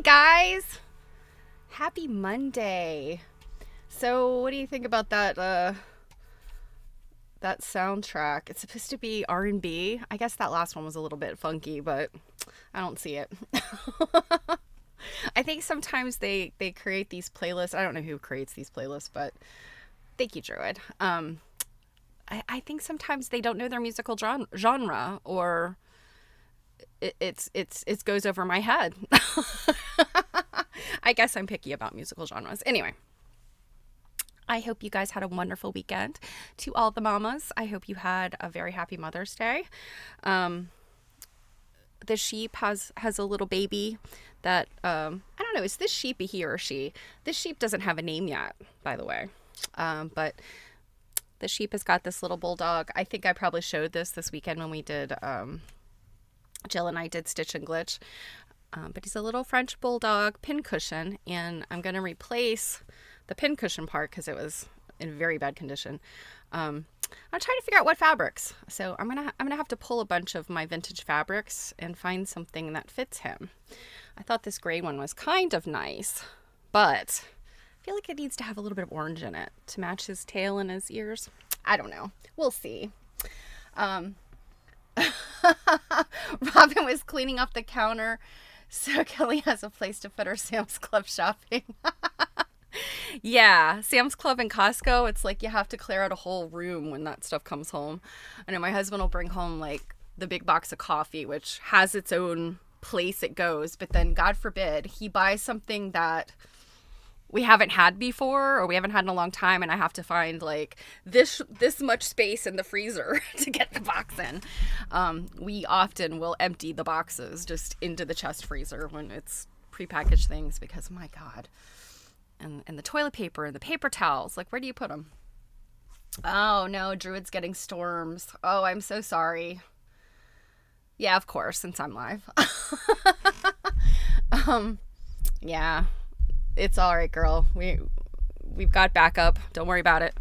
guys. Happy Monday. So, what do you think about that soundtrack? It's supposed to be R&B. I guess that last one was a little bit funky, but I don't see it. I think sometimes they create these playlists. I don't know who creates these playlists, but thank you, Druid. I think sometimes they don't know their musical genre, or it goes over my head. I guess I'm picky about musical genres. Anyway, I hope you guys had a wonderful weekend. To all the mamas, I hope you had a very happy Mother's Day. The sheep has a little baby that I don't know. Is this sheep a he or a she? This sheep doesn't have a name yet, by the way. But the sheep has got this little bulldog. I think I probably showed this weekend when we did. Jill and I did Stitch and Glitch. But he's a little French bulldog pincushion, and I'm gonna replace the pincushion part because it was in very bad condition. I'm trying to figure out what fabrics. So I'm gonna have to pull a bunch of my vintage fabrics and find something that fits him. I thought this gray one was kind of nice, but I feel like it needs to have a little bit of orange in it to match his tail and his ears. I don't know. We'll see. Robin was cleaning up the counter so Kelly has a place to put her Sam's Club shopping. Yeah, Sam's Club and Costco, it's like you have to clear out a whole room when that stuff comes home. I know my husband will bring home like the big box of coffee, which has its own place it goes, but then God forbid he buys something that we haven't had before or we haven't had in a long time, and I have to find like this much space in the freezer to get the box in. We often will empty the boxes just into the chest freezer when it's prepackaged things because, my God. And the toilet paper and the paper towels, like, where do you put them? Oh no, Druid's getting storms. Oh, I'm so sorry. Yeah, of course, since I'm live. Yeah, it's all right, girl. We've got backup. Don't worry about it.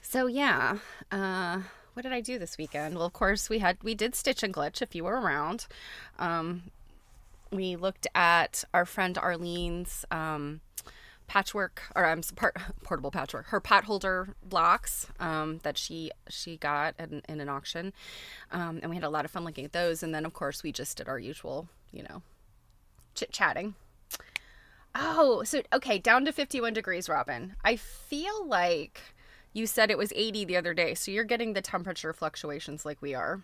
So yeah, what did I do this weekend? Well, of course we did Stitch and Glitch if you were around. We looked at our friend Arlene's patchwork, or portable patchwork, her pot holder blocks that she got in an auction, and we had a lot of fun looking at those. And then of course we just did our usual, chit-chatting. Oh, so okay, down to 51 degrees, Robin. I feel like you said it was 80 the other day, so you're getting the temperature fluctuations like we are.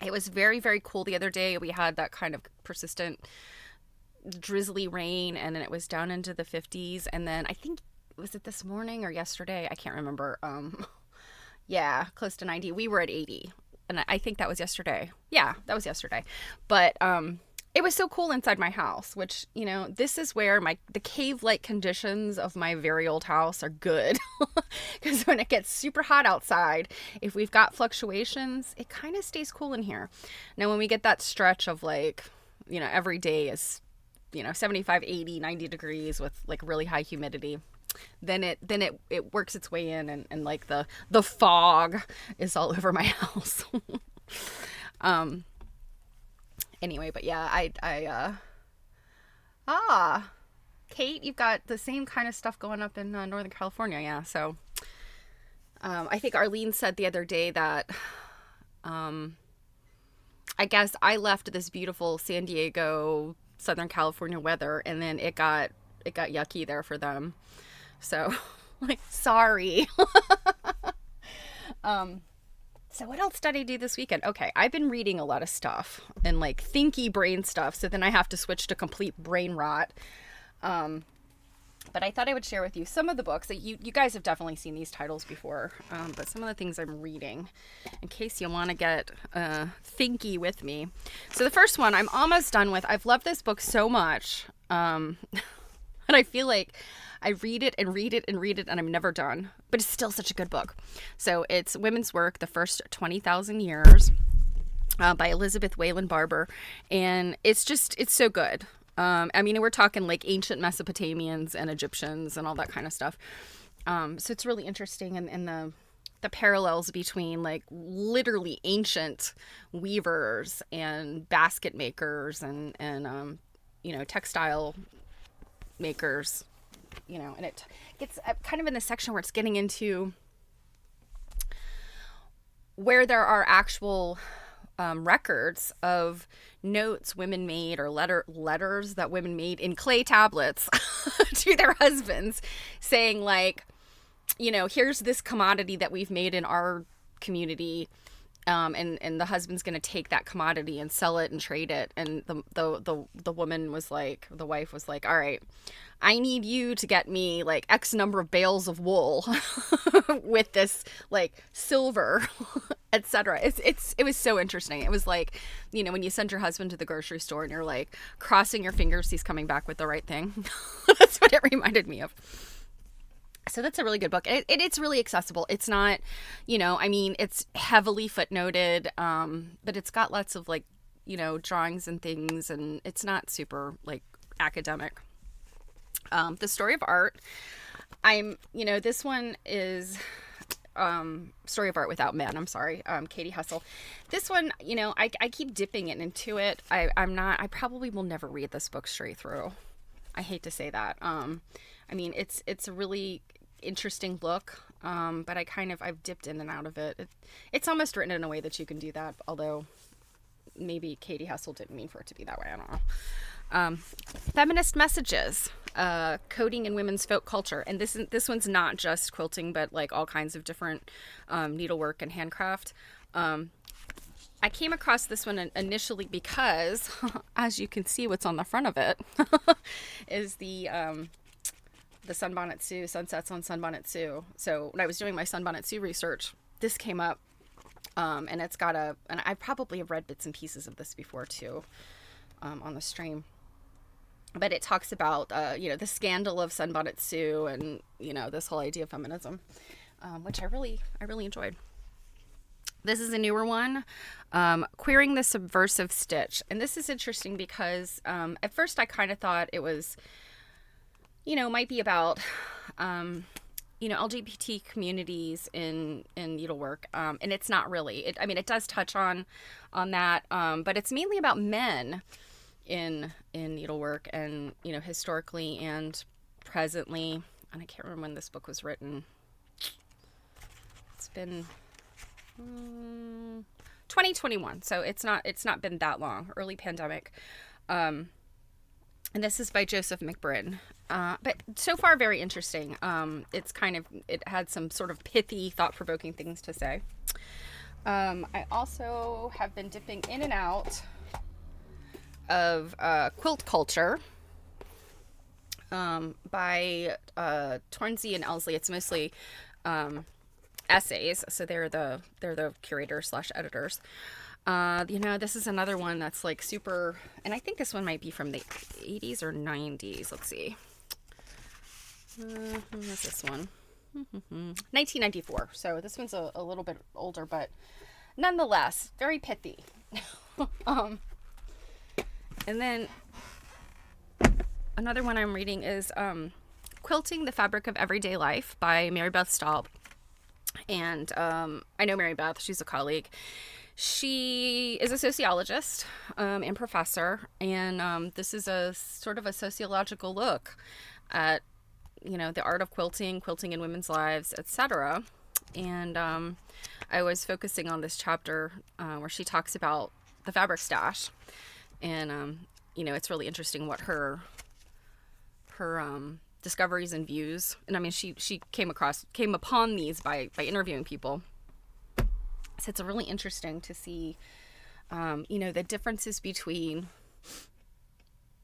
It was very, very cool the other day. We had that kind of persistent drizzly rain, and then it was down into the 50s. And then I think, was it this morning or yesterday? I can't remember. Yeah, close to 90. We were at 80, and I think that was yesterday. Yeah, that was yesterday. But it was so cool inside my house, which, this is where the cave-like conditions of my very old house are good. Because when it gets super hot outside, if we've got fluctuations, it kind of stays cool in here. Now, when we get that stretch of every day is, 75, 80, 90 degrees with like really high humidity, then it works its way in, and like the fog is all over my house. Anyway, but yeah, Kate, you've got the same kind of stuff going up in Northern California. Yeah. So, I think Arlene said the other day that, I guess I left this beautiful San Diego, Southern California weather, and then it got yucky there for them. So, like, sorry. So what else did I do this weekend? Okay, I've been reading a lot of stuff and like thinky brain stuff, so then I have to switch to complete brain rot. But I thought I would share with you some of the books that you guys have definitely seen these titles before, but some of the things I'm reading in case you want to get thinky with me. So the first one I'm almost done with. I've loved this book so much, and I feel like I read it and read it and read it and I'm never done, but it's still such a good book. So it's Women's Work, The First 20,000 Years, by Elizabeth Wayland Barber. And it's so good. I mean, we're talking like ancient Mesopotamians and Egyptians and all that kind of stuff. So it's really interesting. And the parallels between like literally ancient weavers and basket makers and textile makers, and it gets kind of in the section where it's getting into where there are actual records of notes women made, or letters that women made in clay tablets to their husbands, saying like, here's this commodity that we've made in our community, and the husband's going to take that commodity and sell it and trade it. And the woman was like, the wife was like, all right, I need you to get me like X number of bales of wool with this like silver, etc. It was so interesting. It was like, when you send your husband to the grocery store and you're like crossing your fingers he's coming back with the right thing. That's what it reminded me of. So that's a really good book. It's really accessible. It's not, it's heavily footnoted, but it's got lots of like, drawings and things, and it's not super like academic. The Story of Art. This one is Story of Art Without Men. I'm sorry. Katie Hessel. This one, I keep dipping into it. I probably will never read this book straight through. I hate to say that. It's a really interesting look, but I've dipped in and out of it. It's almost written in a way that you can do that, although maybe Katie Hessel didn't mean for it to be that way. I don't know. Feminist Messages, Coding in Women's Folk Culture. And this one's not just quilting, but like all kinds of different needlework and handcraft. I came across this one initially because, as you can see what's on the front of it, is the Sunbonnet Sue, Sunsets on Sunbonnet Sue. So when I was doing my Sunbonnet Sue research, this came up, and it's got and I probably have read bits and pieces of this before too, on the stream. But it talks about, the scandal of Sunbonnet Sue and, this whole idea of feminism, which I really enjoyed. This is a newer one, Queering the Subversive Stitch. And this is interesting because at first I kind of thought it was, might be about, LGBT communities in needlework. And it's not really. It does touch on that, but it's mainly about men in needlework and, historically and presently. And I can't remember when this book was written. It's been 2021, so it's not been that long. Early pandemic. And this is by Joseph McBride. But so far very interesting. It had some sort of pithy, thought-provoking things to say. I also have been dipping in and out of Quilt Culture by Tornsey and Elsley. It's mostly essays, so they're the curators / editors. This is another one that's like super, and I think this one might be from the 80s or 90s. Let's see. When was this one? 1994. So this one's a little bit older, but nonetheless, very pithy. And then another one I'm reading is Quilting the Fabric of Everyday Life by Mary Beth Staub. And I know Mary Beth, she's a colleague. She is a sociologist and professor, and this is a sort of a sociological look at, the art of quilting in women's lives, etc. And I was focusing on this chapter where she talks about the fabric stash. And, it's really interesting what her discoveries and views. And she came upon these by interviewing people. So it's really interesting to see, the differences between,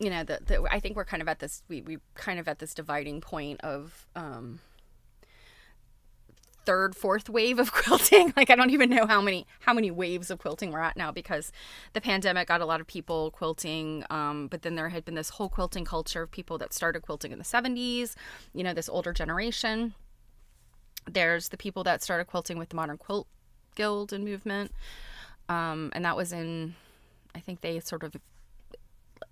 I think we're kind of at this, we kind of at this dividing point of, third, fourth wave of quilting. Like, I don't even know how many waves of quilting we're at now, because the pandemic got a lot of people quilting. But then there had been this whole quilting culture of people that started quilting in the 70s, this older generation. There's the people that started quilting with the Modern Quilt Guild and movement. And that was I think they sort of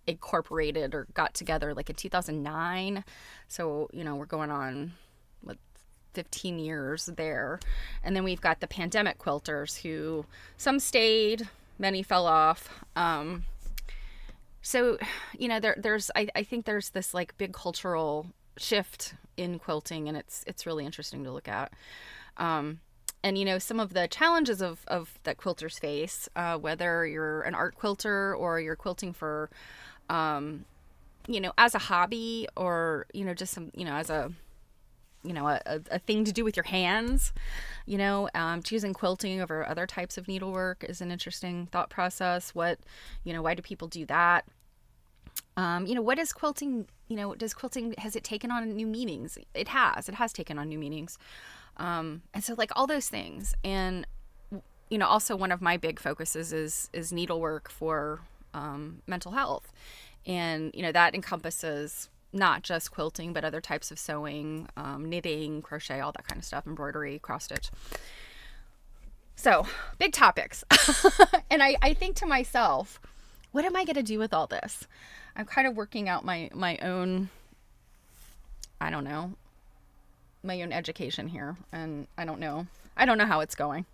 incorporated or got together like in 2009. So, we're going on 15 years there. And then we've got the pandemic quilters who some stayed, many fell off. So, I think there's this like big cultural shift in quilting, and it's really interesting to look at. And some of the challenges of that quilters face, whether you're an art quilter or you're quilting for, as a hobby, or, just some, as a thing to do with your hands, choosing quilting over other types of needlework is an interesting thought process. Why do people do that? What is quilting, has it taken on new meanings? It has taken on new meanings. And so like all those things. And, also one of my big focuses is needlework for, mental health. And, that encompasses not just quilting, but other types of sewing, knitting, crochet, all that kind of stuff, embroidery, cross stitch. So big topics. And I think to myself, what am I going to do with all this? I'm kind of working out my own, I don't know, my own education here. And I don't know how it's going.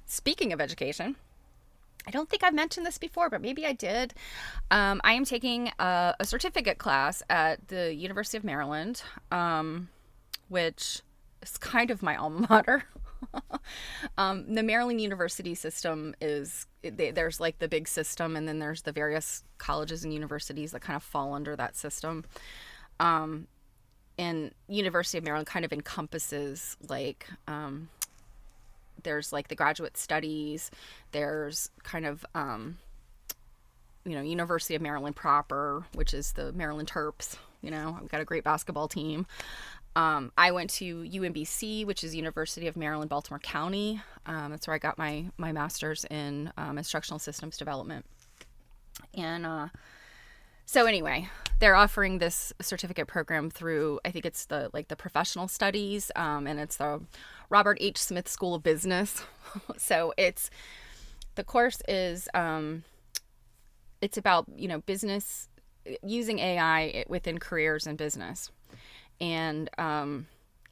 Speaking of education, I don't think I've mentioned this before, but maybe I did. I am taking a certificate class at the University of Maryland, which is kind of my alma mater. The Maryland University system there's like the big system, and then there's the various colleges and universities that kind of fall under that system. And University of Maryland kind of encompasses like, there's like the graduate studies, there's kind of, University of Maryland proper, which is the Maryland Terps. I've got a great basketball team. I went to UMBC, which is University of Maryland, Baltimore County. That's where I got my master's in instructional systems development. And so anyway, they're offering this certificate program through, I think it's the professional studies, and it's the Robert H. Smith School of Business. So the course is, it's about, business, using AI within careers and business. And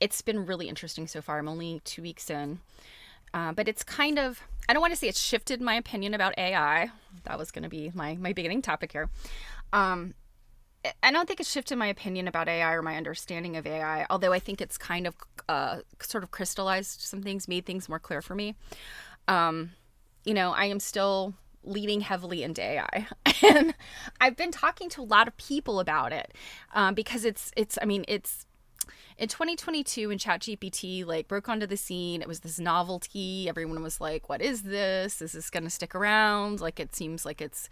it's been really interesting so far. I'm only 2 weeks in. But it's kind of, I don't want to say it's shifted my opinion about AI. That was going to be my beginning topic here. I don't think it's shifted my opinion about AI or my understanding of AI, although I think it's kind of sort of crystallized some things, made things more clear for me. I am still leaning heavily into AI. And I've been talking to a lot of people about it, because it's in 2022 when ChatGPT like broke onto the scene. It was this novelty. Everyone was like, what is this? Is this going to stick around? Like, it seems like it's,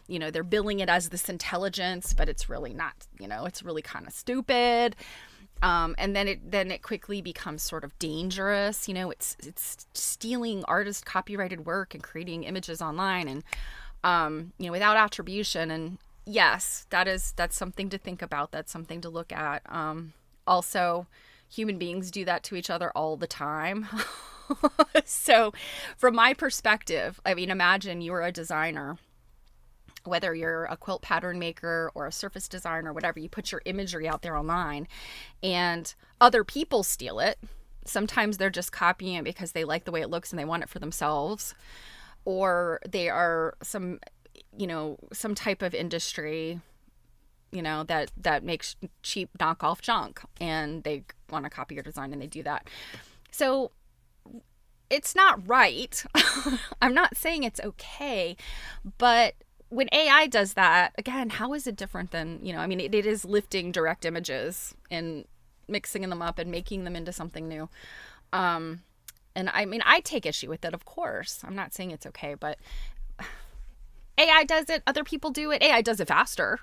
they're billing it as this intelligence, but it's really not, it's really kind of stupid. And then it quickly becomes sort of dangerous. It's stealing artist copyrighted work and creating images online, and, without attribution. And yes, that's something to think about. That's something to look at. Also, human beings do that to each other all the time. So from my perspective, imagine you're a designer, whether you're a quilt pattern maker or a surface designer, whatever, you put your imagery out there online and other people steal it. Sometimes they're just copying it because they like the way it looks and they want it for themselves, or they are some type of industry, that makes cheap knockoff junk, and they want to copy your design, and they do that. So it's not right. I'm not saying it's okay, but when AI does that, again, how is it different than, it is lifting direct images and mixing them up and making them into something new. And I take issue with it, of course. I'm not saying it's okay, but AI does it. Other people do it. AI does it faster.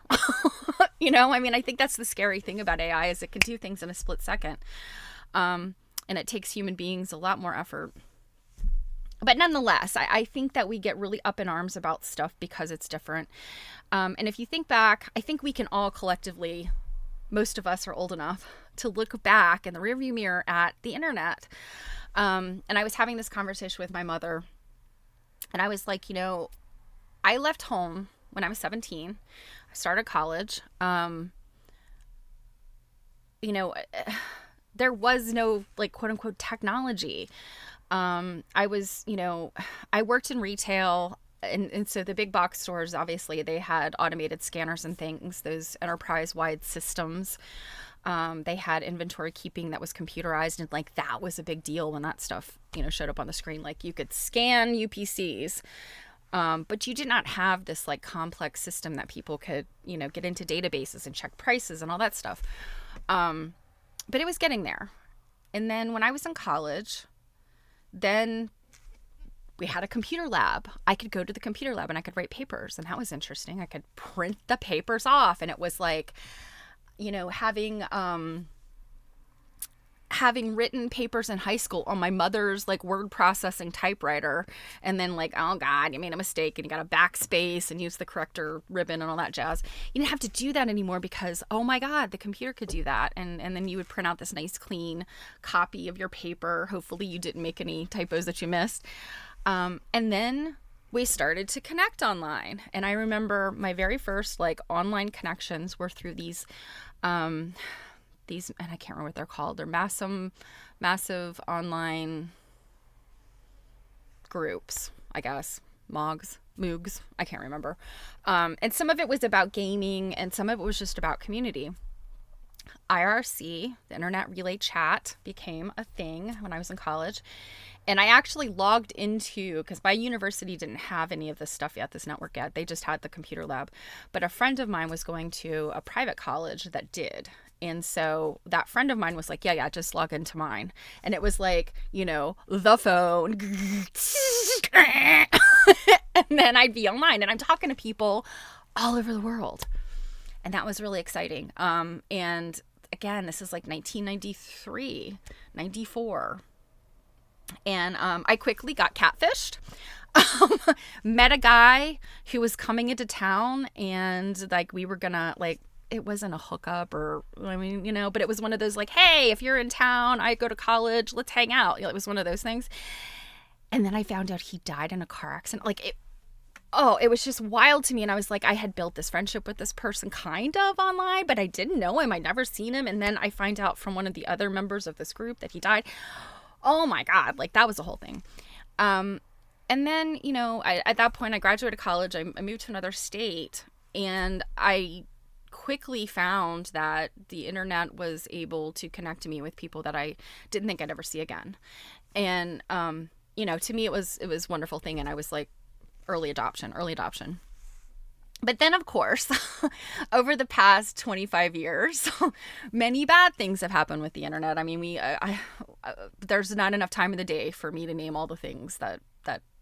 I think that's the scary thing about AI, is it can do things in a split second. And it takes human beings a lot more effort. But nonetheless, I think that we get really up in arms about stuff because it's different. And if you think back, I think we can all collectively, most of us are old enough to look back in the rearview mirror at the internet. And I was having this conversation with my mother, and I was like, I left home when I was 17. I started college. there was no like quote unquote technology. I was, I worked in retail. And so the big box stores, obviously, they had automated scanners and things, those enterprise-wide systems. They had inventory keeping that was computerized, and like that was a big deal when that stuff, showed up on the screen. Like you could scan UPCs, but you did not have this like complex system that people could, get into databases and check prices and all that stuff. But it was getting there. And then when I was in college, then we had a computer lab. I could go to the computer lab and I could write papers, and that was interesting. I could print the papers off, and it was like, having written papers in high school on my mother's like word processing typewriter, and then like, oh God, you made a mistake and you got a backspace and use the corrector ribbon and all that jazz. You didn't have to do that anymore because, oh my God, the computer could do that. And then you would print out this nice clean copy of your paper. Hopefully you didn't make any typos that you missed. And then we started to connect online. And I remember my very first like online connections were through these, and I can't remember what they're called. They're massive online groups, I guess. Moogs, I can't remember. And some of it was about gaming, and some of it was just about community. IRC, the Internet Relay Chat, became a thing when I was in college. And I actually logged into, because my university didn't have any of this stuff yet, this network yet. They just had the computer lab. But a friend of mine was going to a private college that did. And so that friend of mine was like, yeah, just log into mine. And it was like, the phone. And then I'd be online and I'm talking to people all over the world. And that was really exciting. And again, this is like 1993, 94. And I quickly got catfished. Met a guy who was coming into town, and like we were gonna like, it wasn't a hookup or, but it was one of those like, hey, if you're in town, I go to college, let's hang out. It was one of those things. And then I found out he died in a car accident. Like it was just wild to me. And I was like, I had built this friendship with this person kind of online, but I didn't know him. I'd never seen him. And then I find out from one of the other members of this group that he died. Oh my God, like that was the whole thing. And then, at that point I graduated college, I moved to another state, and I quickly found that the internet was able to connect me with people that I didn't think I'd ever see again. And, to me it was a wonderful thing. And I was like, early adoption. But then, of course, over the past 25 years, many bad things have happened with the internet. I mean, there's not enough time in the day for me to name all the things that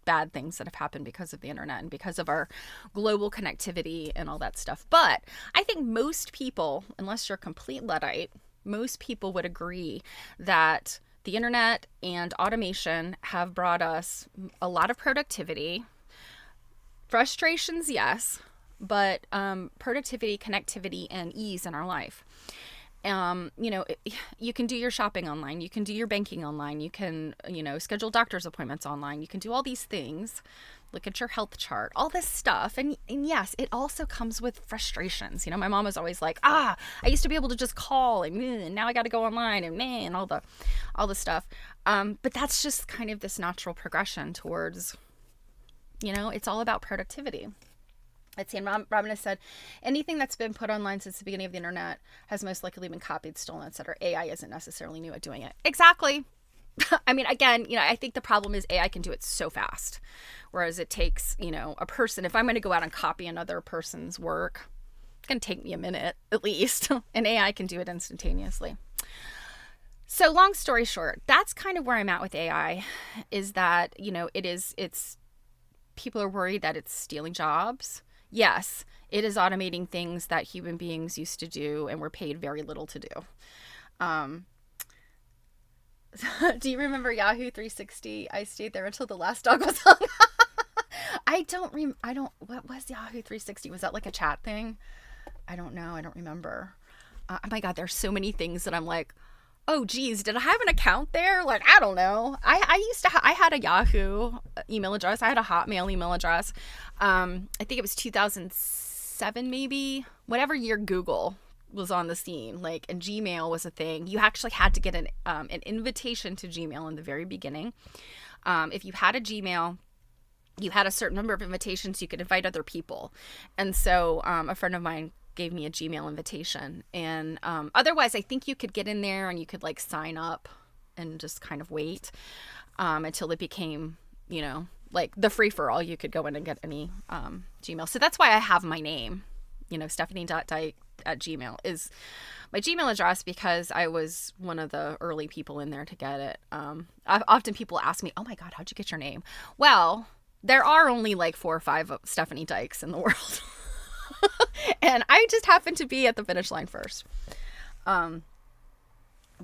bad things that have happened because of the internet and because of our global connectivity and all that stuff. But I think most people, unless you're a complete Luddite, most people would agree that the internet and automation have brought us a lot of productivity. Frustrations, yes. But productivity, connectivity, and ease in our life. You can do your shopping online. You can do your banking online. You can, schedule doctor's appointments online. You can do all these things. Look at your health chart, all this stuff. And yes, it also comes with frustrations. My mom was always like, I used to be able to just call and now I got to go online and all the stuff. But that's just kind of this natural progression towards, it's all about productivity. Let's see, and Robin has said, anything that's been put online since the beginning of the internet has most likely been copied, stolen, etc. AI isn't necessarily new at doing it. Exactly. I mean, again, I think the problem is AI can do it so fast, whereas it takes, a person. If I'm going to go out and copy another person's work, it's going to take me a minute at least, and AI can do it instantaneously. So long story short, that's kind of where I'm at with AI, is that, it's people are worried that it's stealing jobs. Yes, it is automating things that human beings used to do and were paid very little to do. Do you remember Yahoo 360? I stayed there until the last dog was hung. What was Yahoo 360? Was that like a chat thing? I don't know. I don't remember. Oh my God, there's so many things that I'm like, oh geez, did I have an account there? Like, I don't know. I had a Yahoo email address. I had a Hotmail email address. I think it was 2007 maybe. Whatever year Google was on the scene, like, and Gmail was a thing. You actually had to get an invitation to Gmail in the very beginning. If you had a Gmail, you had a certain number of invitations, you could invite other people. And so a friend of mine gave me a Gmail invitation. And otherwise, I think you could get in there and you could like sign up and just kind of wait until it became, you know, like the free for all. You could go in and get any Gmail. So that's why I have my name, you know, Stephanie.Dyke@gmail is my Gmail address, because I was one of the early people in there to get it. Often people ask me, oh my God, how'd you get your name? Well, there are only like 4 or 5 Stephanie Dykes in the world. And I just happened to be at the finish line first. But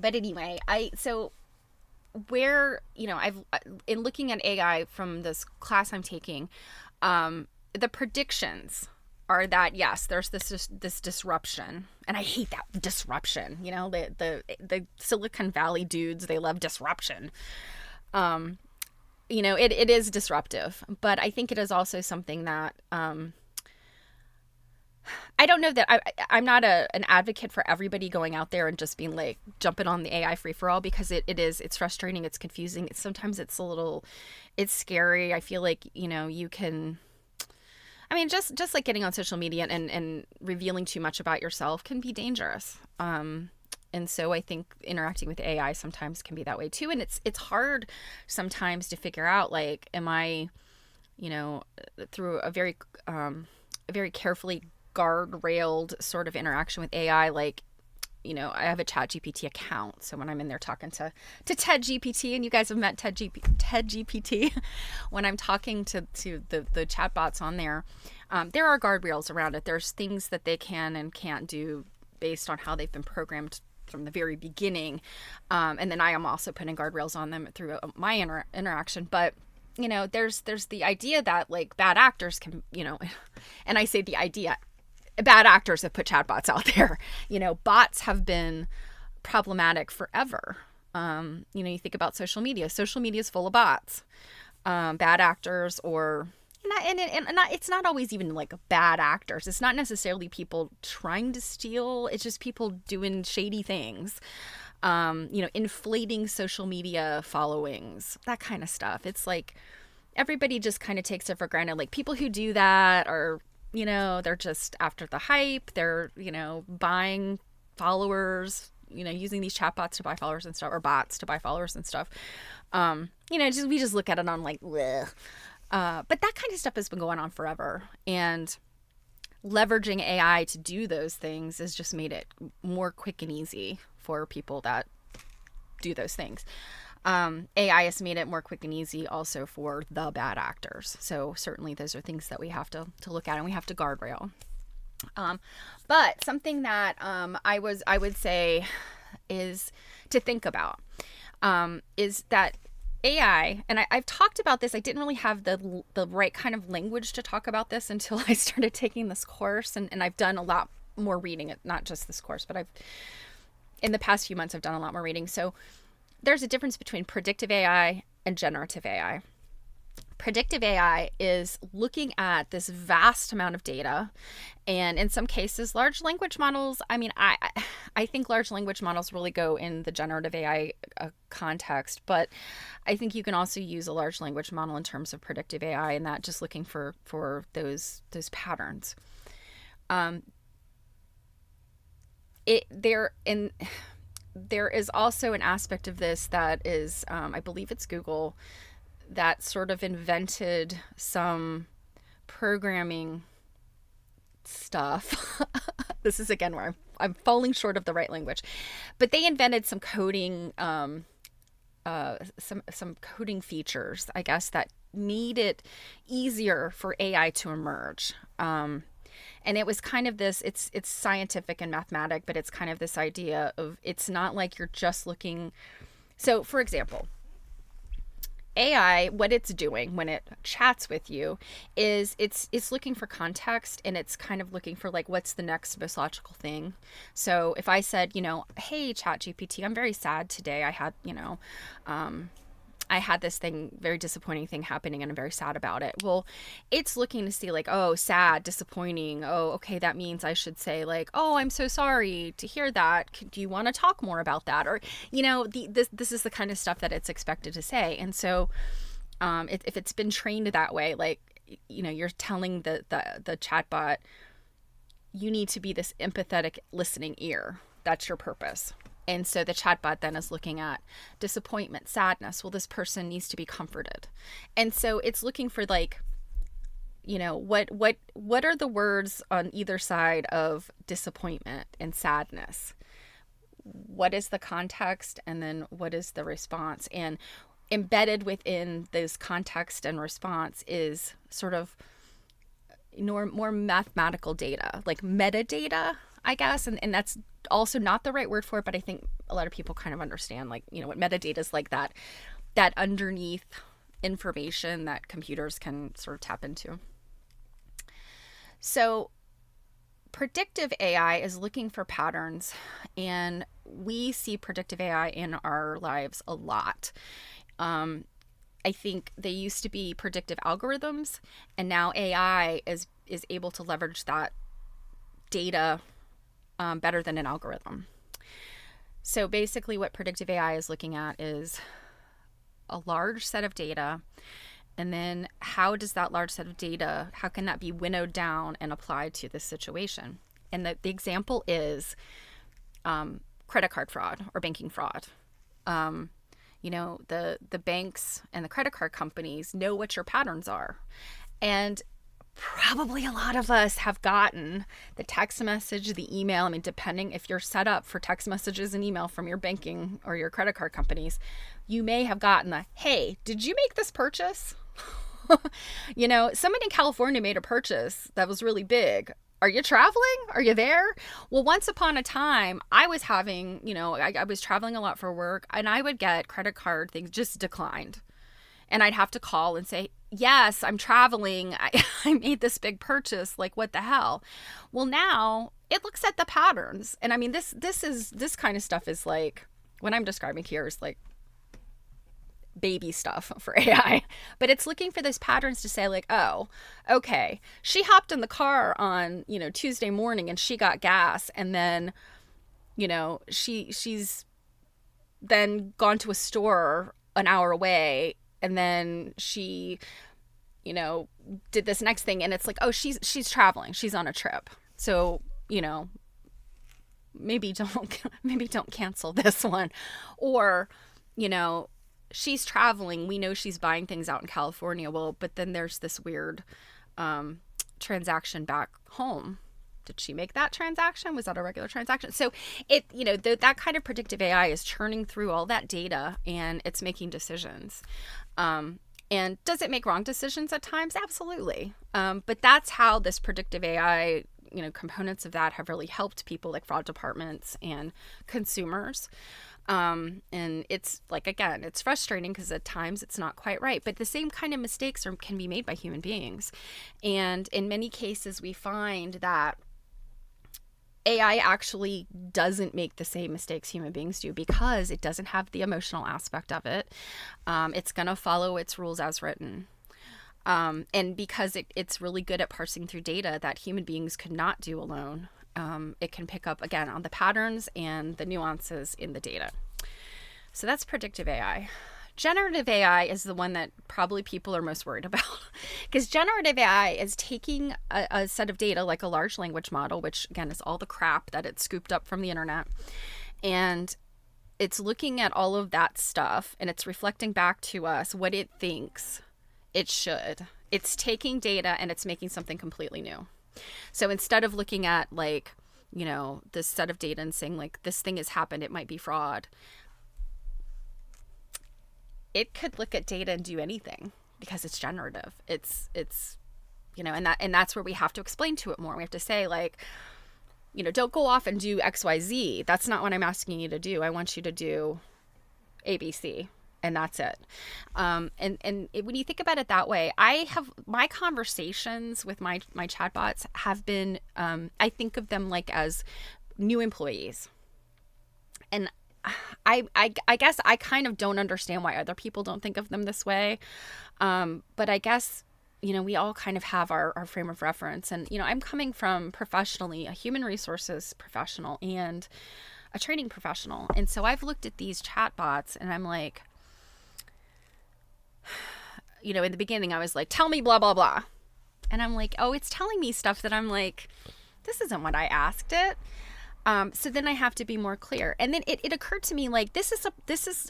anyway, where, you know, in looking at AI from this class I'm taking, the predictions are that, yes, there's this disruption, and I hate that disruption. You know, the Silicon Valley dudes, they love disruption. You know, it is disruptive, but I think it is also something that I don't know that I'm not an advocate for everybody going out there and just being like jumping on the AI free for all, because it's frustrating, it's confusing, sometimes it's scary. I feel like, you know, you can, I mean, just like getting on social media and revealing too much about yourself can be dangerous. And so I think interacting with AI sometimes can be that way too. And it's hard sometimes to figure out, like, am I, you know, through a very carefully guardrailed sort of interaction with AI, like, you know, I have a ChatGPT account. So when I'm in there talking to Ted GPT, and you guys have met Ted GPT, when I'm talking to the chatbots on there, there are guardrails around it. There's things that they can and can't do based on how they've been programmed from the very beginning. And then I am also putting guardrails on them through my interaction. But, you know, there's the idea that, like, bad actors can, you know, and I say the idea, bad actors have put chatbots out there. You know, bots have been problematic forever. You know, you think about social media. Social media is full of bots, bad actors, or it's not always even like bad actors. It's not necessarily people trying to steal. It's just people doing shady things. You know, inflating social media followings, that kind of stuff. It's like everybody just kind of takes it for granted. Like, people who do that are, you know, they're just after the hype. They're, you know, buying followers, you know, using these chatbots to buy followers and stuff, or bots to buy followers and stuff. You know, we just look at it on like, bleh. But that kind of stuff has been going on forever. And leveraging AI to do those things has just made it more quick and easy for people that do those things. AI has made it more quick and easy also for the bad actors. So certainly those are things that we have to look at, and we have to guardrail. But something that I would say is to think about is that AI, and I've talked about this. I didn't really have the right kind of language to talk about this until I started taking this course, and I've done a lot more reading. Not just this course, but in the past few months I've done a lot more reading. So there's a difference between predictive AI and generative AI. Predictive AI is looking at this vast amount of data, and in some cases, large language models. I mean, I think large language models really go in the generative AI context, but I think you can also use a large language model in terms of predictive AI, and that just looking for those patterns. There is also an aspect of this that is, I believe it's Google, that sort of invented some programming stuff. This is again where I'm falling short of the right language, but they invented some coding, some coding features, I guess, that made it easier for AI to emerge. And it was kind of this, it's scientific and mathematic, but it's kind of this idea of, it's not like you're just looking. So for example, AI, what it's doing when it chats with you is it's looking for context, and it's kind of looking for like, what's the next most logical thing. So if I said, you know, hey, ChatGPT, I'm very sad today. I had, you know, I had this very disappointing thing happening and I'm very sad about it. Well, it's looking to see like, oh, sad, disappointing. Oh, okay, that means I should say like, oh, I'm so sorry to hear that. Do you want to talk more about that? Or, this is the kind of stuff that it's expected to say. And so if it's been trained that way, like, you're telling the chatbot, you need to be this empathetic listening ear. That's your purpose. And so the chatbot then is looking at disappointment, sadness. Well, this person needs to be comforted. And so it's looking for like, what are the words on either side of disappointment and sadness? What is the context? And then what is the response? And embedded within this context and response is sort of more mathematical data, like metadata, I guess. And that's also not the right word for it, but I think a lot of people kind of understand, like, what metadata is, like that underneath information that computers can sort of tap into. So predictive AI is looking for patterns, and we see predictive AI in our lives a lot. I think they used to be predictive algorithms, and now AI is able to leverage that data better than an algorithm. So basically what predictive AI is looking at is a large set of data, and then how does that large set of data, how can that be winnowed down and applied to this situation? And the example is credit card fraud or banking fraud. The banks and the credit card companies know what your patterns are. And probably a lot of us have gotten the text message, the email. I mean, depending if you're set up for text messages and email from your banking or your credit card companies, you may have gotten the, hey, did you make this purchase? Somebody in California made a purchase that was really big. Are you traveling? Are you there? Well, once upon a time, I was having, I was traveling a lot for work, and I would get credit card things just declined. And I'd have to call and say, yes, I'm traveling. I made this big purchase. Like, what the hell? Well, now it looks at the patterns. And I mean, this kind of stuff is like, what I'm describing here is like baby stuff for AI, but it's looking for those patterns to say like, oh, okay, she hopped in the car on, Tuesday morning and she got gas. And then, she's then gone to a store an hour away. And then she, did this next thing. And it's like, oh, she's traveling. She's on a trip. So, maybe don't cancel this one. Or, she's traveling. We know she's buying things out in California. Well, but then there's this weird transaction back home. Did she make that transaction? Was that a regular transaction? So it, that kind of predictive AI is churning through all that data and it's making decisions. And does it make wrong decisions at times? Absolutely. But that's how this predictive AI, components of that have really helped people like fraud departments and consumers. And it's like, again, it's frustrating because at times it's not quite right, but the same kind of mistakes can be made by human beings. And in many cases, we find that AI actually doesn't make the same mistakes human beings do because it doesn't have the emotional aspect of it. It's going to follow its rules as written. And because it's really good at parsing through data that human beings could not do alone, it can pick up, again, on the patterns and the nuances in the data. So that's predictive AI. Generative AI is the one that probably people are most worried about because generative AI is taking a set of data like a large language model, which again is all the crap that it's scooped up from the internet. And it's looking at all of that stuff and it's reflecting back to us what it thinks it should. It's taking data and it's making something completely new. So instead of looking at like, this set of data and saying like, this thing has happened, it might be fraud. It could look at data and do anything because it's generative. It's and that's where we have to explain to it more. We have to say like, don't go off and do XYZ. That's not what I'm asking you to do. I want you to do ABC. And that's it. When you think about it that way, I have my conversations with my chatbots have been, I think of them like as new employees. And I guess I kind of don't understand why other people don't think of them this way. But I guess, we all kind of have our frame of reference. And, I'm coming from professionally, a human resources professional and a training professional. And so I've looked at these chatbots and I'm like, in the beginning I was like, tell me blah, blah, blah. And I'm like, oh, it's telling me stuff that I'm like, this isn't what I asked it. So then I have to be more clear. And then it occurred to me, like, this is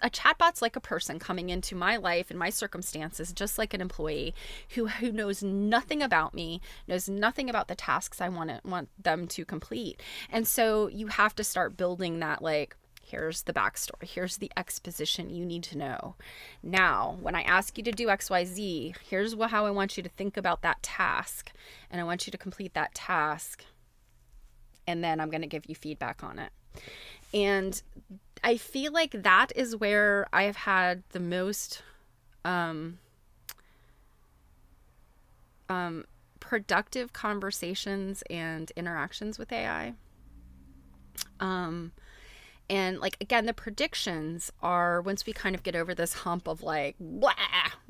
a chatbot's like a person coming into my life and my circumstances, just like an employee who knows nothing about me, knows nothing about the tasks I want them to complete. And so you have to start building that, like, here's the backstory. Here's the exposition you need to know. Now, when I ask you to do XYZ, here's how I want you to think about that task. And I want you to complete that task. And then I'm going to give you feedback on it. And I feel like that is where I have had the most productive conversations and interactions with AI. And like, again, the predictions are, once we kind of get over this hump of like, blah,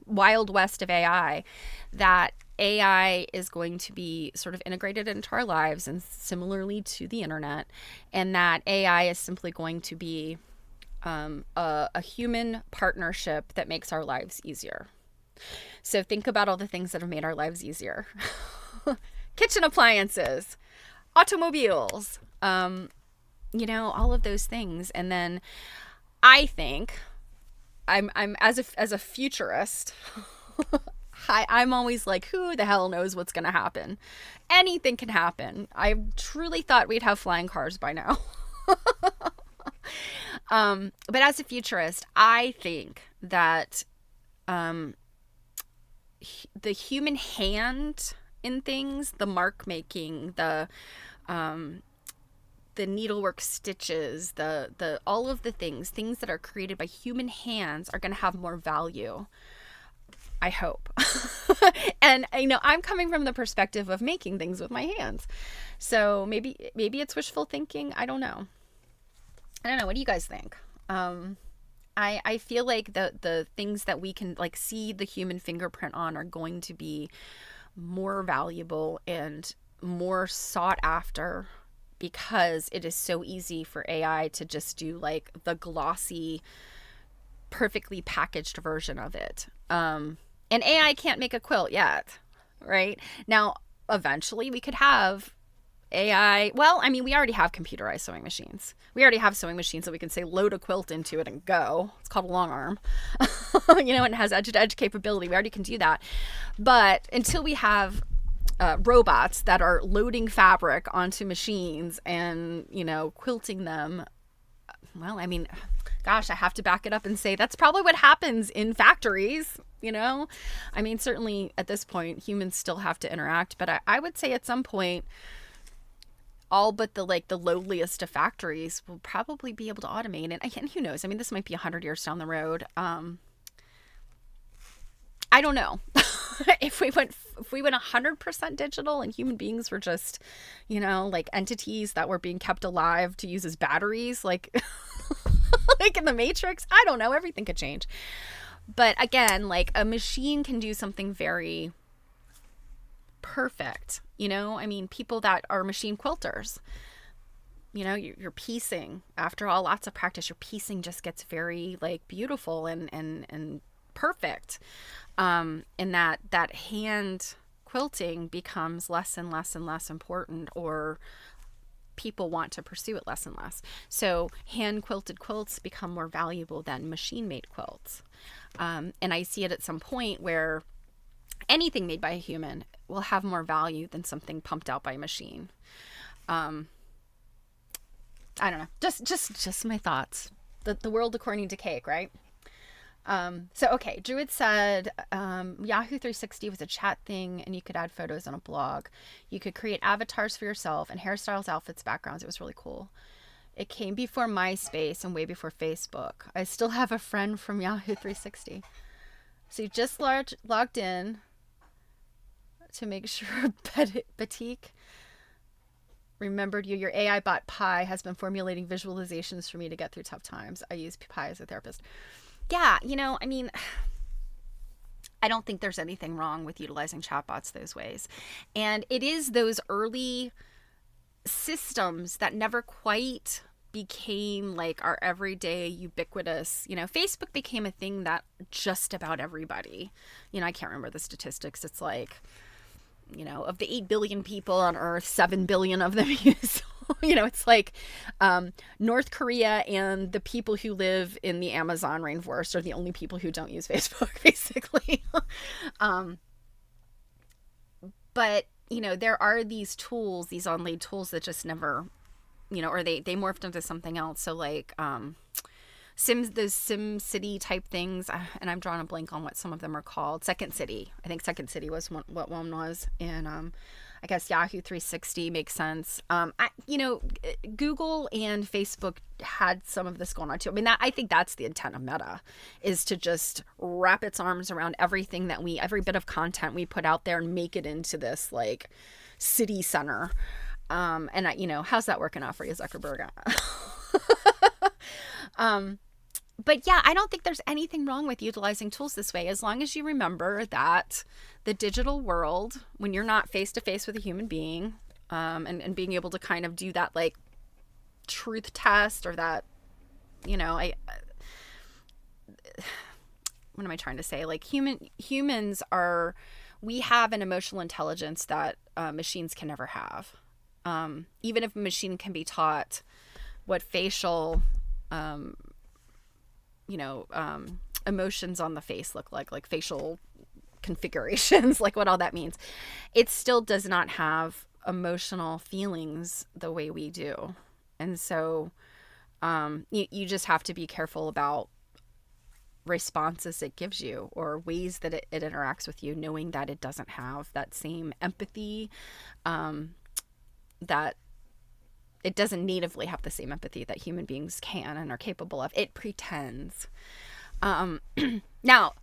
wild west of AI, that AI is going to be sort of integrated into our lives, and similarly to the internet, and that AI is simply going to be a human partnership that makes our lives easier. So think about all the things that have made our lives easier. Kitchen appliances, automobiles, all of those things. And then I think I'm as a futurist, I'm always like, who the hell knows what's going to happen? Anything can happen. I truly thought we'd have flying cars by now. But as a futurist, I think that the human hand in things, the mark making, the needlework stitches, the all of the things that are created by human hands are going to have more value. I hope. And I'm coming from the perspective of making things with my hands. So maybe it's wishful thinking. I don't know. What do you guys think? I feel like the things that we can like see the human fingerprint on are going to be more valuable and more sought after, because it is so easy for AI to just do like the glossy, perfectly packaged version of it. And AI can't make a quilt yet, right? Now, eventually we could have AI. Well, I mean, we already have computerized sewing machines. We already have sewing machines that we can say load a quilt into it and go. It's called a long arm. It has edge-to-edge capability. We already can do that. But until we have robots that are loading fabric onto machines and, quilting them, well, I mean, gosh, I have to back it up and say that's probably what happens in factories, I mean, certainly at this point, humans still have to interact, but I would say at some point, all but the lowliest of factories will probably be able to automate. And who knows? I mean, this might be 100 years down the road. I don't know. If we went 100% digital and human beings were just, like entities that were being kept alive to use as batteries, like like in the Matrix, I don't know. Everything could change. But again, like a machine can do something very perfect. I mean, people that are machine quilters, you're piecing. After all, lots of practice, your piecing just gets very like beautiful and perfect. And that hand quilting becomes less and less and less important, or people want to pursue it less and less. So hand quilted quilts become more valuable than machine made quilts. And I see it at some point where anything made by a human will have more value than something pumped out by a machine. I don't know. Just my thoughts. The world according to Cake, right? Okay, Druid said Yahoo 360 was a chat thing, and you could add photos on a blog. You could create avatars for yourself and hairstyles, outfits, backgrounds. It was really cool. It came before MySpace and way before Facebook. I still have a friend from Yahoo 360. So you just logged in to make sure Batik Remembered you. Your AI bot Pi has been formulating visualizations for me to get through tough times. I use Pi as a therapist. Yeah, I mean, I don't think there's anything wrong with utilizing chatbots those ways. And it is those early systems that never quite became like our everyday ubiquitous. Facebook became a thing that just about everybody, I can't remember the statistics. It's like, of the 8 billion people on Earth, 7 billion of them use, it's like North Korea and the people who live in the Amazon rainforest are the only people who don't use Facebook, basically. But, there are these tools, these online tools that just never, or they morphed into something else. So like those Sim City type things, and I'm drawing a blank on what some of them are called. Second City. I think Second City was what one was. And I guess Yahoo 360 makes sense. Google and Facebook had some of this going on too. I mean, I think that's the intent of Meta, is to just wrap its arms around everything every bit of content we put out there and make it into this like city center. And how's that working out for you, Zuckerberg? But yeah, I don't think there's anything wrong with utilizing tools this way, as long as you remember that the digital world, when you're not face to face with a human being, and being able to kind of do that like truth test, or that, what am I trying to say? Like humans we have an emotional intelligence that machines can never have. Even if a machine can be taught what facial emotions on the face look like facial configurations, like what all that means, it still does not have emotional feelings the way we do. And so you just have to be careful about responses it gives you, or ways that it interacts with you, knowing that it doesn't have that same empathy, that it doesn't natively have the same empathy that human beings can and are capable of. It pretends. Now,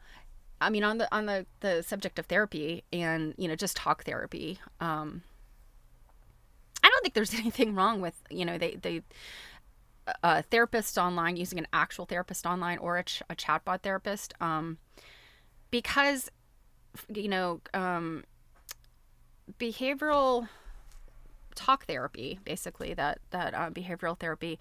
I mean, on the subject of therapy and, just talk therapy, I don't think there's anything wrong with, they therapist online, using an actual therapist online or a chatbot therapist, because, behavioral talk therapy, basically, that behavioral therapy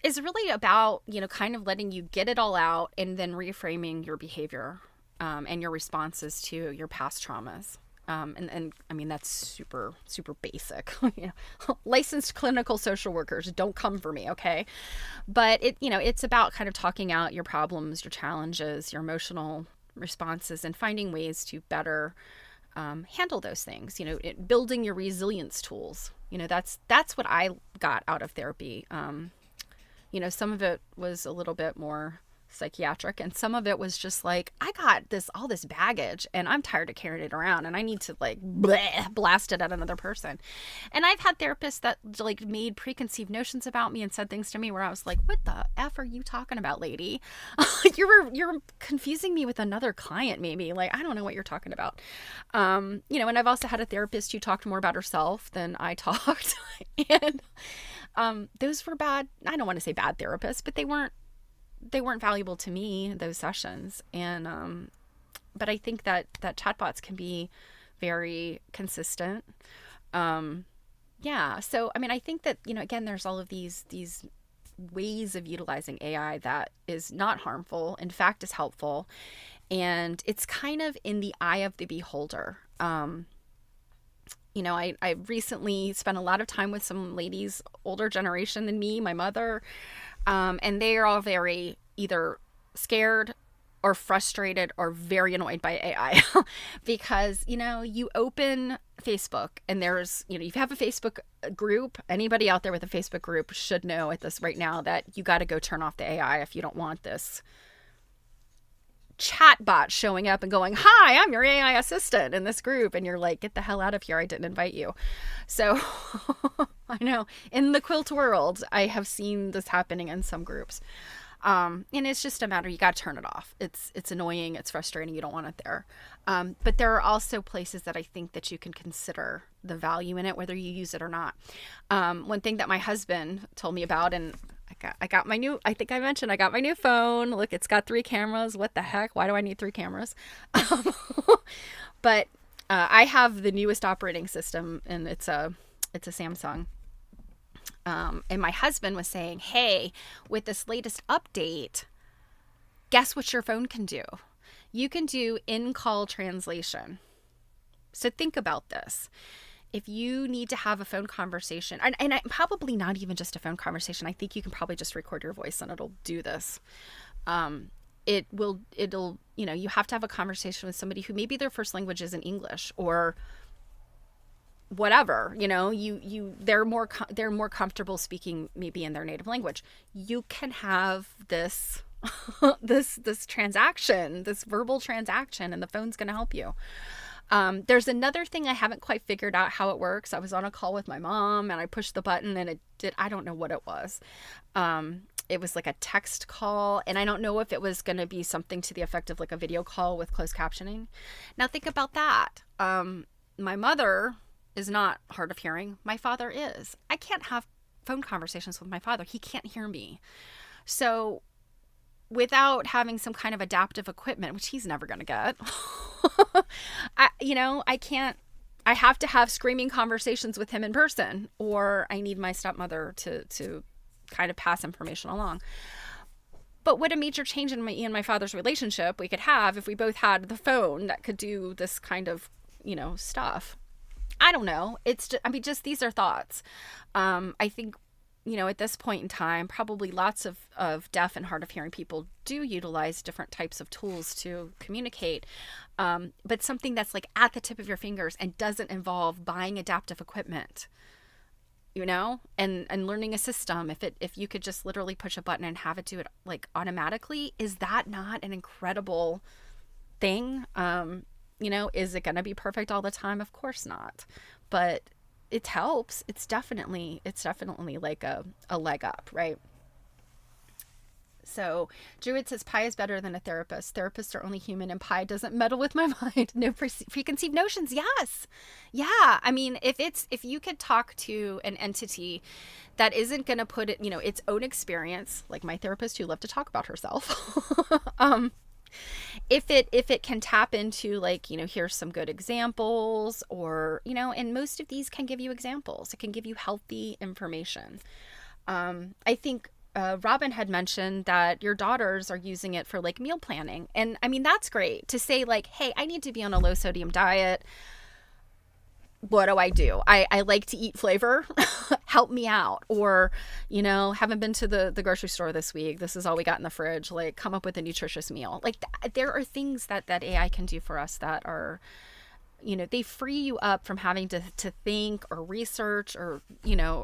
is really about, kind of letting you get it all out and then reframing your behavior, and your responses to your past traumas. And I mean, that's super, super basic. Licensed clinical social workers, don't come for me, okay? But it's about kind of talking out your problems, your challenges, your emotional responses, and finding ways to better handle those things. Building your resilience tools. That's what I got out of therapy. Some of it was a little bit more psychiatric, and some of it was just like, I got all this baggage and I'm tired of carrying it around, and I need to like blast it at another person. And I've had therapists that like made preconceived notions about me and said things to me where I was like, what the F are you talking about, lady? You're confusing me with another client, maybe. Like, I don't know what you're talking about. And I've also had a therapist who talked more about herself than I talked. And those were bad. I don't want to say bad therapists, but they weren't valuable to me, those sessions. And but I think that chatbots can be very consistent. So I mean, I think that, again, there's all of these ways of utilizing AI that is not harmful, in fact is helpful, and it's kind of in the eye of the beholder. I recently spent a lot of time with some ladies, older generation than me, my mother, and they are all very either scared or frustrated or very annoyed by AI because, you open Facebook and there's, you have a Facebook group. Anybody out there with a Facebook group should know at this right now that you got to go turn off the AI if you don't want this chatbot showing up and going, hi, I'm your AI assistant in this group. And you're like, get the hell out of here. I didn't invite you. So I know in the quilt world, I have seen this happening in some groups. And it's just a matter, you got to turn it off. It's annoying, it's frustrating, you don't want it there. But there are also places that I think that you can consider the value in it, whether you use it or not. One thing that my husband told me about, and I got my new, I think I mentioned I got my new phone. Look, it's got 3 cameras. What the heck? Why do I need 3 cameras? But I have the newest operating system, and it's a Samsung. And my husband was saying, hey, with this latest update, guess what your phone can do? You can do in-call translation. So think about this. If you need to have a phone conversation, and probably not even just a phone conversation, I think you can probably just record your voice and it'll do this. It'll, you have to have a conversation with somebody who maybe their first language isn't English or whatever, they're more comfortable speaking maybe in their native language. You can have this this transaction, this verbal transaction, and the phone's going to help you. There's another thing I haven't quite figured out how it works. I was on a call with my mom and I pushed the button and I don't know what it was. It was like a text call, and I don't know if it was going to be something to the effect of like a video call with closed captioning. Now think about that. My mother is not hard of hearing. My father is. I can't have phone conversations with my father. He can't hear me. So without having some kind of adaptive equipment, which he's never going to get, I can't, I have to have screaming conversations with him in person, or I need my stepmother to kind of pass information along. But what a major change in my father's relationship we could have if we both had the phone that could do this kind of, stuff. I don't know. It's just, just these are thoughts. I think, at this point in time, probably lots of deaf and hard of hearing people do utilize different types of tools to communicate. But something that's like at the tip of your fingers and doesn't involve buying adaptive equipment, and learning a system. If you could just literally push a button and have it do it like automatically, is that not an incredible thing? Is it going to be perfect all the time? Of course not. But it helps. It's definitely like a leg up, right? So Druid says Pi is better than a therapist. Therapists are only human, and Pi doesn't meddle with my mind. No preconceived notions. Yes. Yeah. If you could talk to an entity that isn't going to put it, its own experience, like my therapist who loved to talk about herself, if it can tap into like, here's some good examples, or, and most of these can give you examples. It can give you healthy information. I think Robin had mentioned that your daughters are using it for like meal planning. And that's great to say like, hey, I need to be on a low sodium diet. What do? I like to eat flavor. Help me out. Or, haven't been to the grocery store this week. This is all we got in the fridge. Like, come up with a nutritious meal. Like, there are things that AI can do for us that are, they free you up from having to think or research or,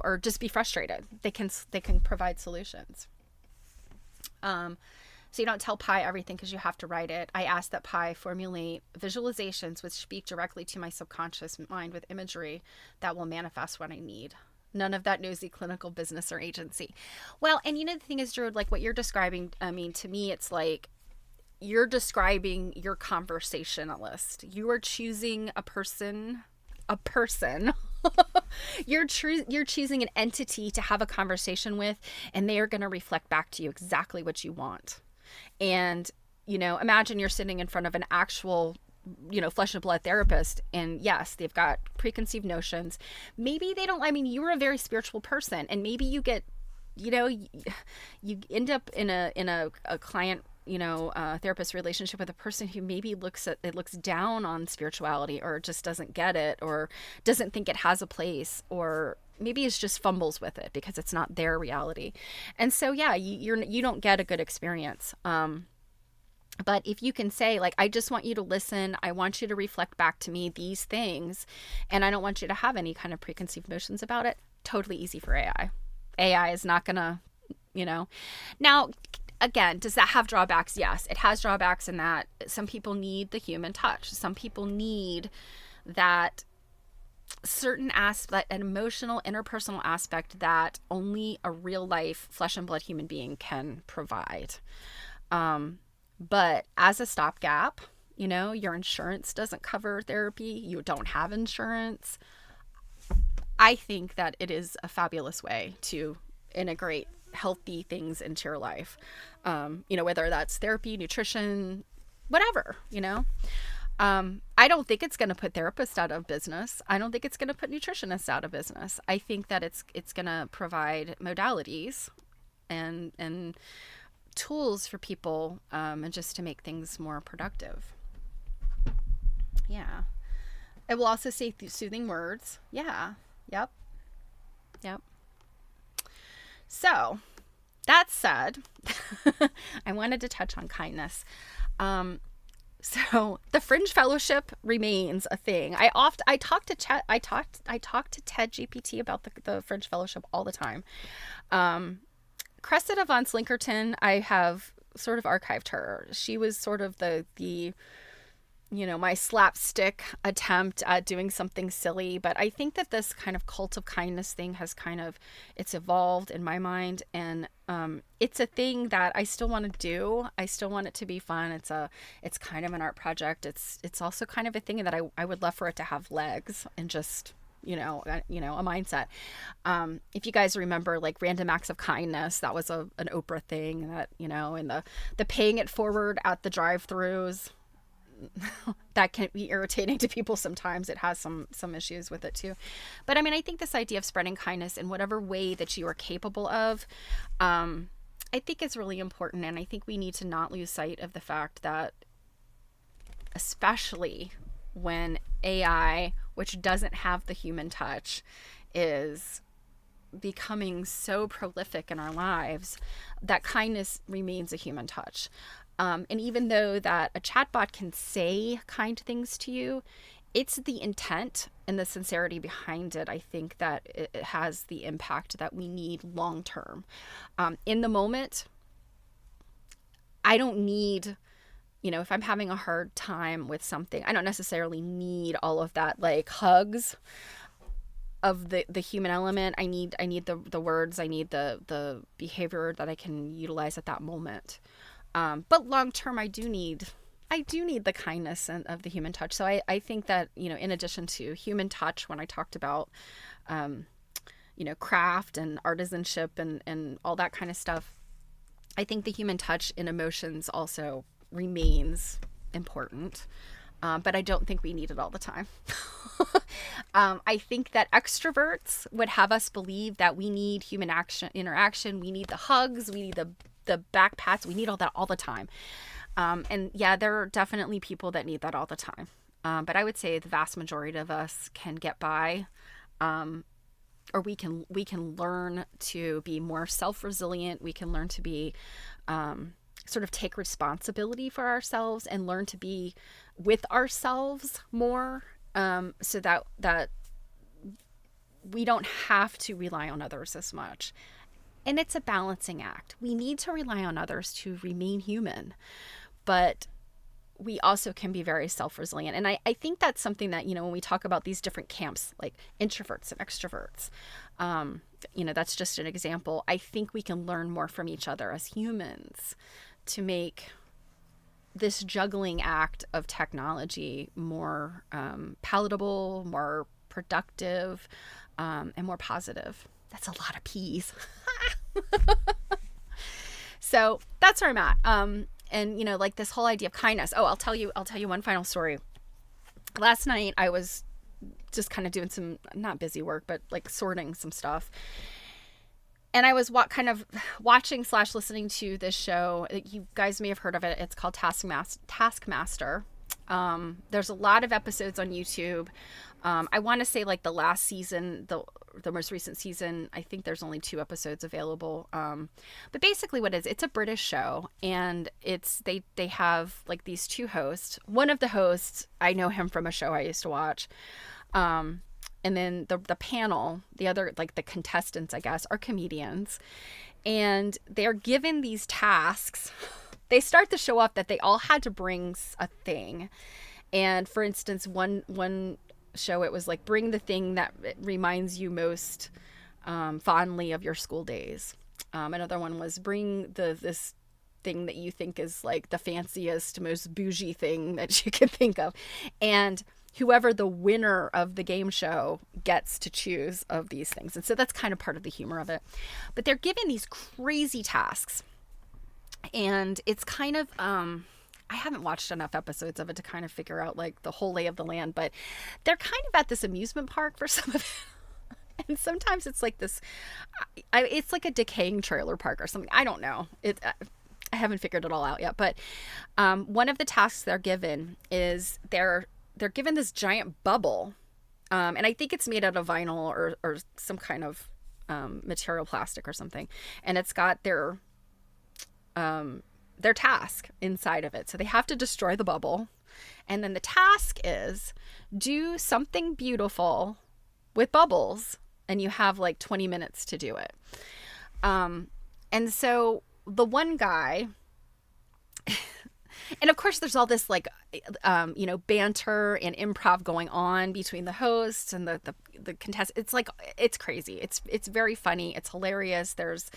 or just be frustrated. They can provide solutions. So you don't tell Pi everything because you have to write it. I ask that Pi formulate visualizations which speak directly to my subconscious mind with imagery that will manifest what I need. None of that nosy clinical business or agency. Well, and the thing is, Drew, like what you're describing, to me, it's like you're describing your conversationalist. You are choosing a person. You're choosing an entity to have a conversation with, and they are going to reflect back to you exactly what you want. And, imagine you're sitting in front of an actual, flesh and blood therapist, and yes, they've got preconceived notions. Maybe they don't, you're a very spiritual person, and maybe you get, you end up in a client, therapist relationship with a person who maybe looks down on spirituality, or just doesn't get it, or doesn't think it has a place, or maybe it's just fumbles with it because it's not their reality. And so, yeah, you don't get a good experience. But if you can say, like, I just want you to listen, I want you to reflect back to me these things, and I don't want you to have any kind of preconceived notions about it, totally easy for AI. AI is not gonna, Now, again, does that have drawbacks? Yes, it has drawbacks in that some people need the human touch. Some people need that certain aspect, an emotional, interpersonal aspect that only a real life, flesh and blood human being can provide. But as a stopgap, your insurance doesn't cover therapy, you don't have insurance. I think that it is a fabulous way to integrate healthy things into your life. Whether that's therapy, nutrition, whatever. I don't think it's going to put therapists out of business. I don't think it's going to put nutritionists out of business. I think that it's going to provide modalities and tools for people, and just to make things more productive. Yeah. It will also say soothing words. Yeah. Yep. So, that said, I wanted to touch on kindness. So the Fringe Fellowship remains a thing. I talk to Ted GPT about the Fringe Fellowship all the time. Cressida von Slinkerton, I have sort of archived her. She was sort of the my slapstick attempt at doing something silly. But I think that this kind of cult of kindness thing has it's evolved in my mind. And it's a thing that I still want to do. I still want it to be fun. It's kind of an art project. It's also kind of a thing that I would love for it to have legs and just, a mindset. If you guys remember, like, Random Acts of Kindness, that was an Oprah thing that, and the paying it forward at the drive-thrus, that can be irritating to people sometimes. It has some issues with it too. But I think this idea of spreading kindness in whatever way that you are capable of, I think is really important. And I think we need to not lose sight of the fact that, especially when AI, which doesn't have the human touch, is becoming so prolific in our lives, that kindness remains a human touch. And even though that a chatbot can say kind things to you, it's the intent and the sincerity behind it, I think, that it has the impact that we need long term. In the moment, I don't need, if I'm having a hard time with something, I don't necessarily need all of that, like, hugs of the human element. I need the words, I need the behavior that I can utilize at that moment. But long term, I do need the kindness of the human touch. So I think that, in addition to human touch, when I talked about, craft and artisanship and all that kind of stuff, I think the human touch in emotions also remains important. But I don't think we need it all the time. I think that extroverts would have us believe that we need human interaction. We need the hugs. We need the back pats. We need all that all the time. And yeah, there are definitely people that need that all the time. But I would say the vast majority of us can get by, or we can learn to be more self-resilient. We can learn to be, sort of take responsibility for ourselves and learn to be with ourselves more, so that we don't have to rely on others as much. And it's a balancing act. We need to rely on others to remain human, but we also can be very self-resilient. And I think that's something that, when we talk about these different camps, like introverts and extroverts, that's just an example. I think we can learn more from each other as humans to make this juggling act of technology more palatable, more productive, and more positive. That's a lot of P's. So that's where I'm at. And like this whole idea of kindness. Oh, I'll tell you one final story. Last night I was just kind of doing some, not busy work, but like sorting some stuff. And I was kind of watching / listening to this show. You guys may have heard of it. It's called Taskmaster. There's a lot of episodes on YouTube. I want to say like the last season, the most recent season, I think there's only 2 episodes available. But basically what it's a British show, and they have like these 2 hosts. One of the hosts, I know him from a show I used to watch. And then the panel, the other, like the contestants, I guess, are comedians, and they're given these tasks. They start the show off that they all had to bring a thing. And for instance, one show, it was like bring the thing that reminds you most fondly of your school days. Another one was bring this thing that you think is like the fanciest, most bougie thing that you can think of. And whoever the winner of the game show gets to choose of these things. And so that's kind of part of the humor of it. But they're given these crazy tasks. And it's kind of, I haven't watched enough episodes of it to kind of figure out like the whole lay of the land, but they're kind of at this amusement park for some of it. And sometimes it's like this, it's like a decaying trailer park or something. I don't know. I haven't figured it all out yet. But one of the tasks they're given is they're given this giant bubble. And I think it's made out of vinyl or some kind of material, plastic or something. And it's got their task inside of it. So they have to destroy the bubble. And then the task is do something beautiful with bubbles. And you have like 20 minutes to do it. And so the one guy, and of course there's all this like, banter and improv going on between the hosts and the contestants. It's like, it's crazy. It's very funny. It's hilarious. There's,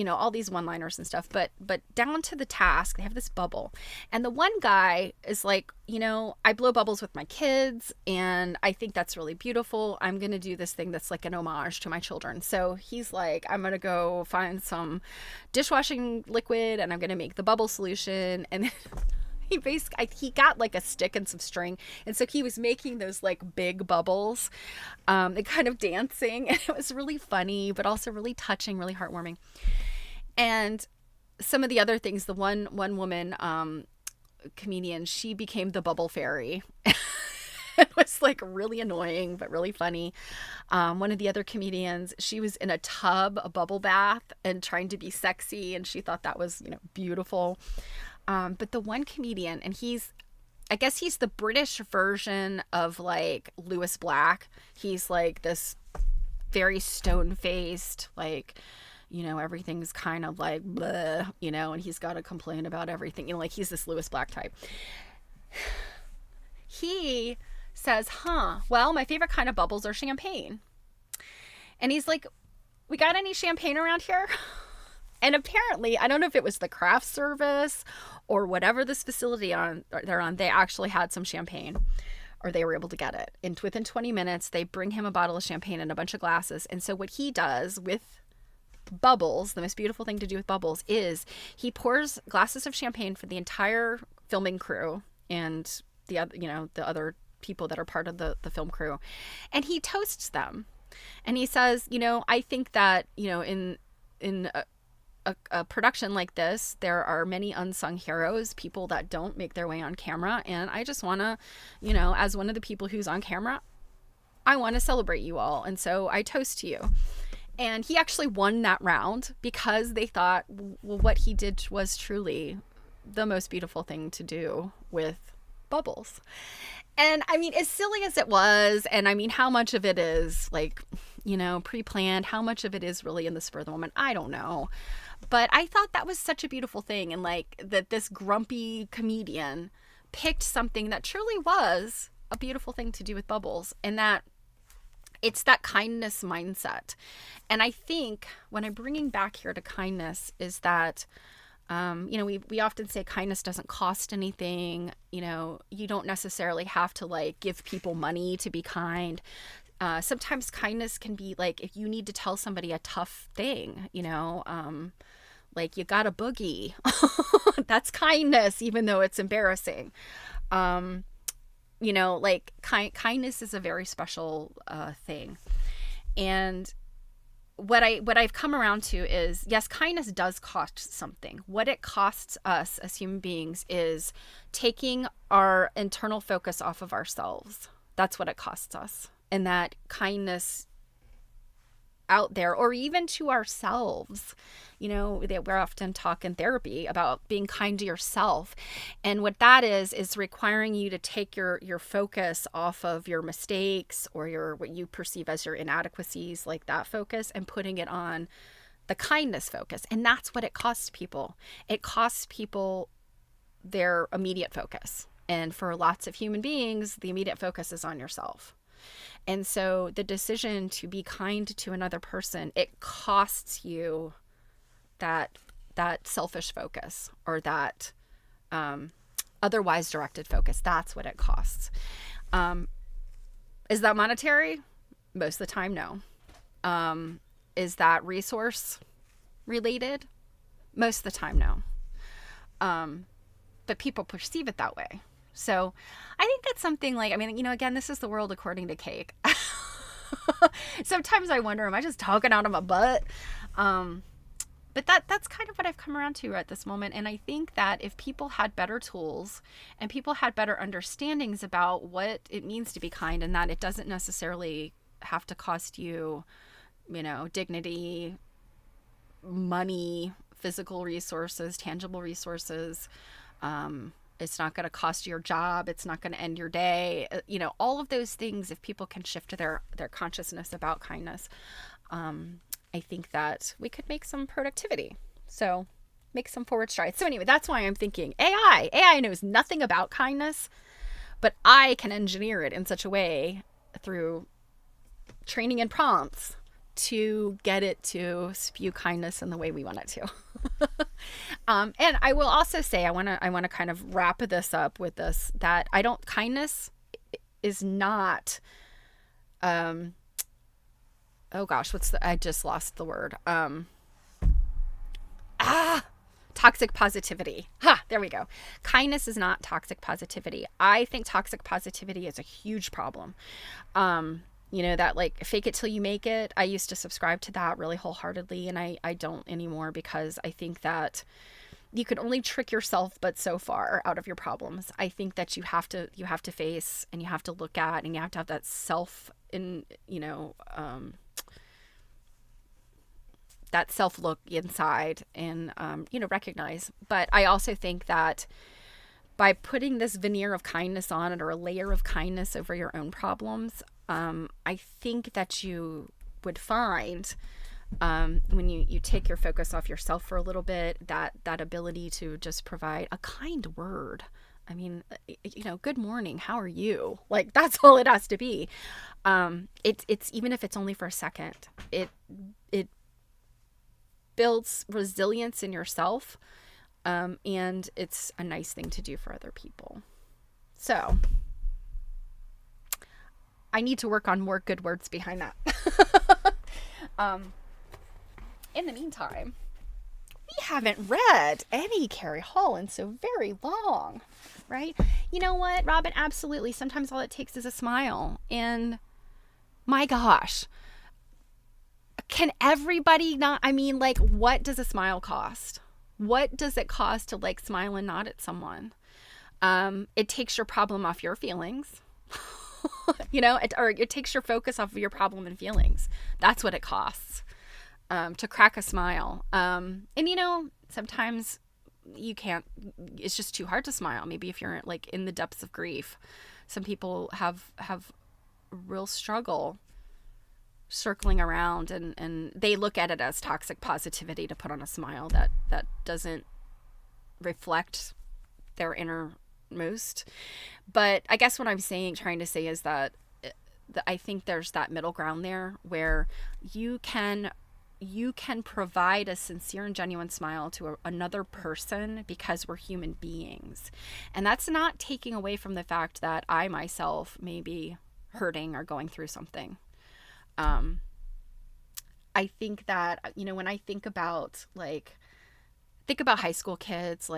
all these one-liners and stuff, but down to the task, they have this bubble. And the one guy is like, I blow bubbles with my kids and I think that's really beautiful. I'm going to do this thing that's like an homage to my children. So he's like, I'm going to go find some dishwashing liquid and I'm going to make the bubble solution. And he got like a stick and some string, and so he was making those like big bubbles, and kind of dancing, and it was really funny but also really touching, really heartwarming. And some of the other things, the one woman comedian, she became the bubble fairy. It was like really annoying but really funny. One of the other comedians, she was in a tub, a bubble bath, and trying to be sexy, and she thought that was beautiful. But the one comedian, and I guess he's the British version of like Lewis Black. He's like this very stone-faced, like, everything's kind of like bleh, and he's got to complain about everything. Like he's this Lewis Black type. He says, well, my favorite kind of bubbles are champagne. And he's like, we got any champagne around here? And apparently, I don't know if it was the craft service or whatever this facility they're on, they actually had some champagne, or they were able to get it. And within 20 minutes, they bring him a bottle of champagne and a bunch of glasses. And so what he does with bubbles, the most beautiful thing to do with bubbles, is he pours glasses of champagne for the entire filming crew and the other people that are part of the film crew. And he toasts them. And he says, I think that, in a production like this, there are many unsung heroes, people that don't make their way on camera. And I just want to, as one of the people who's on camera, I want to celebrate you all. And so I toast to you. And he actually won that round because they thought, well, what he did was truly the most beautiful thing to do with bubbles. And I mean, as silly as it was, and I mean, how much of it is like, pre-planned, how much of it is really in the spur of the moment, I don't know. But I thought that was such a beautiful thing. And like that this grumpy comedian picked something that truly was a beautiful thing to do with bubbles, and that it's that kindness mindset. And I think when I'm bringing back here to kindness is that, we often say kindness doesn't cost anything. You don't necessarily have to like give people money to be kind. Sometimes kindness can be like if you need to tell somebody a tough thing, like you got a boogie. That's kindness, even though it's embarrassing. Like kindness is a very special thing. And what I've come around to is, yes, kindness does cost something. What it costs us as human beings is taking our internal focus off of ourselves. That's what it costs us. And that kindness out there, or even to ourselves, we're often talk in therapy about being kind to yourself. And what that is requiring you to take your focus off of your mistakes or what you perceive as your inadequacies, like that focus, and putting it on the kindness focus. And that's what it costs people. It costs people their immediate focus. And for lots of human beings, the immediate focus is on yourself. And so the decision to be kind to another person, it costs you that selfish focus, or that otherwise directed focus. That's what it costs. Is that monetary? Most of the time, no. Is that resource related? Most of the time, no. But people perceive it that way. So I think that's something like, I mean, again, this is the world according to Cake. Sometimes I wonder, am I just talking out of my butt? But that's kind of what I've come around to at this moment. And I think that if people had better tools and people had better understandings about what it means to be kind, and that it doesn't necessarily have to cost you, dignity, money, physical resources, tangible resources. It's not going to cost you your job. It's not going to end your day. All of those things, if people can shift their consciousness about kindness, I think that we could make some productivity. So make some forward strides. So anyway, that's why I'm thinking AI. AI knows nothing about kindness, but I can engineer it in such a way through training and prompts to get it to spew kindness in the way we want it to. And I will also say, I want to kind of wrap this up with this, that kindness is not, oh gosh, I just lost the word. Toxic positivity. There we go. Kindness is not toxic positivity. I think toxic positivity is a huge problem. That like fake it till you make it. I used to subscribe to that really wholeheartedly, and I don't anymore, because I think that you can only trick yourself but so far out of your problems. I think that you have to face, and you have to look at, and you have to have that self that self look inside, and recognize. But I also think that by putting this veneer of kindness on it, or a layer of kindness over your own problems, I think that you would find, when you take your focus off yourself for a little bit, that ability to just provide a kind word. I mean, good morning, how are you? Like, that's all it has to be. It's even if it's only for a second, it builds resilience in yourself, and it's a nice thing to do for other people. So I need to work on more good words behind that. In the meantime, we haven't read any Carrie Hal in so very long, right? You know what, Robin? Absolutely. Sometimes all it takes is a smile. And my gosh, can everybody not? I mean, like, what does a smile cost? What does it cost to like smile and nod at someone? It takes your problem off your feelings. Or it takes your focus off of your problem and feelings. That's what it costs, to crack a smile. And sometimes you can't, it's just too hard to smile. Maybe if you're like in the depths of grief. Some people have real struggle circling around, and they look at it as toxic positivity to put on a smile that doesn't reflect their innermost. But I guess what I'm trying to say is that I think there's that middle ground there where you can provide a sincere and genuine smile to another person, because we're human beings. And that's not taking away from the fact that I myself may be hurting or going through something. I think that, when I think about high school kids,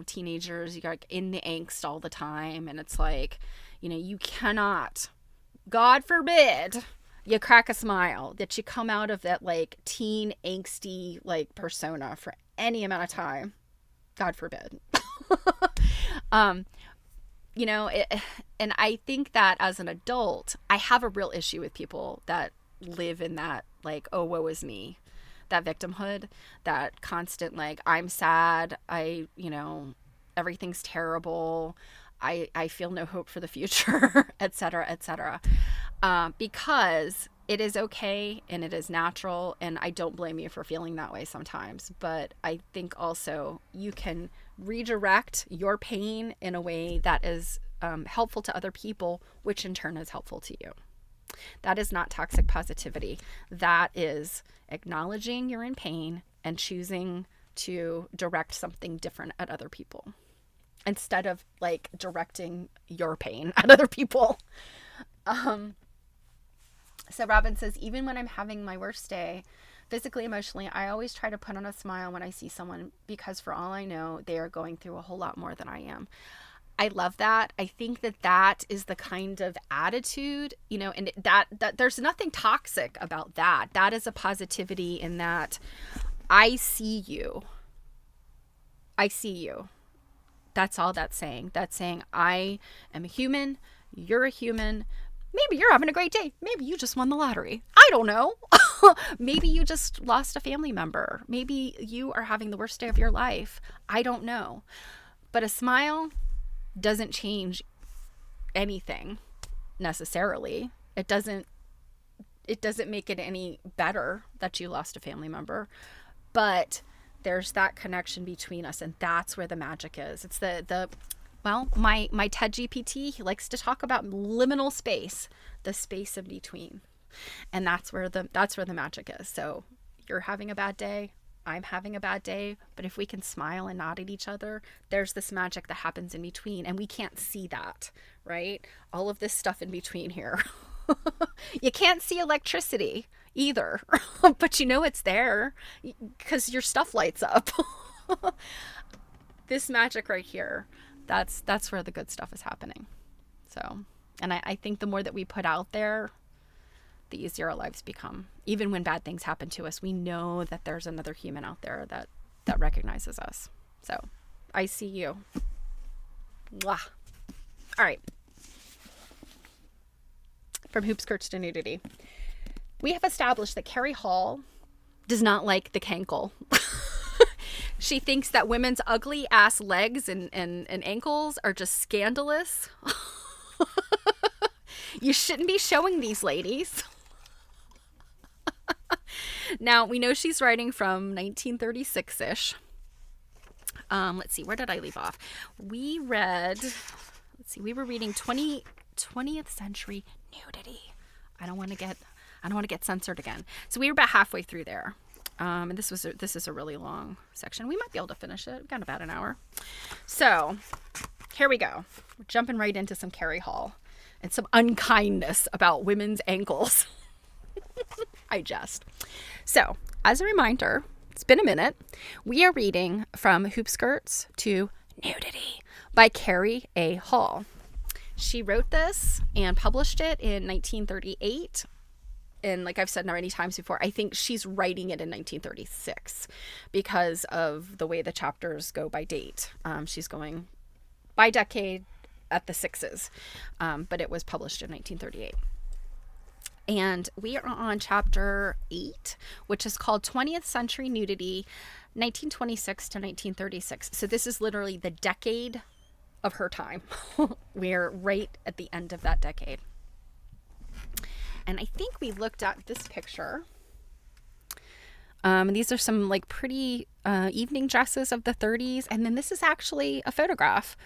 teenagers, you got in the angst all the time. And it's like, you cannot, God forbid, you crack a smile, that you come out of that like teen angsty like persona for any amount of time. God forbid. And I think that as an adult, I have a real issue with people that live in that like, oh, woe is me, that victimhood, that constant like, I'm sad, everything's terrible, I feel no hope for the future, etc., etc. Because it is okay and it is natural, and I don't blame you for feeling that way sometimes. But I think also you can redirect your pain in a way that is helpful to other people, which in turn is helpful to you. That is not toxic positivity. That is acknowledging you're in pain and choosing to direct something different at other people instead of like directing your pain at other people. So Robin says, even when I'm having my worst day, physically, emotionally, I always try to put on a smile when I see someone, because for all I know, they are going through a whole lot more than I am. I love that. I think that is the kind of attitude, and that there's nothing toxic about that. That is a positivity in that I see you. I see you. That's all that's saying. That's saying I am a human. You're a human. Maybe you're having a great day. Maybe you just won the lottery. I don't know. Maybe you just lost a family member. Maybe you are having the worst day of your life. I don't know. But a smile doesn't change anything necessarily. It doesn't make it any better that you lost a family member. But there's that connection between us, and that's where the magic is. It's my TED GPT, he likes to talk about liminal space, the space in between. And that's where the magic is. So you're having a bad day, I'm having a bad day, but if we can smile and nod at each other, there's this magic that happens in between, and we can't see that, right? All of this stuff in between here. You can't see electricity either, but it's there because your stuff lights up. This magic right here, that's where the good stuff is happening. So, and I think the more that we put out there, the easier our lives become. Even when bad things happen to us, we know that there's another human out there that recognizes us. So I see you. Mwah. All right. From Hoopskirts to nudity. We have established that Carrie Hal does not like the cankle. She thinks that women's ugly ass legs and ankles are just scandalous. You shouldn't be showing these, ladies. Now, we know she's writing from 1936-ish. Let's see, where did I leave off? We were reading 20th century nudity. I don't want to get censored again. So we were about halfway through there. And this is a really long section. We might be able to finish it. We've got about an hour. So here we go. We're jumping right into some Carrie Hal and some unkindness about women's ankles. I jest. So as a reminder, it's been a minute. We are reading from Hoopskirts to Nudity by Carrie A. Hal. She wrote this and published it in 1938. And like I've said many times before, I think she's writing it in 1936 because of the way the chapters go by date. She's going by decade at the sixes, but it was published in 1938. And we are on chapter 8, which is called 20th Century Nudity, 1926 to 1936. So this is literally the decade of her time. We're right at the end of that decade. And I think we looked at this picture. These are some pretty evening dresses of the 30s. And then this is actually a photograph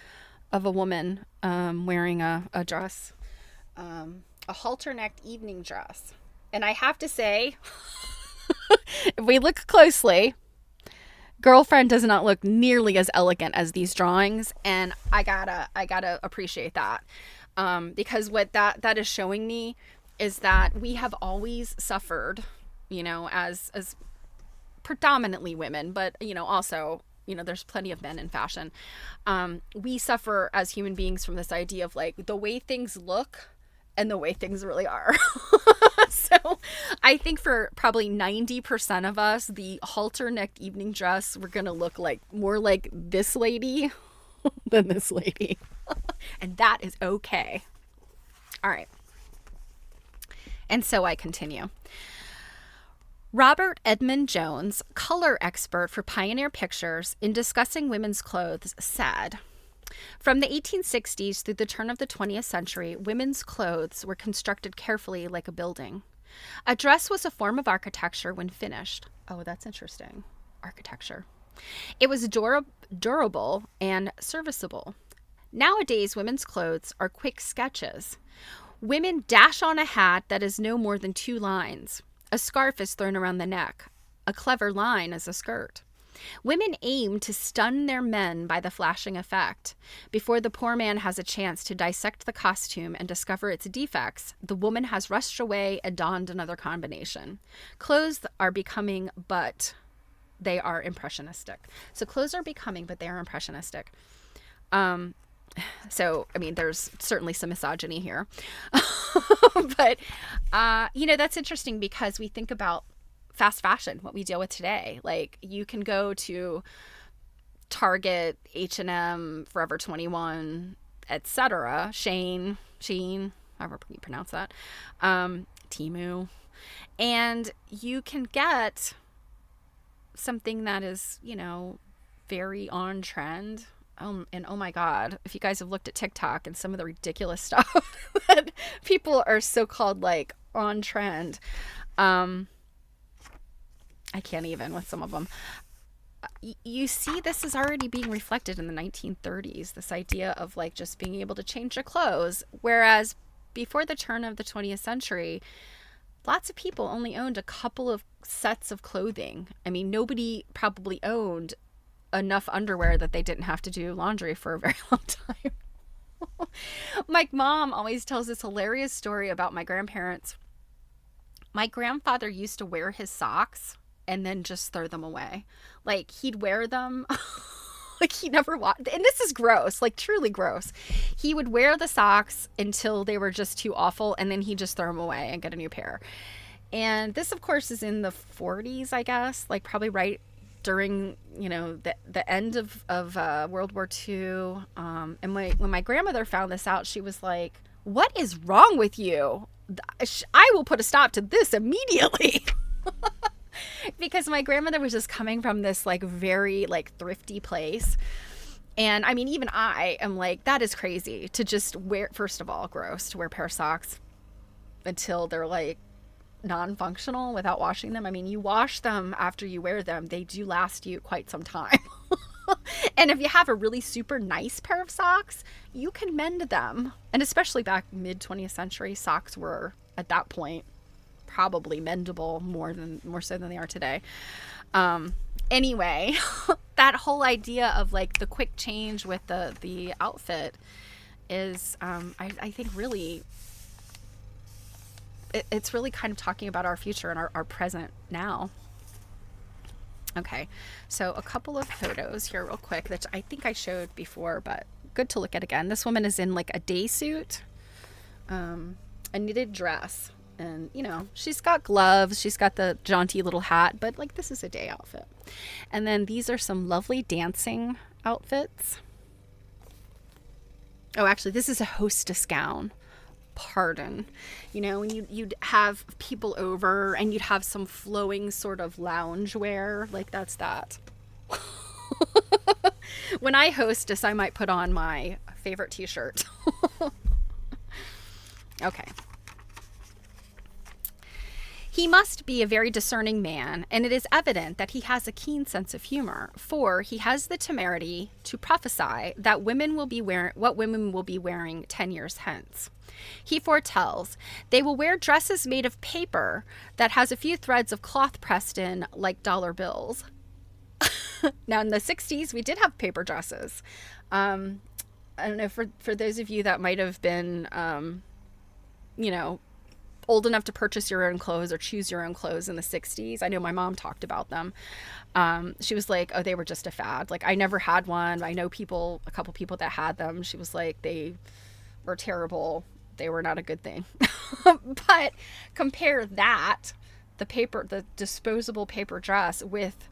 of a woman wearing a dress, a halter-necked evening dress. And I have to say, if we look closely, girlfriend does not look nearly as elegant as these drawings. And I gotta appreciate that. Because what that is showing me is that we have always suffered, as predominantly women, but, also, there's plenty of men in fashion. We suffer as human beings from this idea of the way things look and the way things really are. So I think for probably 90% of us, the halter-necked evening dress, we're going to look more like this lady than this lady. And that is okay. All right. And so I continue. Robert Edmund Jones, color expert for Pioneer Pictures, in discussing women's clothes, said, "From the 1860s through the turn of the 20th century, women's clothes were constructed carefully like a building. A dress was a form of architecture when finished." Oh, that's interesting. Architecture. "It was durable and serviceable. Nowadays, women's clothes are quick sketches. Women dash on a hat that is no more than 2 lines. A scarf is thrown around the neck. A clever line is a skirt. Women aim to stun their men by the flashing effect. Before the poor man has a chance to dissect the costume and discover its defects, the woman has rushed away and donned another combination. Clothes are becoming, but they are impressionistic. So clothes are becoming, but they are impressionistic. So, I mean, there's certainly some misogyny here. But, that's interesting because we think about fast fashion, what we deal with today. Like, you can go to Target, H&M, Forever 21, etc., Sheen, however you pronounce that, Temu, and you can get something that is, very on trend. And oh my God, if you guys have looked at TikTok and some of the ridiculous stuff that people are so-called like on trend, I can't even with some of them. You see, this is already being reflected in the 1930s, this idea of like just being able to change your clothes. Whereas before the turn of the 20th century, lots of people only owned a couple of sets of clothing. I mean, nobody probably owned enough underwear that they didn't have to do laundry for a very long time. My mom always tells this hilarious story about my grandparents. My grandfather used to wear his socks and then just throw them away. Like, he'd wear them like he never washed. And this is gross, like truly gross. He would wear the socks until they were just too awful, and then he'd just throw them away and get a new pair. And this, of course, is in the 40s, I guess, like probably right during, the end of World War II. And when my grandmother found this out, she was like, "What is wrong with you? I will put a stop to this immediately." Because my grandmother was just coming from this like very like thrifty place. And I mean, even I am like, that is crazy to just wear, first of all, gross to wear a pair of socks until they're like non-functional without washing them. I mean, you wash them after you wear them, they do last you quite some time. And if you have a really super nice pair of socks, you can mend them. And especially back mid 20th century, socks were at that point probably mendable more so than they are today. Anyway, that whole idea of like the quick change with the outfit is I think really it's really kind of talking about our future and our present now. Okay, so a couple of photos here real quick that I think I showed before, but good to look at again. This woman is in like a day suit, a knitted dress, and she's got gloves, she's got the jaunty little hat, but like this is a day outfit. And then these are some lovely dancing outfits. Oh, actually, this is a hostess gown. Pardon. When you'd have people over and you'd have some flowing sort of lounge wear, like that's that. When I hostess, I might put on my favorite t-shirt. Okay. He must be a very discerning man, and it is evident that he has a keen sense of humor, for he has the temerity to prophesy that women will be wearing 10 years hence. He foretells they will wear dresses made of paper that has a few threads of cloth pressed in like dollar bills. Now, in the 60s, we did have paper dresses. I don't know, for those of you that might have been, old enough to purchase your own clothes or choose your own clothes in the 60s. I know my mom talked about them. She was like, oh, they were just a fad. Like, I never had one. I know a couple people that had them. She was like, they were terrible. They were not a good thing. But compare that, the disposable paper dress, with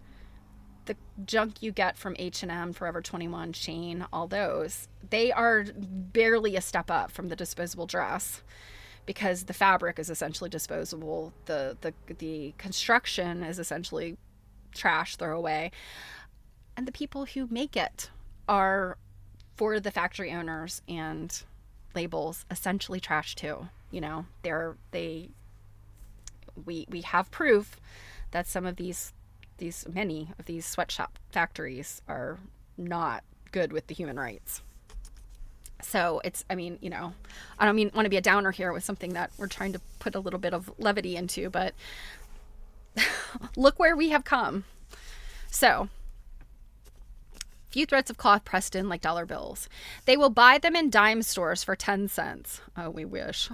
the junk you get from H&M, Forever 21, Sheen, all those. They are barely a step up from the disposable dress, because the fabric is essentially disposable. The construction is essentially trash, throwaway. And the people who make it are, for the factory owners and labels, essentially trash too. We have proof that some of many of these sweatshop factories are not good with the human rights. So it's, I mean, I don't want to be a downer here with something that we're trying to put a little bit of levity into, but look where we have come. So, few threads of cloth pressed in like dollar bills. They will buy them in dime stores for 10 cents. Oh, we wish.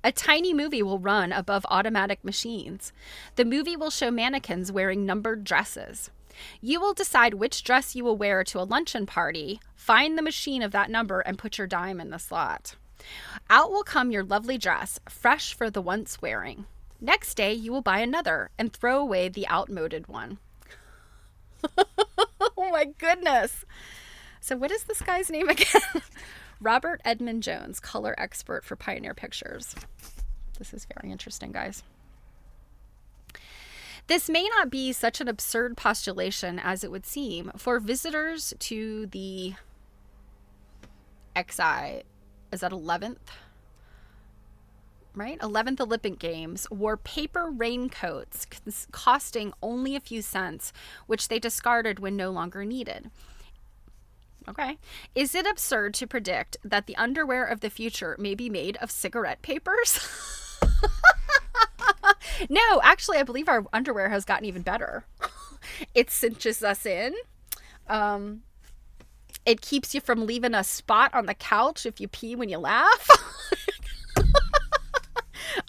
A tiny movie will run above automatic machines. The movie will show mannequins wearing numbered dresses. You will decide which dress you will wear to a luncheon party, find the machine of that number, and put your dime in the slot. Out will come your lovely dress, fresh for the once wearing. Next day, you will buy another and throw away the outmoded one. Oh my goodness. So what is this guy's name again? Robert Edmund Jones, color expert for Pioneer Pictures. This is very interesting, guys. This may not be such an absurd postulation as it would seem for visitors to the XI, is that 11th? Right? 11th Olympic Games wore paper raincoats costing only a few cents, which they discarded when no longer needed. Okay. Is it absurd to predict that the underwear of the future may be made of cigarette papers? No, actually, I believe our underwear has gotten even better. It cinches us in. It keeps you from leaving a spot on the couch if you pee when you laugh.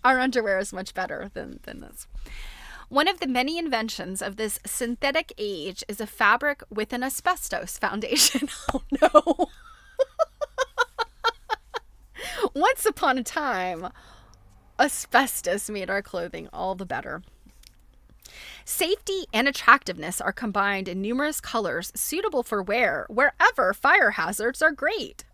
Our underwear is much better than this. One of the many inventions of this synthetic age is a fabric with an asbestos foundation. Oh, no. Once upon a time, asbestos made our clothing all the better. Safety and attractiveness are combined in numerous colors suitable for wear wherever fire hazards are great.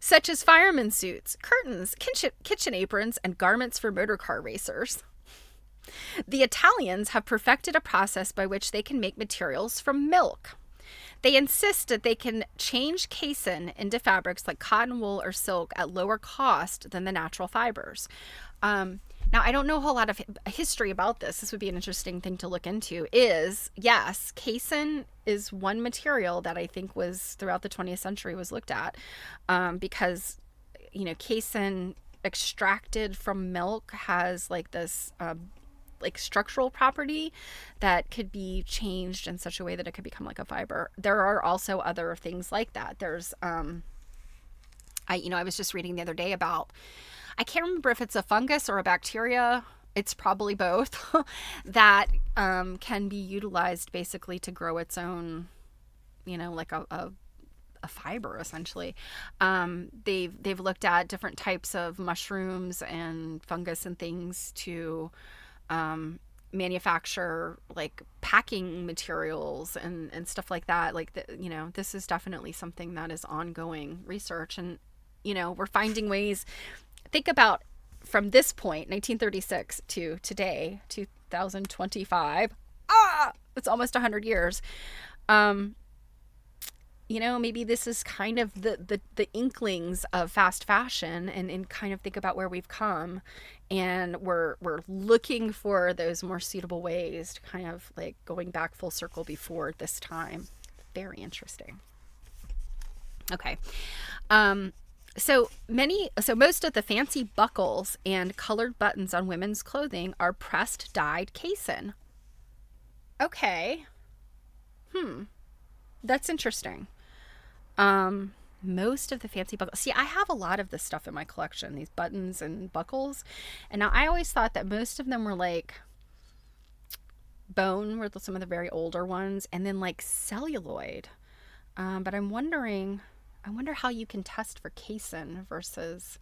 Such as fireman suits, curtains, kitchen aprons, and garments for motor car racers. The Italians have perfected a process by which they can make materials from milk. They insist that they can change casein into fabrics like cotton, wool, or silk at lower cost than the natural fibers. Now, I don't know a whole lot of history about this. This would be an interesting thing to look into. Yes, casein is one material that I think was throughout the 20th century was looked at because, casein extracted from milk has like this like structural property that could be changed in such a way that it could become like a fiber. There are also other things like that. There's, I was just reading the other day about, I can't remember if it's a fungus or a bacteria. It's probably both that can be utilized basically to grow its own, like a fiber essentially. They've looked at different types of mushrooms and fungus and things to manufacture like packing materials and stuff like that. Like, this is definitely something that is ongoing research. And, we're finding ways. Think about from this point, 1936 to today, 2025. It's almost 100 years. Maybe this is kind of the inklings of fast fashion and kind of think about where we've come, and we're looking for those more suitable ways to kind of like going back full circle before this time. Very interesting. Okay. So most of the fancy buckles and colored buttons on women's clothing are pressed dyed casein. Okay. That's interesting. Most of the fancy buckles. See, I have a lot of this stuff in my collection, these buttons and buckles. And now I always thought that most of them were like bone, were some of the very older ones, and then like celluloid. But I wonder how you can test for casein versus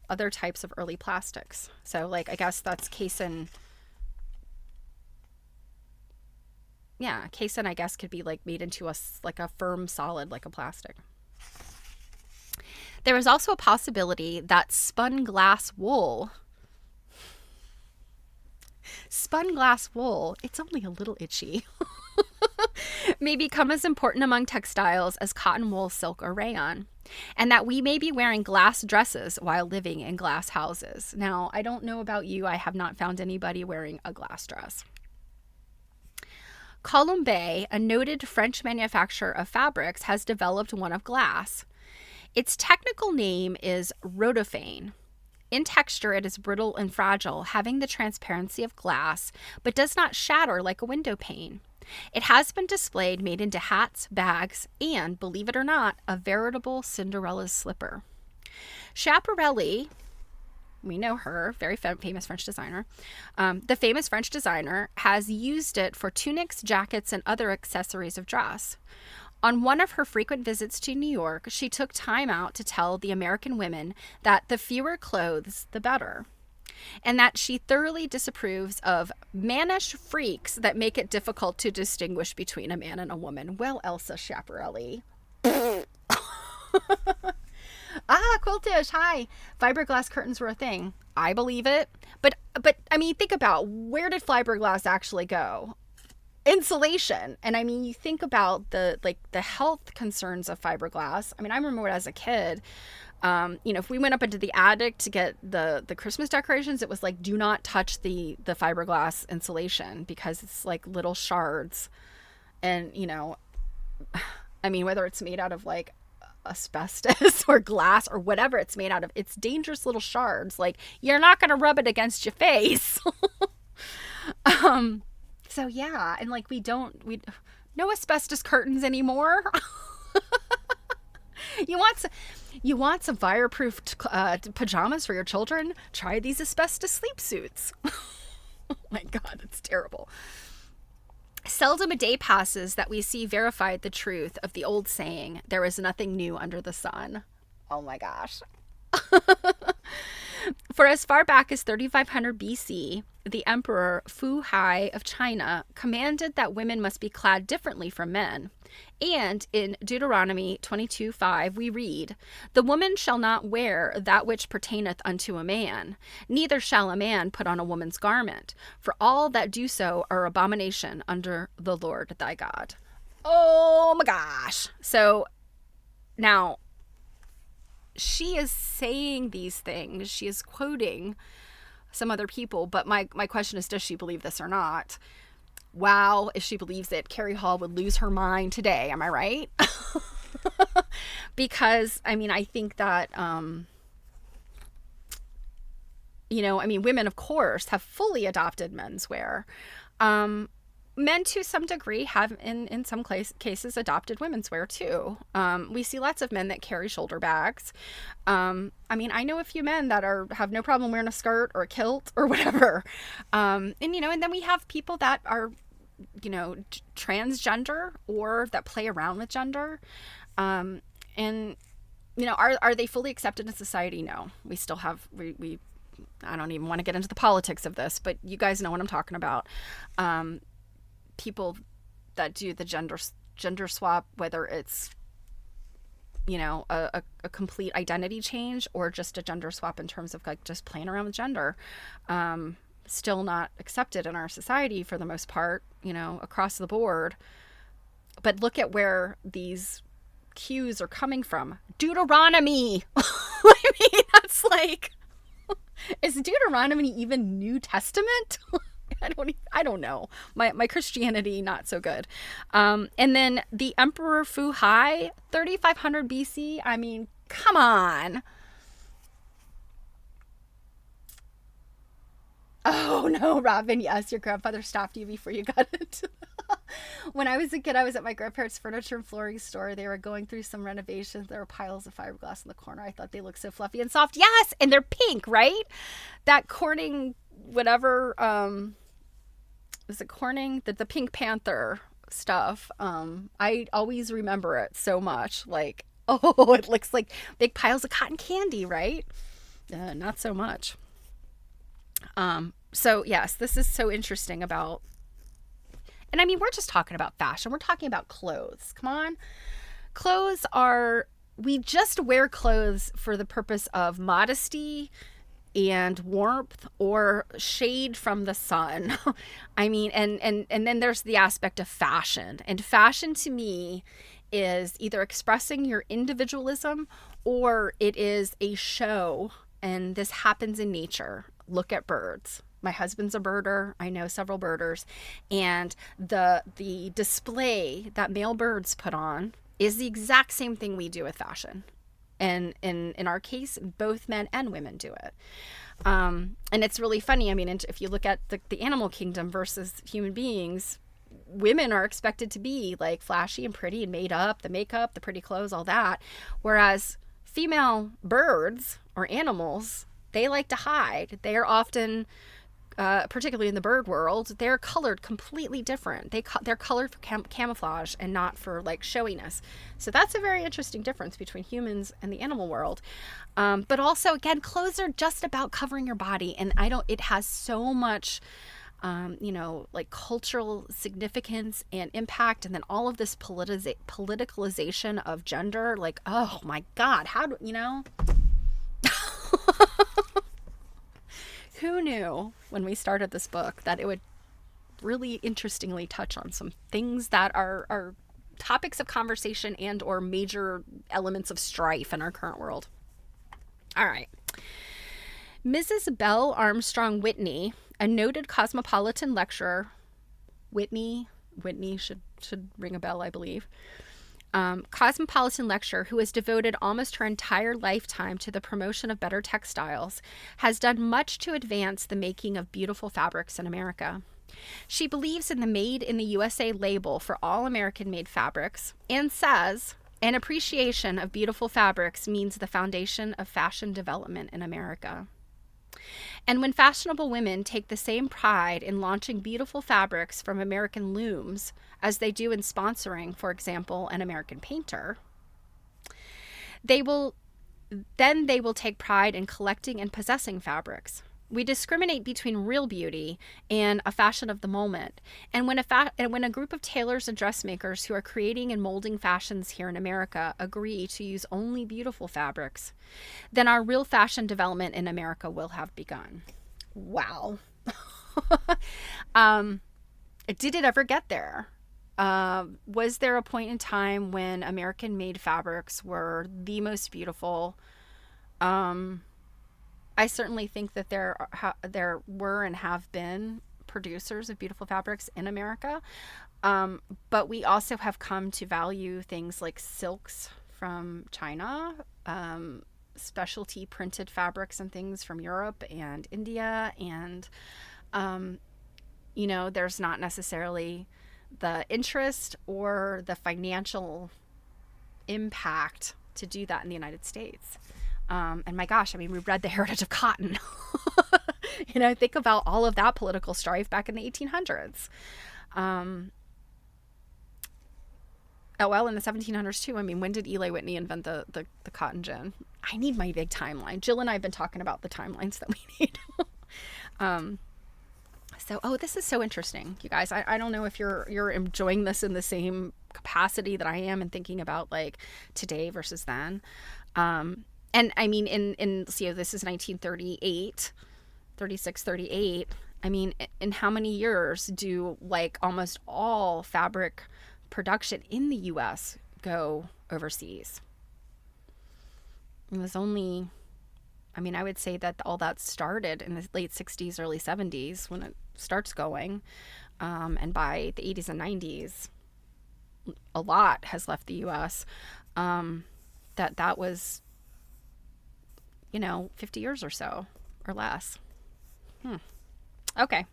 other types of early plastics. So like, I guess that's casein. Yeah, casein, I guess, could be like made into a firm solid, like a plastic. There is also a possibility that spun glass wool, it's only a little itchy, may become as important among textiles as cotton, wool, silk, or rayon, and that we may be wearing glass dresses while living in glass houses. Now, I don't know about you. I have not found anybody wearing a glass dress. Colombe, a noted French manufacturer of fabrics, has developed one of glass. Its technical name is rhodophane. In texture, it is brittle and fragile, having the transparency of glass, but does not shatter like a window pane. It has been displayed, made into hats, bags, and, believe it or not, a veritable Cinderella's slipper. Schiaparelli, we know her, very famous French designer. The famous French designer has used it for tunics, jackets, and other accessories of dress. On one of her frequent visits to New York, she took time out to tell the American women that the fewer clothes, the better, and that she thoroughly disapproves of mannish freaks that make it difficult to distinguish between a man and a woman. Well, Elsa Schiaparelli. Quiltish, hi. Fiberglass curtains were a thing. I believe it. But I mean, think about, where did fiberglass actually go? Insulation. And I mean, you think about the health concerns of fiberglass. I mean, I remember as a kid, if we went up into the attic to get the Christmas decorations, it was like, do not touch the fiberglass insulation, because it's like little shards. And, I mean, whether it's made out of like asbestos or glass or whatever it's made out of, it's dangerous little shards. Like, you're not going to rub it against your face. So yeah, and like we no asbestos curtains anymore. You want some fireproof pajamas for your children? Try these asbestos sleep suits. Oh my God, it's terrible. Seldom a day passes that we see verified the truth of the old saying, there is nothing new under the sun. Oh my gosh. For as far back as 3500 BC, the Emperor Fu Hai of China commanded that women must be clad differently from men. And in Deuteronomy 22:5 we read, the woman shall not wear that which pertaineth unto a man, neither shall a man put on a woman's garment, for all that do so are abomination under the Lord thy God. Oh my gosh. So now, she is saying these things. She is quoting some other people, but my question is, does she believe this or not? Wow, if she believes it, Carrie Hal would lose her mind today. Am I right? Because, I mean, I think that, women, of course, have fully adopted menswear. Men, to some degree, have in some cases adopted women's wear too. We see lots of men that carry shoulder bags. I know a few men that have no problem wearing a skirt or a kilt or whatever. And then we have people that are, transgender or that play around with gender. Are they fully accepted in society? No. We still have, I don't even want to get into the politics of this, but you guys know what I'm talking about. People that do the gender swap, whether it's a complete identity change or just a gender swap in terms of like just playing around with gender, still not accepted in our society for the most part, across the board. But look at where these cues are coming from. Deuteronomy. I mean, that's like, is Deuteronomy even New Testament? I don't know. My Christianity, not so good. And then the Emperor Fu Hai, 3500 BC. I mean, come on. Oh no, Robin. Yes, your grandfather stopped you before you got it. When I was a kid, I was at my grandparents' furniture and flooring store. They were going through some renovations. There were piles of fiberglass in the corner. I thought they looked so fluffy and soft. Yes, and they're pink, right? That Corning, whatever, is it Corning? The Pink Panther stuff. I always remember it so much. Like, oh, it looks like big piles of cotton candy, right? Not so much. So yes, this is so interesting about, and I mean, we're just talking about fashion. We're talking about clothes. Come on. We just wear clothes for the purpose of modesty and warmth or shade from the sun. I mean, and then there's the aspect of fashion. And fashion to me is either expressing your individualism or it is a show. And this happens in nature. Look at birds. My husband's a birder. I know several birders. And the display that male birds put on is the exact same thing we do with fashion. And in our case, both men and women do it. And it's really funny. I mean, if you look at the animal kingdom versus human beings, women are expected to be like flashy and pretty and made up, the makeup, the pretty clothes, all that. Whereas female birds or animals, they like to hide. They are often, particularly in the bird world, they're colored completely different. They're colored for camouflage and not for like showiness. So that's a very interesting difference between humans and the animal world. But also, again, clothes are just about covering your body, and it has so much, like cultural significance and impact, and then all of this politicalization of gender. Like, oh my God, who knew when we started this book that it would really interestingly touch on some things that are topics of conversation and or major elements of strife in our current world. All right. Mrs. Belle Armstrong Whitney, a noted cosmopolitan lecturer, Whitney should ring a bell, I believe. Cosmopolitan lecturer who has devoted almost her entire lifetime to the promotion of better textiles, has done much to advance the making of beautiful fabrics in America. She believes in the Made in the USA label for all American-made fabrics and says, an appreciation of beautiful fabrics means the foundation of fashion development in America. And when fashionable women take the same pride in launching beautiful fabrics from American looms as they do in sponsoring, for example, an American painter, they will take pride in collecting and possessing fabrics. We discriminate between real beauty and a fashion of the moment. And when a group of tailors and dressmakers who are creating and molding fashions here in America agree to use only beautiful fabrics, then our real fashion development in America will have begun. Wow. Did it ever get there? Was there a point in time when American-made fabrics were the most beautiful? I certainly think that there were and have been producers of beautiful fabrics in America, but we also have come to value things like silks from China, specialty printed fabrics and things from Europe and India, and there's not necessarily the interest or the financial impact to do that in the United States. And my gosh, I mean, we read The Heritage of Cotton. Think about all of that political strife back in the 1800s. In the 1700s too. I mean, when did Eli Whitney invent the cotton gin? I need my big timeline. Jill and I have been talking about the timelines that we need. This is so interesting, you guys. I don't know if you're enjoying this in the same capacity that I am and thinking about like today versus then. And I mean, this is 1938, 36, 38. I mean, in how many years do like almost all fabric production in the U.S. go overseas? It was only, I would say that all that started in the late 60s, early 70s when it starts going. And by the 80s and 90s, a lot has left the U.S. That was, 50 years or so or less. Okay.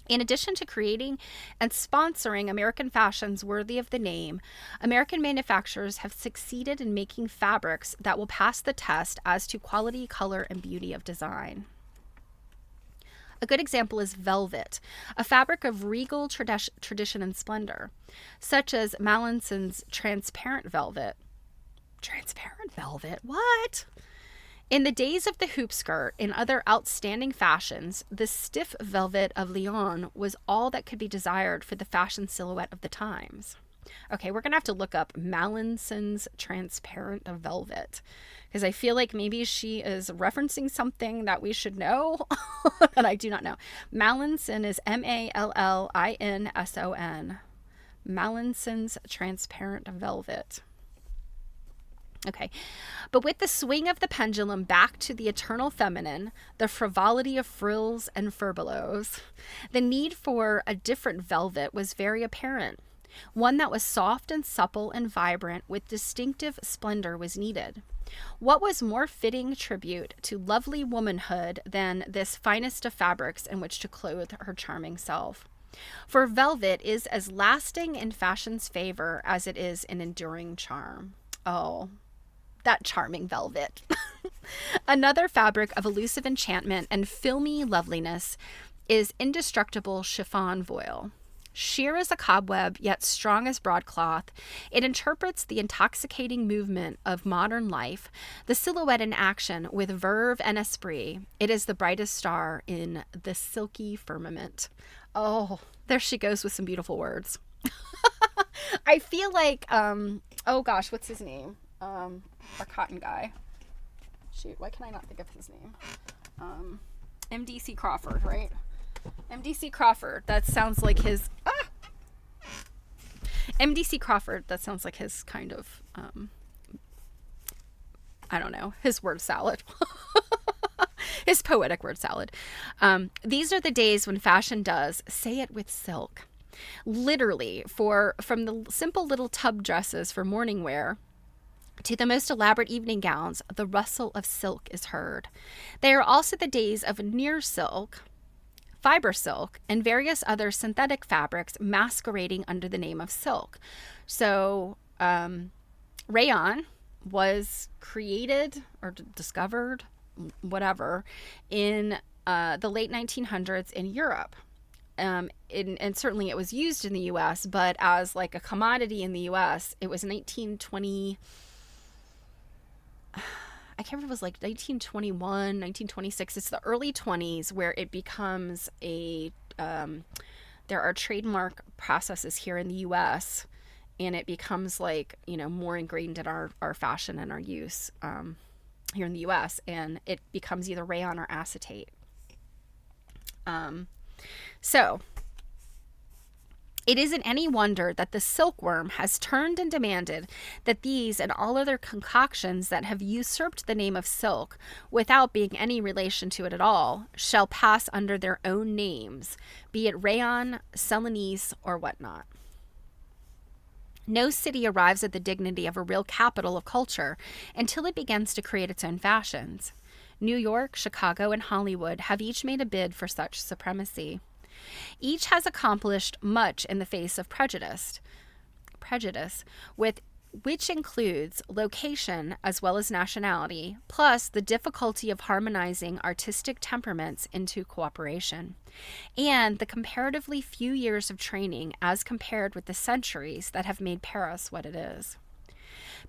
In addition to creating and sponsoring American fashions worthy of the name, American manufacturers have succeeded in making fabrics that will pass the test as to quality, color, and beauty of design. A good example is velvet, a fabric of regal tradition and splendor, such as Mallinson's transparent velvet. Transparent velvet? What? In the days of the hoopskirt and other outstanding fashions, the stiff velvet of Lyon was all that could be desired for the fashion silhouette of the times. Okay, we're going to have to look up Mallinson's transparent velvet, because I feel like maybe she is referencing something that we should know that I do not know. Mallinson is Mallinson. Mallinson's transparent velvet. Okay. But with the swing of the pendulum back to the eternal feminine, the frivolity of frills and furbelows, the need for a different velvet was very apparent. One that was soft and supple and vibrant with distinctive splendor was needed. What was more fitting tribute to lovely womanhood than this finest of fabrics in which to clothe her charming self? For velvet is as lasting in fashion's favor as it is in enduring charm. Oh, that charming velvet. Another fabric of elusive enchantment and filmy loveliness is indestructible chiffon voile. Sheer as a cobweb, yet strong as broadcloth, it interprets the intoxicating movement of modern life, the silhouette in action with verve and esprit. It is the brightest star in the silky firmament. Oh, there she goes with some beautiful words. I feel like, oh gosh, what's his name? Our cotton guy. Shoot, why can I not think of his name? MDC Crawford, right? MDC Crawford, that sounds like his MDC Crawford, that sounds like his kind of I don't know, his word salad. His poetic word salad. These are the days when fashion does say it with silk. Literally, from the simple little tub dresses for morning wear to the most elaborate evening gowns, the rustle of silk is heard. They are also the days of near silk, fiber silk, and various other synthetic fabrics masquerading under the name of silk. So, rayon was created or discovered, whatever, in the late 1900s in Europe. And certainly it was used in the U.S., but as like a commodity in the U.S., it was 1920... I can't remember if it was like 1921, 1926. It's the early 20s where it becomes a, there are trademark processes here in the U.S. and it becomes like, more ingrained in our fashion and our use here in the U.S. And it becomes either rayon or acetate. So it isn't any wonder that the silkworm has turned and demanded that these and all other concoctions that have usurped the name of silk without being any relation to it at all shall pass under their own names, be it rayon, Celanese, or whatnot. No city arrives at the dignity of a real capital of culture until it begins to create its own fashions. New York, Chicago, and Hollywood have each made a bid for such supremacy. Each has accomplished much in the face of prejudice, which includes location as well as nationality, plus the difficulty of harmonizing artistic temperaments into cooperation, and the comparatively few years of training as compared with the centuries that have made Paris what it is.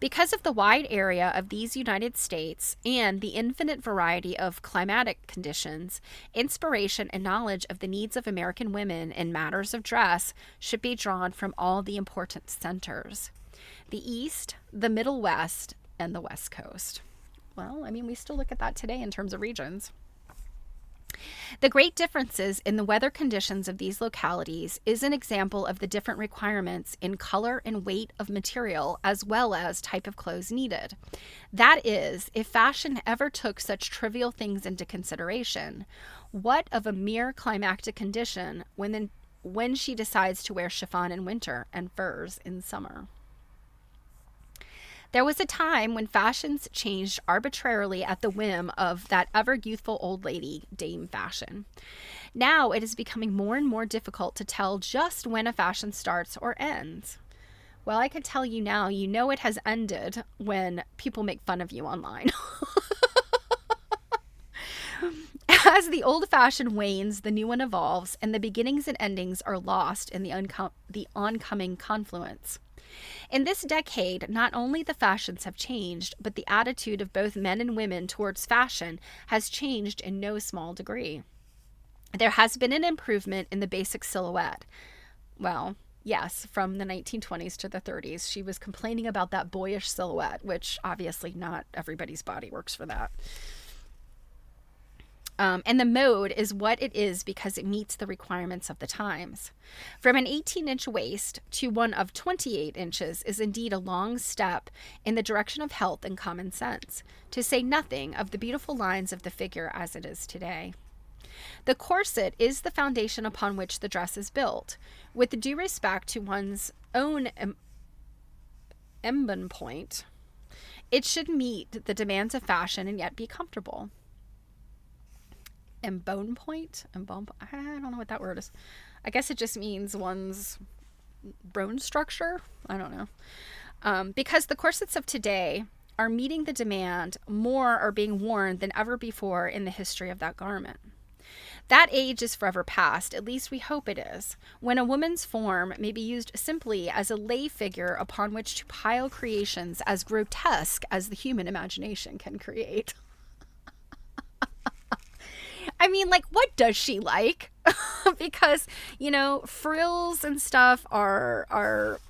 Because of the wide area of these United States and the infinite variety of climatic conditions, inspiration and knowledge of the needs of American women in matters of dress should be drawn from all the important centers: the East, the Middle West, and the West Coast. Well, we still look at that today in terms of regions. The great differences in the weather conditions of these localities is an example of the different requirements in color and weight of material as well as type of clothes needed. That is, if fashion ever took such trivial things into consideration, what of a mere climactic condition when she decides to wear chiffon in winter and furs in summer? There was a time when fashions changed arbitrarily at the whim of that ever youthful old lady, Dame Fashion. Now it is becoming more and more difficult to tell just when a fashion starts or ends. Well, I can tell you now, it has ended when people make fun of you online. As the old fashion wanes, the new one evolves, and the beginnings and endings are lost in the oncoming confluence. In this decade, not only the fashions have changed, but the attitude of both men and women towards fashion has changed in no small degree. There has been an improvement in the basic silhouette. Well, yes, from the 1920s to the 30s, she was complaining about that boyish silhouette, which obviously not everybody's body works for that. And the mode is what it is because it meets the requirements of the times. From an 18-inch waist to one of 28 inches is indeed a long step in the direction of health and common sense, to say nothing of the beautiful lines of the figure as it is today. The corset is the foundation upon which the dress is built. With due respect to one's own embonpoint, it should meet the demands of fashion and yet be comfortable. Embonpoint? I don't know what that word is. I guess it just means one's bone structure. I don't know. Because the corsets of today are meeting the demand, more are being worn than ever before in the history of that garment. That age is forever past, at least we hope it is, when a woman's form may be used simply as a lay figure upon which to pile creations as grotesque as the human imagination can create. I mean, like, what does she like? Because, frills and stuff are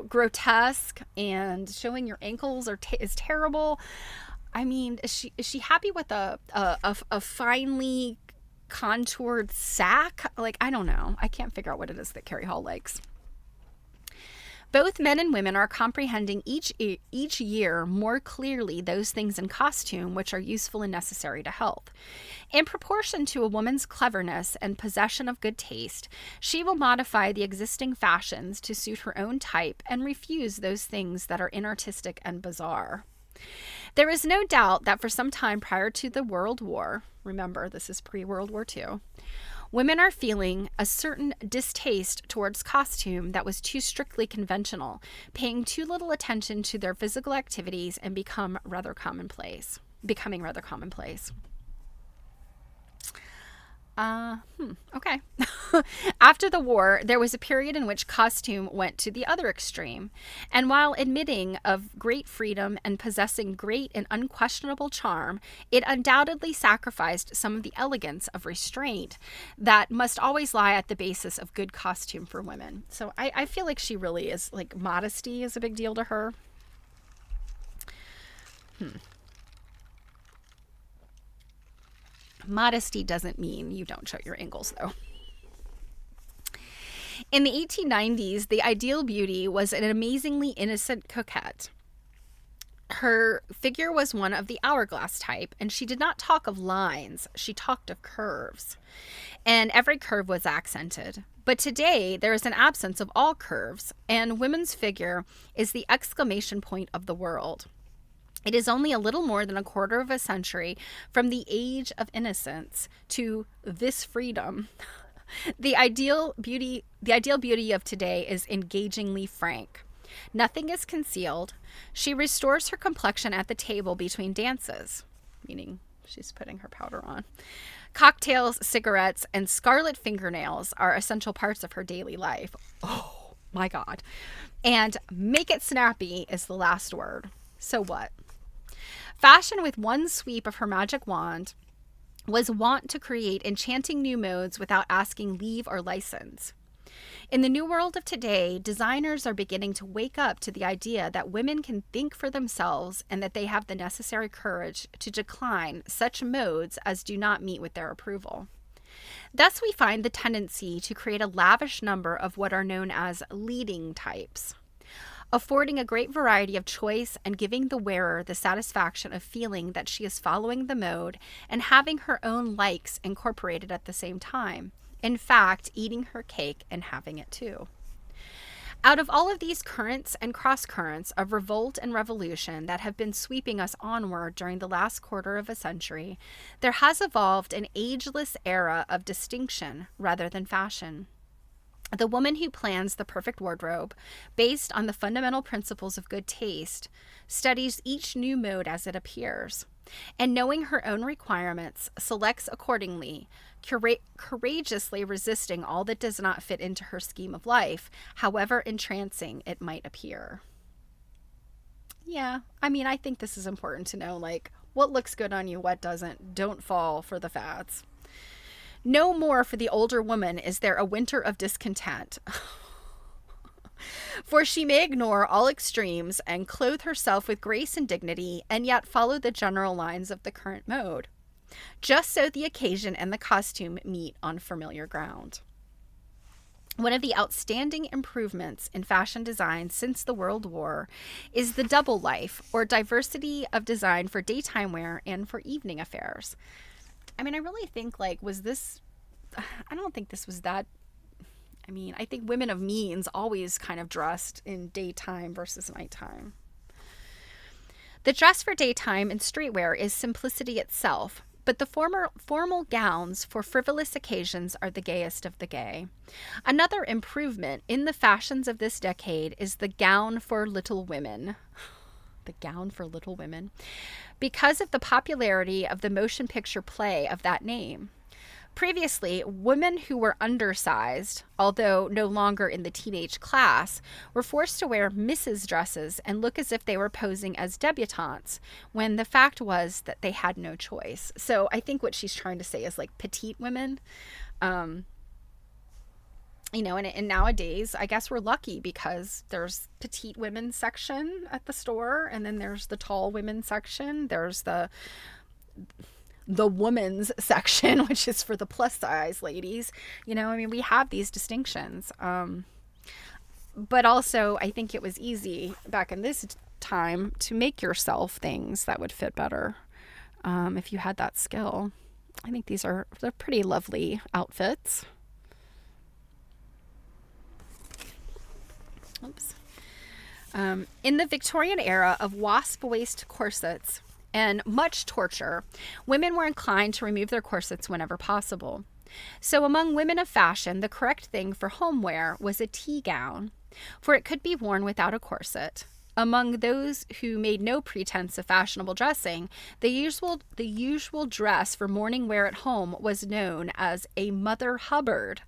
grotesque, and showing your ankles is terrible. I mean, is she happy with a finely contoured sack? Like, I don't know. I can't figure out what it is that Carrie Hal likes. Both men and women are comprehending each year more clearly those things in costume which are useful and necessary to health. In proportion to a woman's cleverness and possession of good taste, she will modify the existing fashions to suit her own type and refuse those things that are inartistic and bizarre. There is no doubt that for some time prior to the World War, remember this is pre-World War II, women are feeling a certain distaste towards costume that was too strictly conventional, paying too little attention to their physical activities and becoming rather commonplace. Okay. After the war, there was a period in which costume went to the other extreme. And while admitting of great freedom and possessing great and unquestionable charm, it undoubtedly sacrificed some of the elegance of restraint that must always lie at the basis of good costume for women. So I feel like she really is, like, modesty is a big deal to her. Modesty doesn't mean you don't show your ankles, though. In the 1890s, the ideal beauty was an amazingly innocent coquette. Her figure was one of the hourglass type, and she did not talk of lines, she talked of curves. And every curve was accented. But today, there is an absence of all curves, and women's figure is the exclamation point of the world. It is only a little more than a quarter of a century from the age of innocence to this freedom. The ideal beauty of today is engagingly frank. Nothing is concealed. She restores her complexion at the table between dances, meaning she's putting her powder on. Cocktails, cigarettes, and scarlet fingernails are essential parts of her daily life. Oh, my God. And make it snappy is the last word. So what? Fashion, with one sweep of her magic wand, was wont to create enchanting new modes without asking leave or license. In the new world of today, designers are beginning to wake up to the idea that women can think for themselves and that they have the necessary courage to decline such modes as do not meet with their approval. Thus, we find the tendency to create a lavish number of what are known as leading types, affording a great variety of choice and giving the wearer the satisfaction of feeling that she is following the mode and having her own likes incorporated at the same time. In fact, eating her cake and having it too. Out of all of these currents and cross-currents of revolt and revolution that have been sweeping us onward during the last quarter of a century, there has evolved an ageless era of distinction rather than fashion. The woman who plans the perfect wardrobe, based on the fundamental principles of good taste, studies each new mode as it appears, and knowing her own requirements, selects accordingly, courageously resisting all that does not fit into her scheme of life, however entrancing it might appear. Yeah, I mean, I think this is important to know, like, what looks good on you, what doesn't. Don't fall for the fads. No more for the older woman is there a winter of discontent. For she may ignore all extremes and clothe herself with grace and dignity, and yet follow the general lines of the current mode. just so the occasion and the costume meet on familiar ground. One of the outstanding improvements in fashion design since the World War is the double life, or diversity of design for daytime wear and for evening affairs. I mean, I really think, like, I don't think this was that. I mean, I think women of means always kind of dressed in daytime versus nighttime. The dress for daytime in streetwear is simplicity itself, but the formal gowns for frivolous occasions are the gayest of the gay. Another improvement in the fashions of this decade is the gown for little women. The gown for little women. Because of the popularity of the motion picture play of that name. Previously, women who were undersized, although no longer in the teenage class, were forced to wear misses' dresses and look as if they were posing as debutantes, when the fact was that they had no choice. So I think what she's trying to say is, like, petite women. And nowadays, I guess we're lucky because there's petite women's section at the store, and then there's the tall women's section. There's the woman's section, which is for the plus size ladies. We have these distinctions. But also, I think it was easy back in this time to make yourself things that would fit better if you had that skill. I think they're pretty lovely outfits. Oops. In the Victorian era of wasp waist corsets and much torture, women were inclined to remove their corsets whenever possible. So among women of fashion, the correct thing for home wear was a tea gown, for it could be worn without a corset. Among those who made no pretense of fashionable dressing, the usual dress for morning wear at home was known as a Mother Hubbard,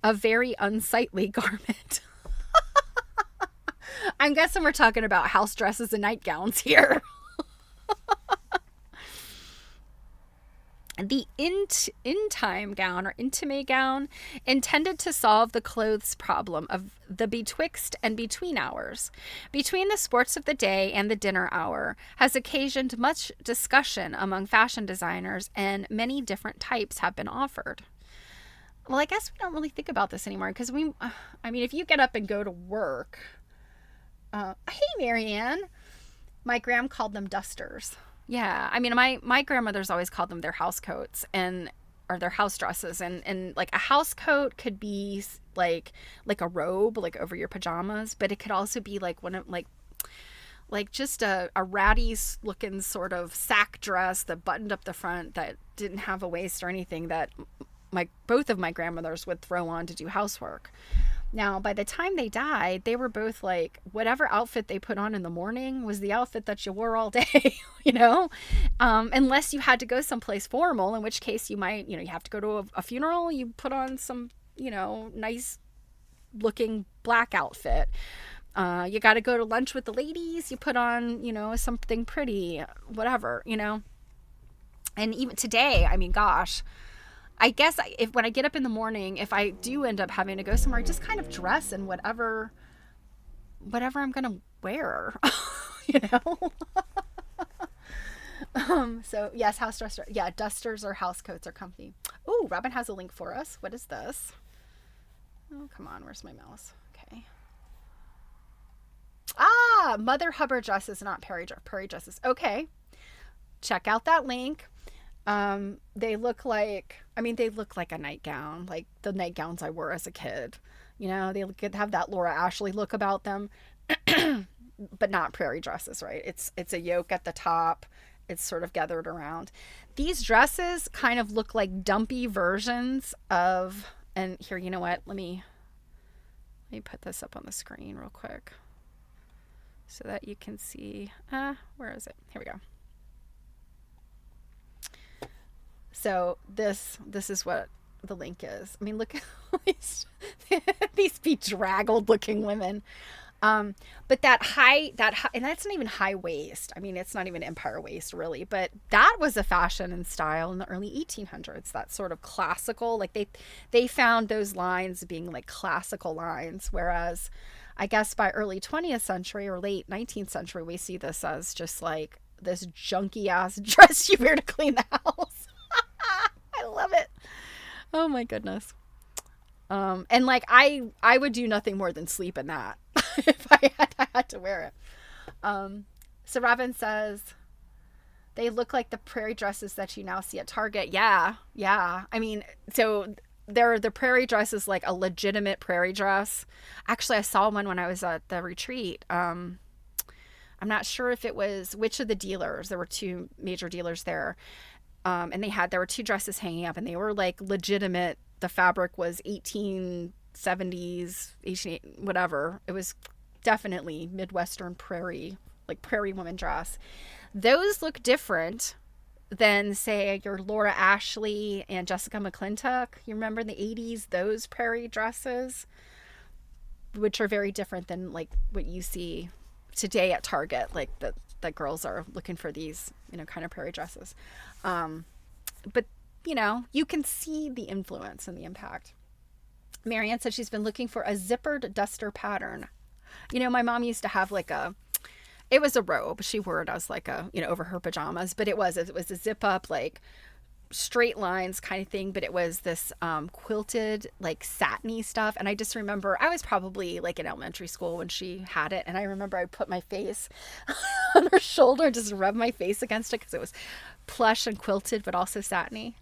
a very unsightly garment. I'm guessing we're talking about house dresses and nightgowns here. The in-time gown or intimate gown intended to solve the clothes problem of the betwixt and between hours, between the sports of the day and the dinner hour, has occasioned much discussion among fashion designers, and many different types have been offered. Well, I guess we don't really think about this anymore because if you get up and go to work, hey, Marianne, my gram called them dusters. Yeah, my grandmother's always called them their house coats or their house dresses, and like a house coat could be like a robe, like over your pajamas, but it could also be like one of like just a ratty looking sort of sack dress that buttoned up the front that didn't have a waist or anything that both of my grandmothers would throw on to do housework. Now, by the time they died, they were both like, whatever outfit they put on in the morning was the outfit that you wore all day, unless you had to go someplace formal, in which case you might, you have to go to a funeral, you put on some, nice looking black outfit. You got to go to lunch with the ladies, you put on, something pretty, whatever, And even today, gosh, I guess when I get up in the morning, if I do end up having to go somewhere, I just kind of dress in whatever I'm going to wear, So yes, house dresser. Yeah, dusters or house coats are comfy. Oh, Robin has a link for us. What is this? Oh, come on. Where's my mouse? Okay. Mother Hubbard dresses, not Perry dresses. Okay. Check out that link. They look like a nightgown, like the nightgowns I wore as a kid. They could have that Laura Ashley look about them, but not prairie dresses, right? It's a yoke at the top. It's sort of gathered around. These dresses kind of look like dumpy versions of, and here, you know what? Let me put this up on the screen real quick so that you can see, where is it? Here we go. So this is what the link is. Look at these bedraggled looking women. But that high, and that's not even high waist. It's not even empire waist really, but that was a fashion and style in the early 1800s. That sort of classical, like they found those lines being like classical lines. Whereas I guess by early 20th century or late 19th century, we see this as just like this junky ass dress you wear to clean the house. love it. Oh my goodness. And like I would do nothing more than sleep in that if I had to wear it. So Robin says they look like the prairie dresses that you now see at Target. Yeah, yeah. I mean, so the prairie dress is like a legitimate prairie dress. Actually, I saw one when I was at the retreat. I'm not sure if it was which of the dealers. There were two major dealers there. And there were two dresses hanging up, and they were like legitimate. The fabric was 1870s, 18, whatever. It was definitely Midwestern prairie, like prairie woman dress. Those look different than, say, your Laura Ashley and Jessica McClintock. You remember in the 80s, those prairie dresses, which are very different than like what you see today at Target. Like the girls are looking for these, kind of prairie dresses. But, you can see the influence and the impact. Marianne said she's been looking for a zippered duster pattern. My mom used to have like it was a robe. She wore it as like over her pajamas, but it was a zip up, like straight lines kind of thing. But it was this quilted, like satiny stuff. And I just remember I was probably like in elementary school when she had it. And I remember I put my face on her shoulder and just rub my face against it because it was plush and quilted, but also satiny.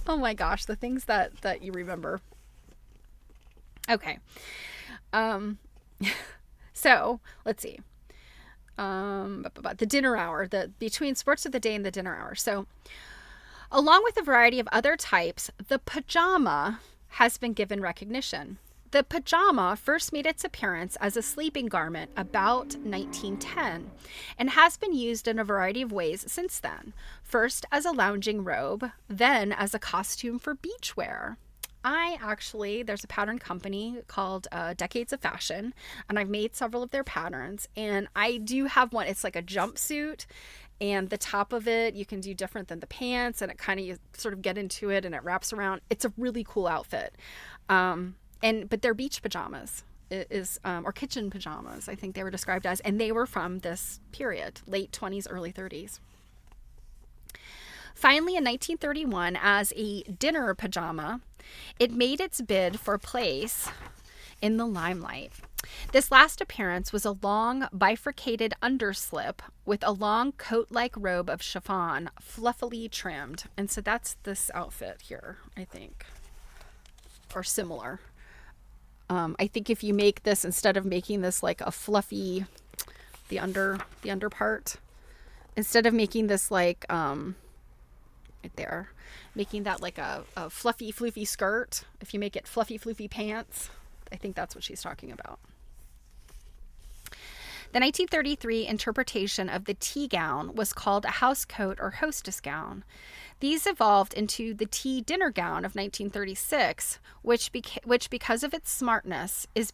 Oh my gosh, the things that you remember. Okay. So let's see. The dinner hour, between sports of the day and the dinner hour. So along with a variety of other types, the pajama has been given recognition. The pajama first made its appearance as a sleeping garment about 1910 and has been used in a variety of ways since then. First as a lounging robe, then as a costume for beach wear. There's a pattern company called Decades of Fashion, and I've made several of their patterns, and I do have one. It's like a jumpsuit, and the top of it you can do different than the pants, and it kind of, you sort of get into it and it wraps around. It's a really cool outfit. But they're beach pajamas or kitchen pajamas, I think they were described as, and they were from this period, late 20s, early 30s. Finally, in 1931, as a dinner pajama, it made its bid for place in the limelight. This last appearance was a long, bifurcated underslip with a long coat-like robe of chiffon, fluffily trimmed. And so that's this outfit here, I think, or similar. I think if you make this, instead of making this like a fluffy, the under part, instead of making this like right there, making that like a fluffy floofy skirt, if you make it fluffy floofy pants, I think that's what she's talking about. The 1933 interpretation of the tea gown was called a house coat or hostess gown. These evolved into the tea dinner gown of 1936, which because of its smartness is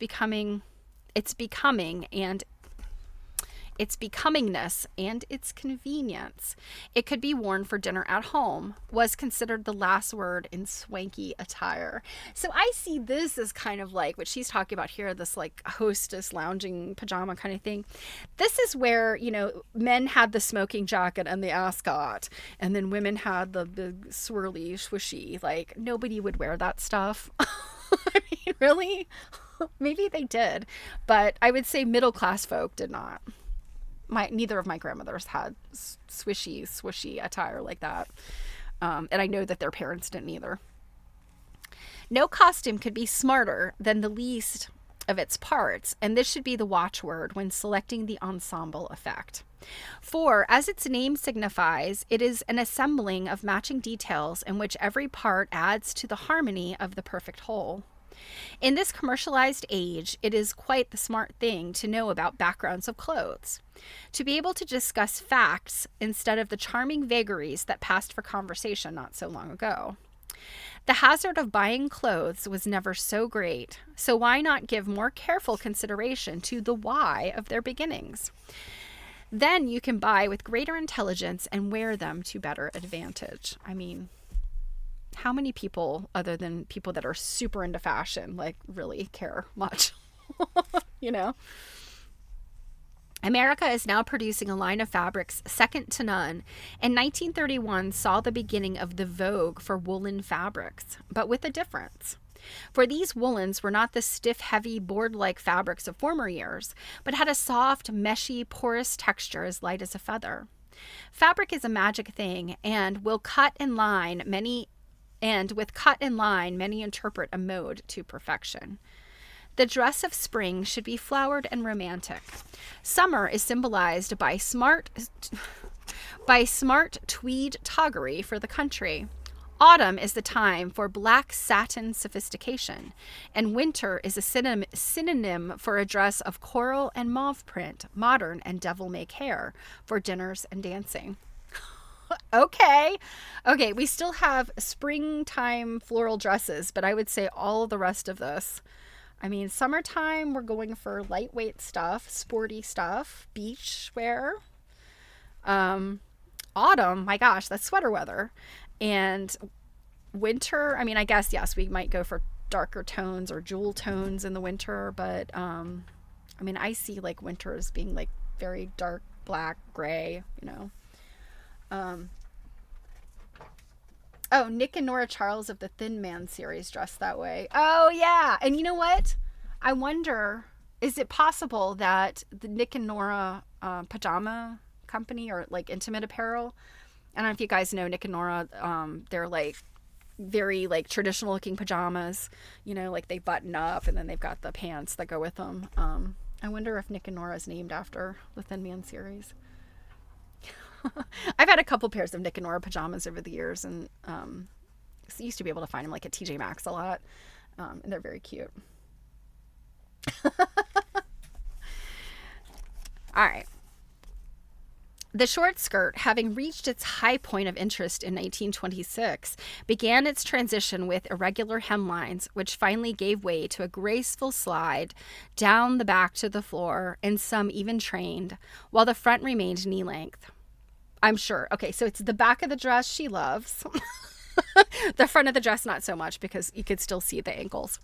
its becomingness and its convenience. It could be worn for dinner at home, was considered the last word in swanky attire. So I see this as kind of like what she's talking about here, this like hostess lounging pajama kind of thing. This is where, men had the smoking jacket and the ascot, and then women had the big swirly, swishy, like nobody would wear that stuff. I mean, really? Maybe they did, but I would say middle-class folk did not. Neither of my grandmothers had swishy attire like that. And I know that their parents didn't either. No costume could be smarter than the least of its parts, and this should be the watchword when selecting the ensemble effect. For, as its name signifies, it is an assembling of matching details in which every part adds to the harmony of the perfect whole. In this commercialized age, it is quite the smart thing to know about backgrounds of clothes, to be able to discuss facts instead of the charming vagaries that passed for conversation not so long ago. The hazard of buying clothes was never so great, so why not give more careful consideration to the why of their beginnings? Then you can buy with greater intelligence and wear them to better advantage. I mean, how many people, other than people that are super into fashion, like really care much? America is now producing a line of fabrics second to none, and 1931 saw the beginning of the vogue for woolen fabrics, but with a difference. For these woolens were not the stiff, heavy, board-like fabrics of former years, but had a soft, meshy, porous texture as light as a feather. Fabric is a magic thing, and with cut and line, many interpret a mode to perfection. The dress of spring should be flowered and romantic. Summer is symbolized by smart tweed toggery for the country. Autumn is the time for black satin sophistication, and winter is a synonym for a dress of coral and mauve print, modern and devil-may-care for dinners and dancing. Okay, we still have springtime floral dresses, but I would say all of the rest of this. I mean, summertime, we're going for lightweight stuff, sporty stuff, beach wear. Autumn, my gosh, that's sweater weather. And winter, I mean, I guess, yes, we might go for darker tones or jewel tones in the winter, but I mean, I see like winter as being like very dark, black, gray, you know. Oh, Nick and Nora Charles of the Thin Man series dressed that way. Oh, yeah. And you know what? I wonder, is it possible that the Nick and Nora pajama company or like intimate apparel, I don't know if you guys know Nick and Nora, they're like very like traditional looking pajamas, you know, like they button up and then they've got the pants that go with them. I wonder if Nick and Nora is named after the Thin Man series. I've had a couple pairs of Nick and Nora pajamas over the years, and used to be able to find them like at TJ Maxx a lot, and they're very cute. All right. The short skirt, having reached its high point of interest in 1926, began its transition with irregular hemlines, which finally gave way to a graceful slide down the back to the floor, and some even trained, while the front remained knee-length. I'm sure. Okay, so it's the back of the dress she loves. The front of the dress, not so much, because you could still see the ankles.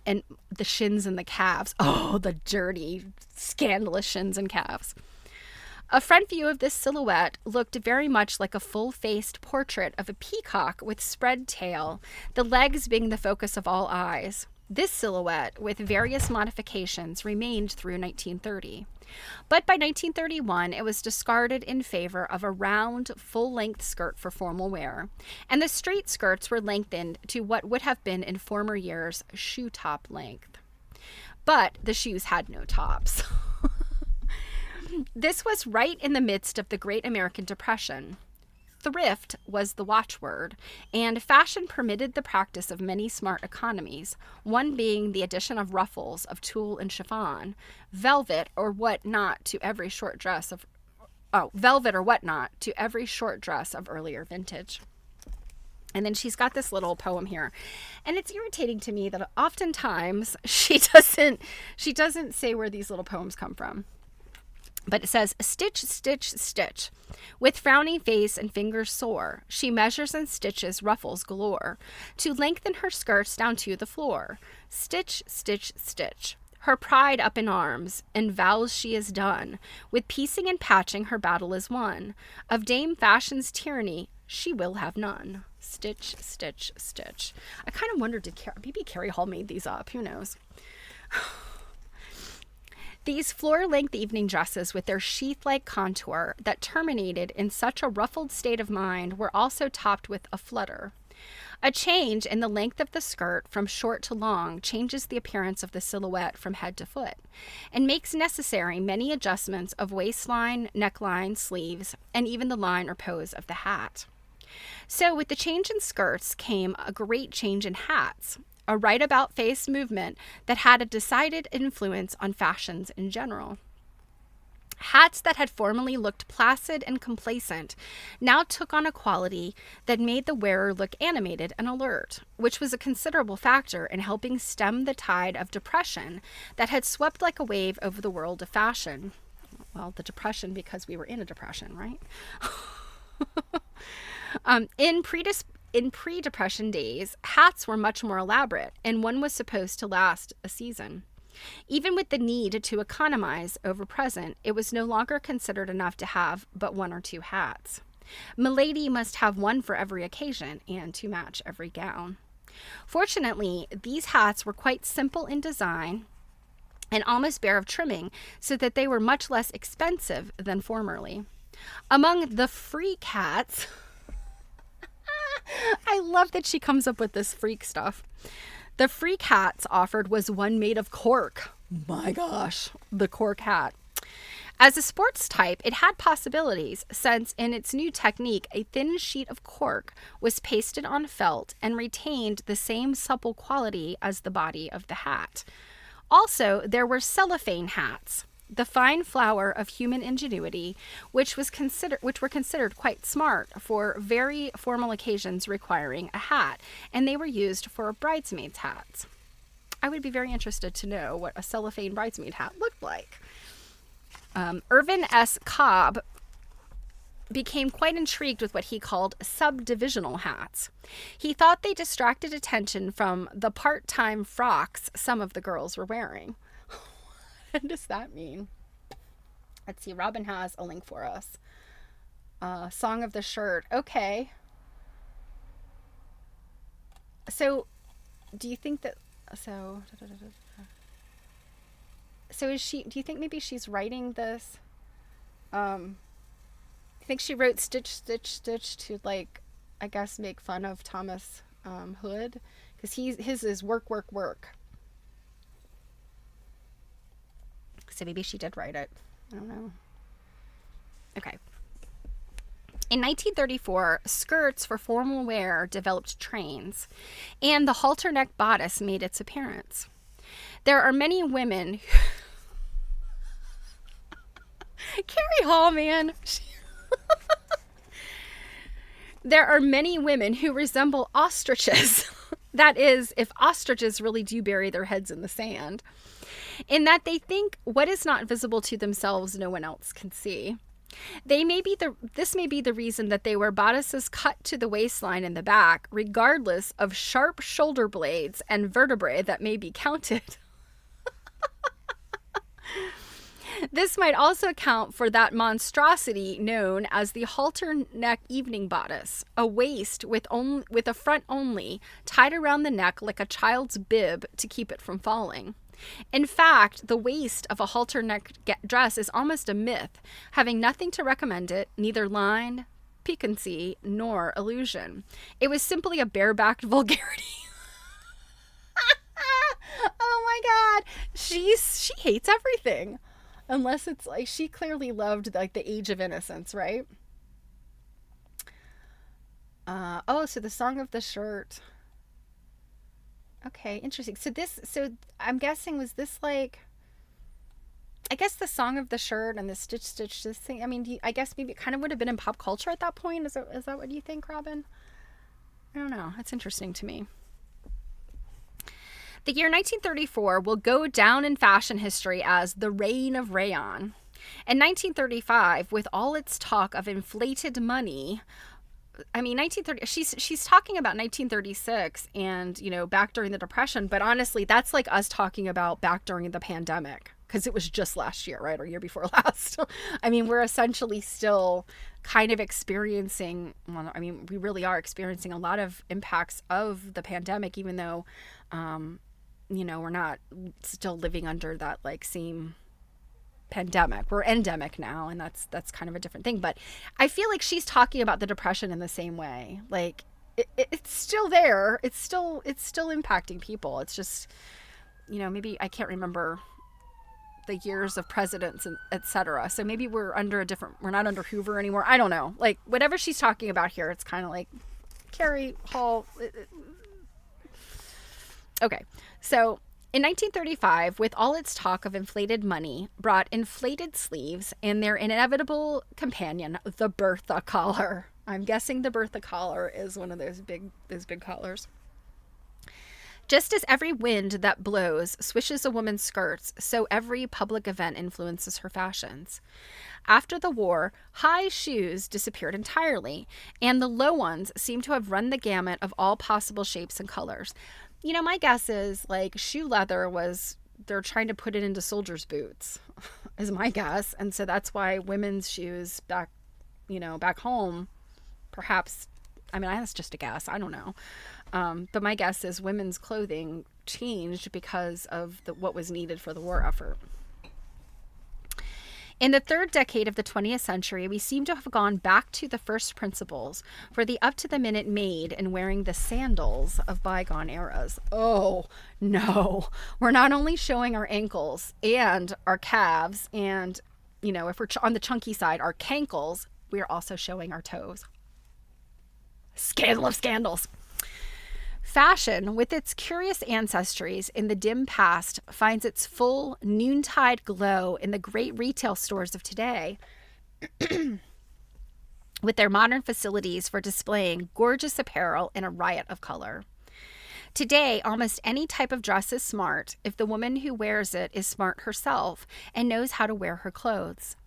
And the shins and the calves. Oh, the dirty, scandalous shins and calves. A front view of this silhouette looked very much like a full-faced portrait of a peacock with spread tail, the legs being the focus of all eyes. This silhouette, with various modifications, remained through 1930. But by 1931, it was discarded in favor of a round, full-length skirt for formal wear, and the straight skirts were lengthened to what would have been in former years shoe top length. But the shoes had no tops. This was right in the midst of the Great American Depression. Thrift was the watchword, and fashion permitted the practice of many smart economies, one being the addition of ruffles of tulle and chiffon, velvet or whatnot to every short dress of earlier vintage. And then she's got this little poem here, and it's irritating to me that oftentimes she doesn't say where these little poems come from. But it says, stitch, stitch, stitch. With frowning face and fingers sore, she measures and stitches ruffles galore, to lengthen her skirts down to the floor. Stitch, stitch, stitch. Her pride up in arms, and vows she is done. With piecing and patching her battle is won. Of Dame Fashion's tyranny, she will have none. Stitch, stitch, stitch. I kind of wondered, maybe Carrie Hal made these up? Who knows? These floor-length evening dresses with their sheath-like contour that terminated in such a ruffled state of mind were also topped with a flutter. A change in the length of the skirt from short to long changes the appearance of the silhouette from head to foot, and makes necessary many adjustments of waistline, neckline, sleeves, and even the line or pose of the hat. So with the change in skirts came a great change in hats, a right-about-face movement that had a decided influence on fashions in general. Hats that had formerly looked placid and complacent now took on a quality that made the wearer look animated and alert, which was a considerable factor in helping stem the tide of depression that had swept like a wave over the world of fashion. Well, the depression because we were in a depression, right? In pre-depression days, hats were much more elaborate, and one was supposed to last a season. Even with the need to economize over present, it was no longer considered enough to have but one or two hats. Milady must have one for every occasion and to match every gown. Fortunately, these hats were quite simple in design and almost bare of trimming, so that they were much less expensive than formerly. Among the freak hats, I love that she comes up with this freak stuff. The freak hats offered was one made of cork. My gosh, the cork hat. As a sports type, it had possibilities, since in its new technique, a thin sheet of cork was pasted on felt and retained the same supple quality as the body of the hat. Also, there were cellophane hats, the fine flower of human ingenuity, which were considered quite smart for very formal occasions requiring a hat, and they were used for bridesmaids' hats. I would be very interested to know what a cellophane bridesmaid hat looked like. Irvin S. Cobb became quite intrigued with what he called subdivisional hats. He thought they distracted attention from the part-time frocks some of the girls were wearing. What does that mean? Let's see. Robin has a link for us. Song of the shirt. Okay. So, do you think that... So is she... Do you think maybe she's writing this... I think she wrote Stitch, Stitch, Stitch to, like, I guess make fun of Thomas Hood. Because his is work, work, work. So maybe she did write it. I don't know. Okay. In 1934, skirts for formal wear developed trains, and the halter neck bodice made its appearance. There are many women... Carrie Hal, man. There are many women who resemble ostriches. That is, if ostriches really do bury their heads in the sand. In that they think what is not visible to themselves no one else can see. This may be the reason that they wear bodices cut to the waistline in the back, regardless of sharp shoulder blades and vertebrae that may be counted. This might also account for that monstrosity known as the halter neck evening bodice, a waist with a front only, tied around the neck like a child's bib to keep it from falling. In fact, the waist of a halter neck dress is almost a myth, having nothing to recommend it, neither line, piquancy, nor illusion. It was simply a barebacked vulgarity. Oh my God. She hates everything. Unless it's like, she clearly loved like the age of innocence, right? So the song of the shirt. Okay, interesting. So I'm guessing, was this like, I guess the song of the shirt and the stitch, stitch, this thing. I mean, I guess maybe it kind of would have been in pop culture at that point. Is that what you think, Robin? I don't know. It's interesting to me. The year 1934 will go down in fashion history as the reign of rayon. In 1935, with all its talk of inflated money, I mean, 1930. She's talking about 1936 and, you know, back during the Depression. But honestly, that's like us talking about back during the pandemic, because it was just last year, right? Or year before last. I mean, we're essentially still kind of experiencing, well, I mean, we really are experiencing a lot of impacts of the pandemic, even though, you know, we're not still living under that like same pandemic. We're endemic now, and that's kind of a different thing. But I feel like she's talking about the Depression in the same way. Like it's still there. It's still impacting people. It's just, you know, maybe I can't remember the years of presidents and etc. So maybe we're not under Hoover anymore. I don't know. Like whatever she's talking about here, it's kind of like Carrie Hal. Okay, so in 1935, with all its talk of inflated money, brought inflated sleeves and their inevitable companion, the Bertha collar. I'm guessing the Bertha collar is one of those big collars. Just as every wind that blows swishes a woman's skirts, so every public event influences her fashions. After the war, high shoes disappeared entirely, and the low ones seem to have run the gamut of all possible shapes and colors. You know, my guess is like shoe leather was they're trying to put it into soldiers' boots, is my guess. And so that's why women's shoes back, back home, perhaps, I mean, that's just a guess. I don't know. But my guess is women's clothing changed because of what was needed for the war effort. In the third decade of the 20th century, we seem to have gone back to the first principles for the up-to-the-minute maid and wearing the sandals of bygone eras. Oh, no. We're not only showing our ankles and our calves and, if we're on the chunky side, our cankles, we are also showing our toes. Scandal of scandals. Fashion, with its curious ancestries in the dim past, finds its full noontide glow in the great retail stores of today, with their modern facilities for displaying gorgeous apparel in a riot of color. Today, almost any type of dress is smart if the woman who wears it is smart herself and knows how to wear her clothes.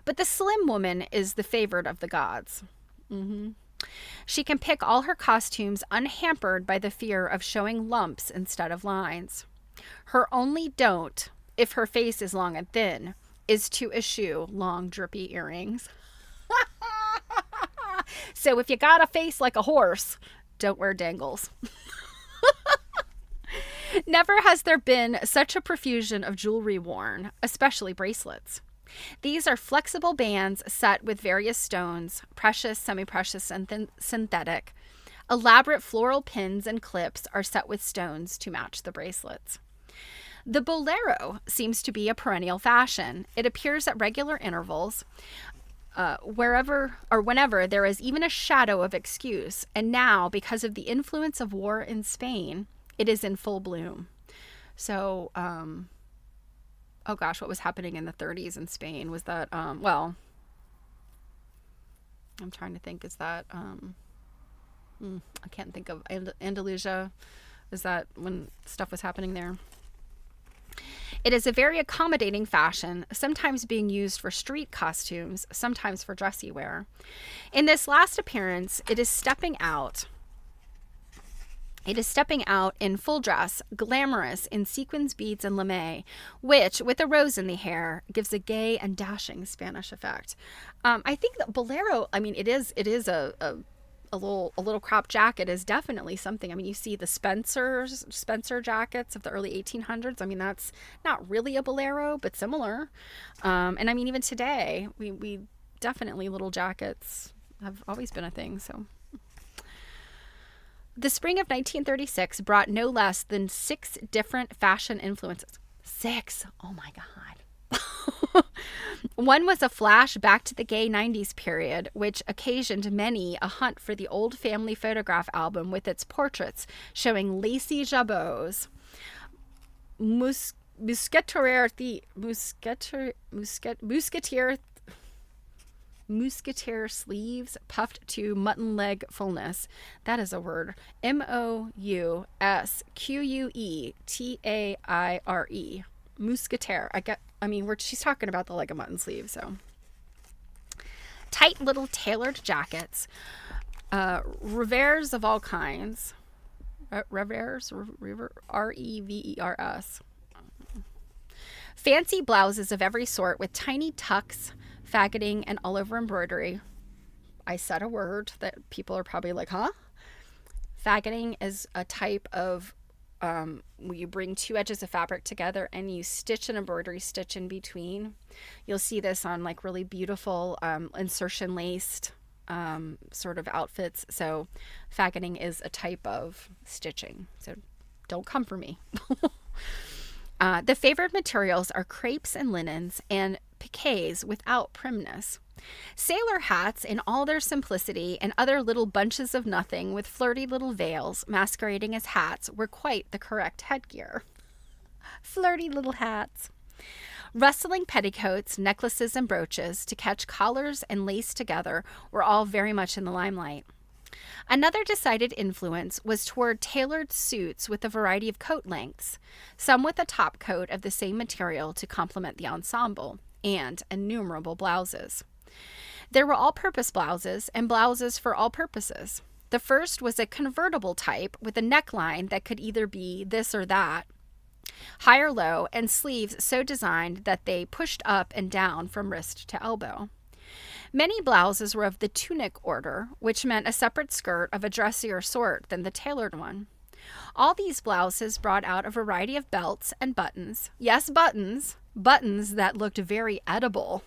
But the slim woman is the favored of the gods. She can pick all her costumes unhampered by the fear of showing lumps instead of lines. Her only don't, if her face is long and thin, is to eschew long drippy earrings. So if you got a face like a horse, don't wear dangles. Never has there been such a profusion of jewelry worn, especially bracelets. These are flexible bands set with various stones, precious, semi-precious, and synthetic. Elaborate floral pins and clips are set with stones to match the bracelets. The bolero seems to be a perennial fashion. It appears at regular intervals, whenever there is even a shadow of excuse, and now, because of the influence of war in Spain, it is in full bloom. So, oh gosh, what was happening in the 30s in Spain? Was that, well, I'm trying to think, is that, I can't think of, Andalusia, is that when stuff was happening there? It is a very accommodating fashion, sometimes being used for street costumes, sometimes for dressy wear. In this last appearance, it is stepping out in full dress, glamorous in sequins, beads, and lame, which, with a rose in the hair, gives a gay and dashing Spanish effect. I think that bolero, I mean, it is a little crop jacket is definitely something. I mean, you see the Spencer jackets of the early 1800s. I mean, that's not really a bolero, but similar. And I mean, even today, we definitely, little jackets have always been a thing, so... The spring of 1936 brought no less than 6 different fashion influences. 6! Oh my God. One was a flash back to the gay 90s period, which occasioned many a hunt for the old family photograph album with its portraits showing lacy jabots, mousquetaire sleeves puffed to mutton leg fullness. That is a word. Mousquetaire. Mousquetaire. She's talking about the leg of mutton sleeve, so. Tight little tailored jackets. Revers of all kinds. Revers? R-E-V-E-R-S. Fancy blouses of every sort with tiny tucks, faggoting, and all over embroidery. I said a word that people are probably like, huh? Faggoting is a type of where you bring 2 edges of fabric together and you stitch an embroidery stitch in between. You'll see this on like really beautiful insertion laced sort of outfits. So faggoting is a type of stitching. So don't come for me. The favored materials are crepes and linens and piquets without primness. Sailor hats in all their simplicity and other little bunches of nothing with flirty little veils masquerading as hats were quite the correct headgear. Flirty little hats. Rustling petticoats, necklaces, and brooches to catch collars and lace together were all very much in the limelight. Another decided influence was toward tailored suits with a variety of coat lengths, some with a top coat of the same material to complement the ensemble, and innumerable blouses. There were all-purpose blouses and blouses for all purposes. The first was a convertible type with a neckline that could either be this or that. high or low, and sleeves so designed that they pushed up and down from wrist to elbow. Many blouses were of the tunic order, which meant a separate skirt of a dressier sort than the tailored one. All these blouses brought out a variety of belts and buttons. Yes, buttons. Buttons that looked very edible,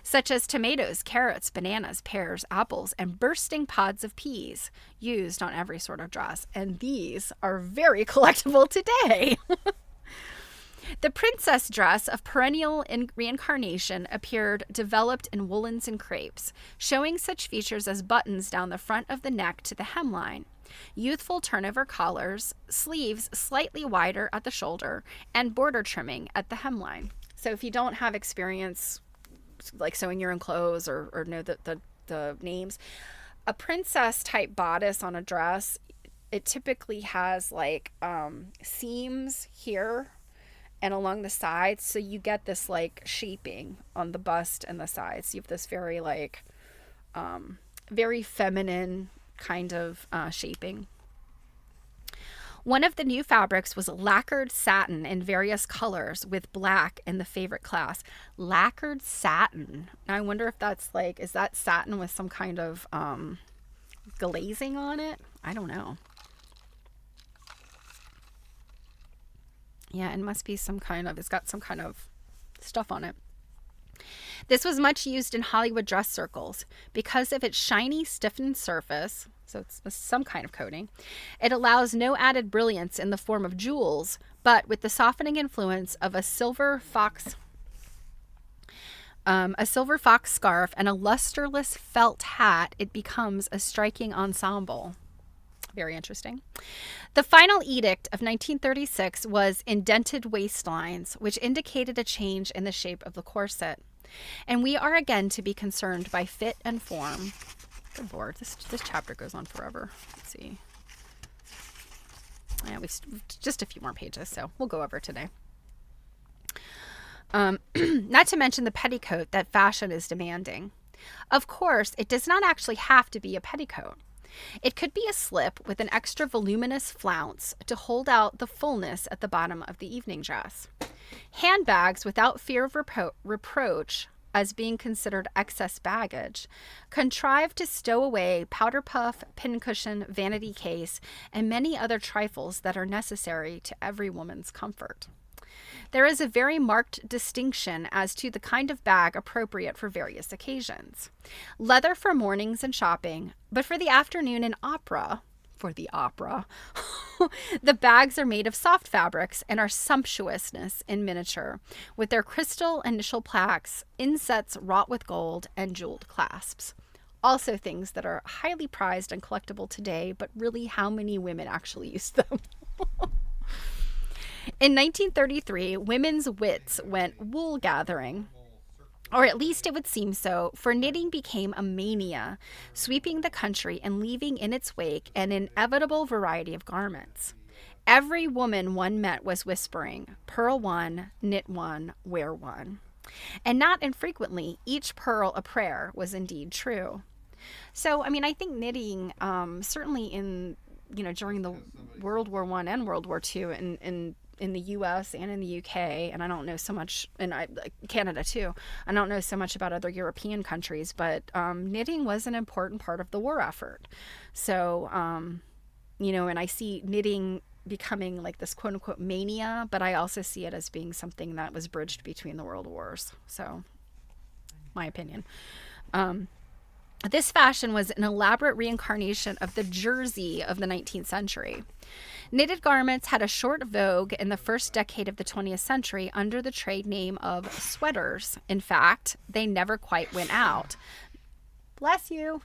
such as tomatoes, carrots, bananas, pears, apples, and bursting pods of peas, used on every sort of dress. And these are very collectible today. The princess dress of perennial reincarnation appeared developed in woolens and crepes, showing such features as buttons down the front of the neck to the hemline, youthful turnover collars, sleeves slightly wider at the shoulder, and border trimming at the hemline. So if you don't have experience like sewing your own clothes or know the names, a princess type bodice on a dress, it typically has like seams here and along the sides, so you get this like shaping on the bust and the sides. You have this very like very feminine kind of shaping. One of the new fabrics was lacquered satin in various colors, with black in the favorite class. Lacquered satin. Now I wonder if that's like, is that satin with some kind of glazing on it? I don't know. Yeah, it must be some kind of, it's got some kind of stuff on it. This was much used in Hollywood dress circles because of its shiny, stiffened surface. So it's some kind of coating. It allows no added brilliance in the form of jewels, but with the softening influence of a silver fox scarf and a lusterless felt hat, it becomes a striking ensemble. Very interesting. The final edict of 1936 was indented waistlines, which indicated a change in the shape of the corset. And we are again to be concerned by fit and form. Good Lord, this chapter goes on forever. Let's see. Yeah, we've just a few more pages, so we'll go over today. Not to mention the petticoat that fashion is demanding. Of course, it does not actually have to be a petticoat. It could be a slip with an extra voluminous flounce to hold out the fullness at the bottom of the evening dress. Handbags, without fear of reproach as being considered excess baggage, contrive to stow away powder puff, pincushion, vanity case, and many other trifles that are necessary to every woman's comfort. There is a very marked distinction as to the kind of bag appropriate for various occasions. Leather for mornings and shopping, but for the afternoon and opera, the bags are made of soft fabrics and are sumptuousness in miniature, with their crystal initial plaques, insets wrought with gold, and jeweled clasps. Also things that are highly prized and collectible today, but really how many women actually use them? In 1933, women's wits went wool gathering, or at least it would seem so, for knitting became a mania, sweeping the country and leaving in its wake an inevitable variety of garments. Every woman one met was whispering, "Purl one, knit one, wear one." And not infrequently, each purl a prayer was indeed true. So, I mean, I think knitting, certainly during the World War I and World War II in the U.S. and in the U.K., and I don't know so much, and Canada too, I don't know so much about other European countries, but knitting was an important part of the war effort. So, and I see knitting becoming like this quote-unquote mania, but I also see it as being something that was bridged between the world wars. So, my opinion. This fashion was an elaborate reincarnation of the jersey of the 19th century. Knitted garments had a short vogue in the first decade of the 20th century under the trade name of sweaters. In fact, they never quite went out. Bless you.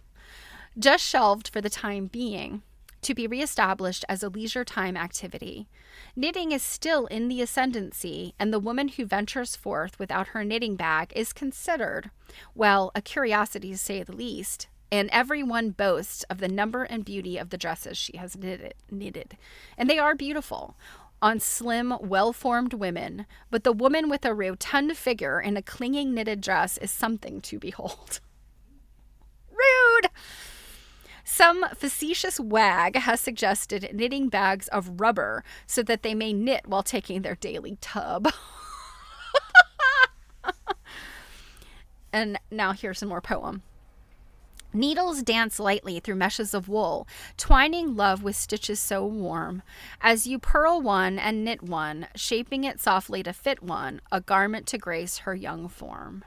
Just shelved for the time being, to be reestablished as a leisure time activity. Knitting is still in the ascendancy, and the woman who ventures forth without her knitting bag is considered, well, a curiosity to say the least, and everyone boasts of the number and beauty of the dresses she has knitted. And they are beautiful on slim, well-formed women, but the woman with a rotund figure in a clinging knitted dress is something to behold. Rude! Some facetious wag has suggested knitting bags of rubber so that they may knit while taking their daily tub. And now here's some more poem. Needles dance lightly through meshes of wool, twining love with stitches so warm. As you purl one and knit one, shaping it softly to fit one, a garment to grace her young form.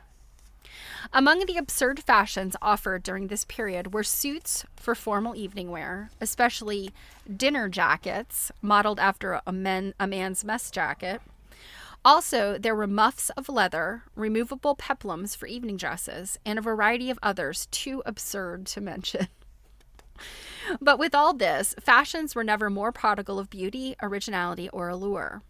Among the absurd fashions offered during this period were suits for formal evening wear, especially dinner jackets, modeled after a man's mess jacket. Also, there were muffs of leather, removable peplums for evening dresses, and a variety of others too absurd to mention. But with all this, fashions were never more prodigal of beauty, originality, or allure.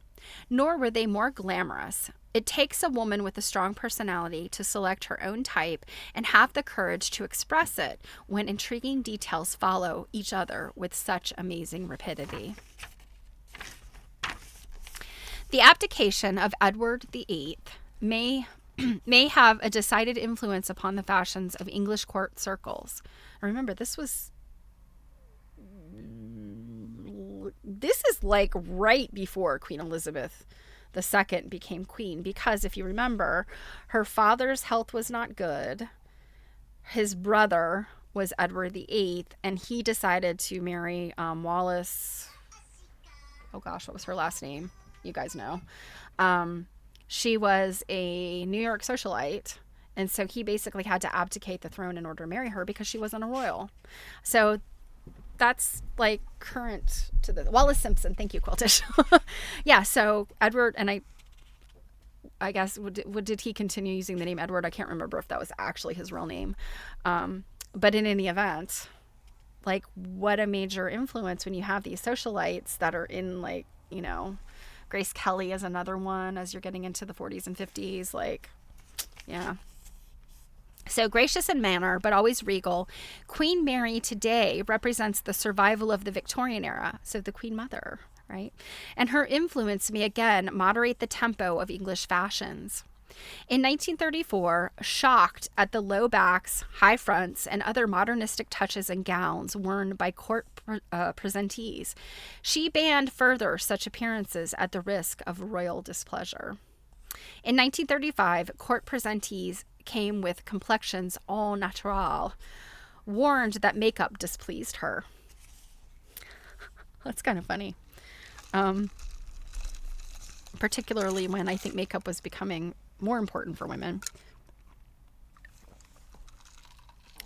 Nor were they more glamorous. It takes a woman with a strong personality to select her own type and have the courage to express it when intriguing details follow each other with such amazing rapidity. The abdication of Edward VIII may have a decided influence upon the fashions of English court circles. Remember, this is like right before Queen Elizabeth II became queen, because if you remember, her father's health was not good. His brother was Edward VIII, and he decided to marry Wallace. Oh gosh, what was her last name? You guys know. She was a New York socialite, and so he basically had to abdicate the throne in order to marry her because she wasn't a royal. So that's like current to the Wallace Simpson. Thank you, Quiltish. Yeah, so Edward, and I guess did he continue using the name Edward? I can't remember if that was actually his real name. But in any event, like, what a major influence when you have these socialites that are in, like, you know, Grace Kelly is another one as you're getting into the 40s and 50s. Like, yeah. So gracious in manner, but always regal, Queen Mary today represents the survival of the Victorian era, so the Queen Mother, right? And her influence may again moderate the tempo of English fashions. In 1934, shocked at the low backs, high fronts, and other modernistic touches in gowns worn by court presentees, she banned further such appearances at the risk of royal displeasure. In 1935, court presentees came with complexions au naturel, warned that makeup displeased her. That's kind of funny. Particularly when I think makeup was becoming more important for women.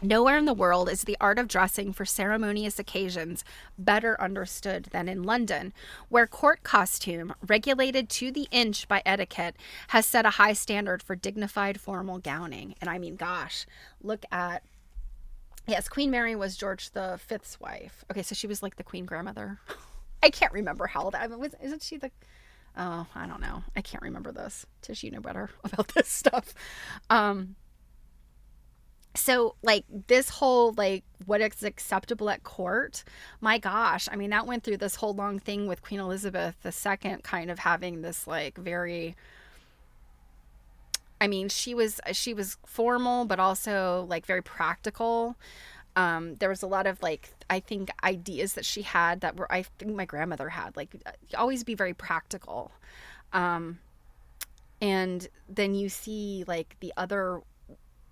Nowhere in the world is the art of dressing for ceremonious occasions better understood than in London, where court costume, regulated to the inch by etiquette, has set a high standard for dignified formal gowning. And I mean, gosh, look at, yes, Queen Mary was George V's wife. Okay, so she was like the queen grandmother. I can't remember how old, isn't she the, oh, I don't know. I can't remember this. Tish, you know better about this stuff. So, like, this whole, like, what is acceptable at court, my gosh, I mean, that went through this whole long thing with Queen Elizabeth II kind of having this, like, very, I mean, she was formal, but also, like, very practical. There was a lot of, like, I think ideas that she had that were, I think my grandmother had, like, always be very practical. And then you see, like, the other,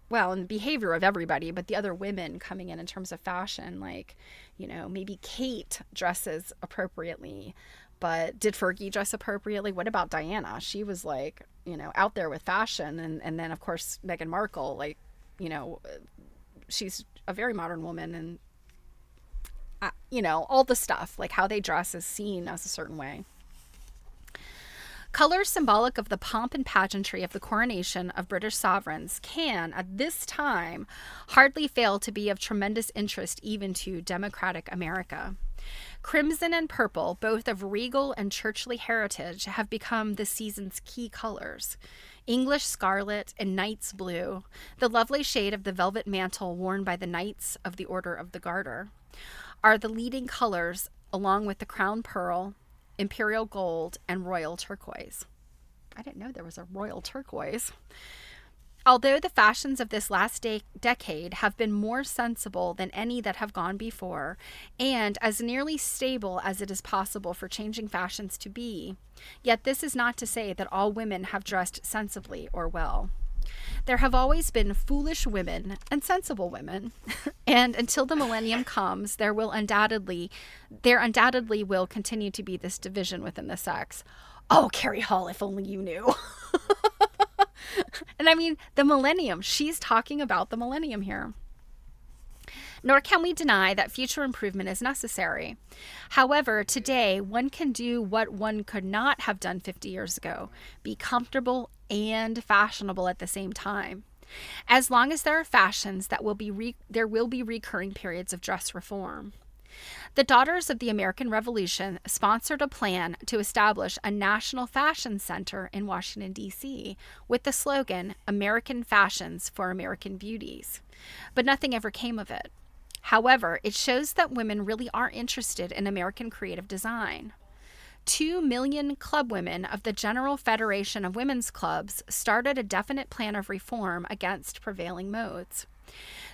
well, and the behavior of everybody, but the other women coming in terms of fashion, like, you know, maybe Kate dresses appropriately, but did Fergie dress appropriately? What about Diana? She was, like, you know, out there with fashion. And then, of course, Meghan Markle, like, you know, she's a very modern woman, and, you know, all the stuff, like how they dress is seen as a certain way. Colors symbolic of the pomp and pageantry of the coronation of British sovereigns can, at this time, hardly fail to be of tremendous interest even to democratic America. Crimson and purple, both of regal and churchly heritage, have become the season's key colors. English scarlet and knight's blue, the lovely shade of the velvet mantle worn by the Knights of the Order of the Garter, are the leading colors, along with the crown pearl, imperial gold, and royal turquoise. I didn't know there was a royal turquoise. Although the fashions of this last decade have been more sensible than any that have gone before, and as nearly stable as it is possible for changing fashions to be, yet this is not to say that all women have dressed sensibly or well. There have always been foolish women and sensible women, and until the millennium comes, there undoubtedly will continue to be this division within the sex. Oh, Carrie Hall, if only you knew. And I mean, the millennium, she's talking about the millennium here. Nor can we deny that future improvement is necessary. However, today, one can do what one could not have done 50 years ago, be comfortable and fashionable at the same time. As long as there are fashions, there will be recurring periods of dress reform. The Daughters of the American Revolution sponsored a plan to establish a national fashion center in Washington, D.C., with the slogan, American Fashions for American Beauties. But nothing ever came of it. However, it shows that women really are interested in American creative design. 2 million club women of the General Federation of Women's Clubs started a definite plan of reform against prevailing modes.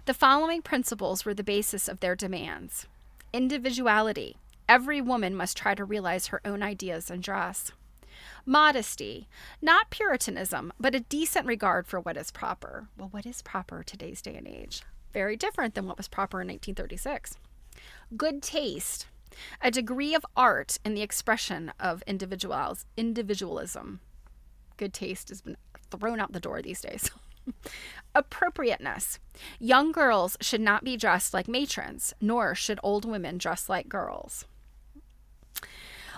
The following principles were the basis of their demands. Individuality. Every woman must try to realize her own ideas in dress. Modesty. Not Puritanism, but a decent regard for what is proper. Well, what is proper today's day and age? Very different than what was proper in 1936. Good taste. A degree of art in the expression of individualism. Good taste has been thrown out the door these days. Appropriateness. Young girls should not be dressed like matrons, nor should old women dress like girls.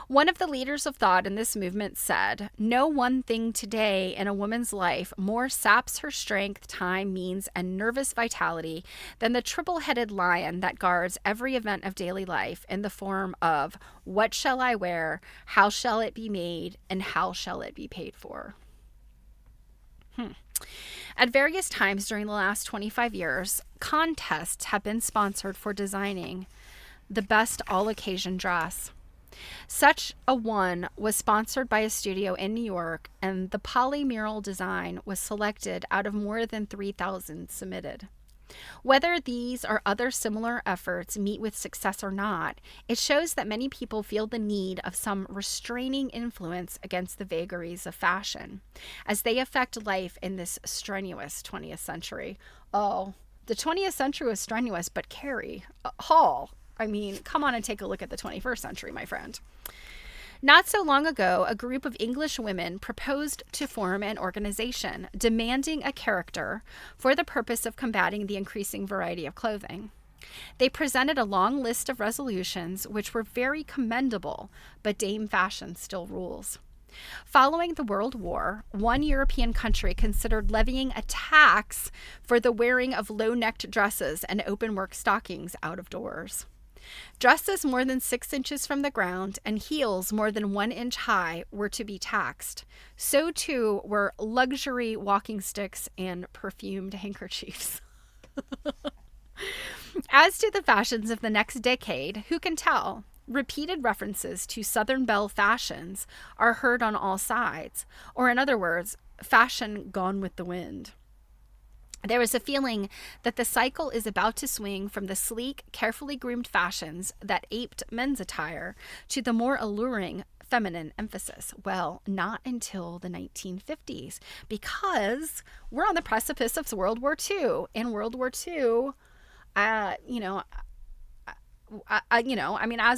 One of the leaders of thought in this movement said, "No one thing today in a woman's life more saps her strength, time, means, and nervous vitality than the triple-headed lion that guards every event of daily life in the form of what shall I wear, how shall it be made, and how shall it be paid for." At various times during the last 25 years, contests have been sponsored for designing the best all-occasion dress. Such a one was sponsored by a studio in New York, and the polymural design was selected out of more than 3,000 submitted. Whether these or other similar efforts meet with success or not, it shows that many people feel the need of some restraining influence against the vagaries of fashion, as they affect life in this strenuous 20th century. Oh, the 20th century was strenuous, but Carrie Hall, I mean, come on and take a look at the 21st century, my friend. Not so long ago, a group of English women proposed to form an organization demanding a character for the purpose of combating the increasing variety of clothing. They presented a long list of resolutions which were very commendable, but Dame Fashion still rules. Following the World War, one European country considered levying a tax for the wearing of low-necked dresses and open-work stockings out of doors. Dresses more than 6 inches from the ground and heels more than 1 inch high were to be taxed. So too were luxury walking sticks and perfumed handkerchiefs. As to the fashions of the next decade, who can tell? Repeated references to Southern Belle fashions are heard on all sides, or in other words, fashion gone with the wind. There is a feeling that the cycle is about to swing from the sleek, carefully groomed fashions that aped men's attire to the more alluring feminine emphasis. Well, not until the 1950s, because we're on the precipice of World War II. In World War II, as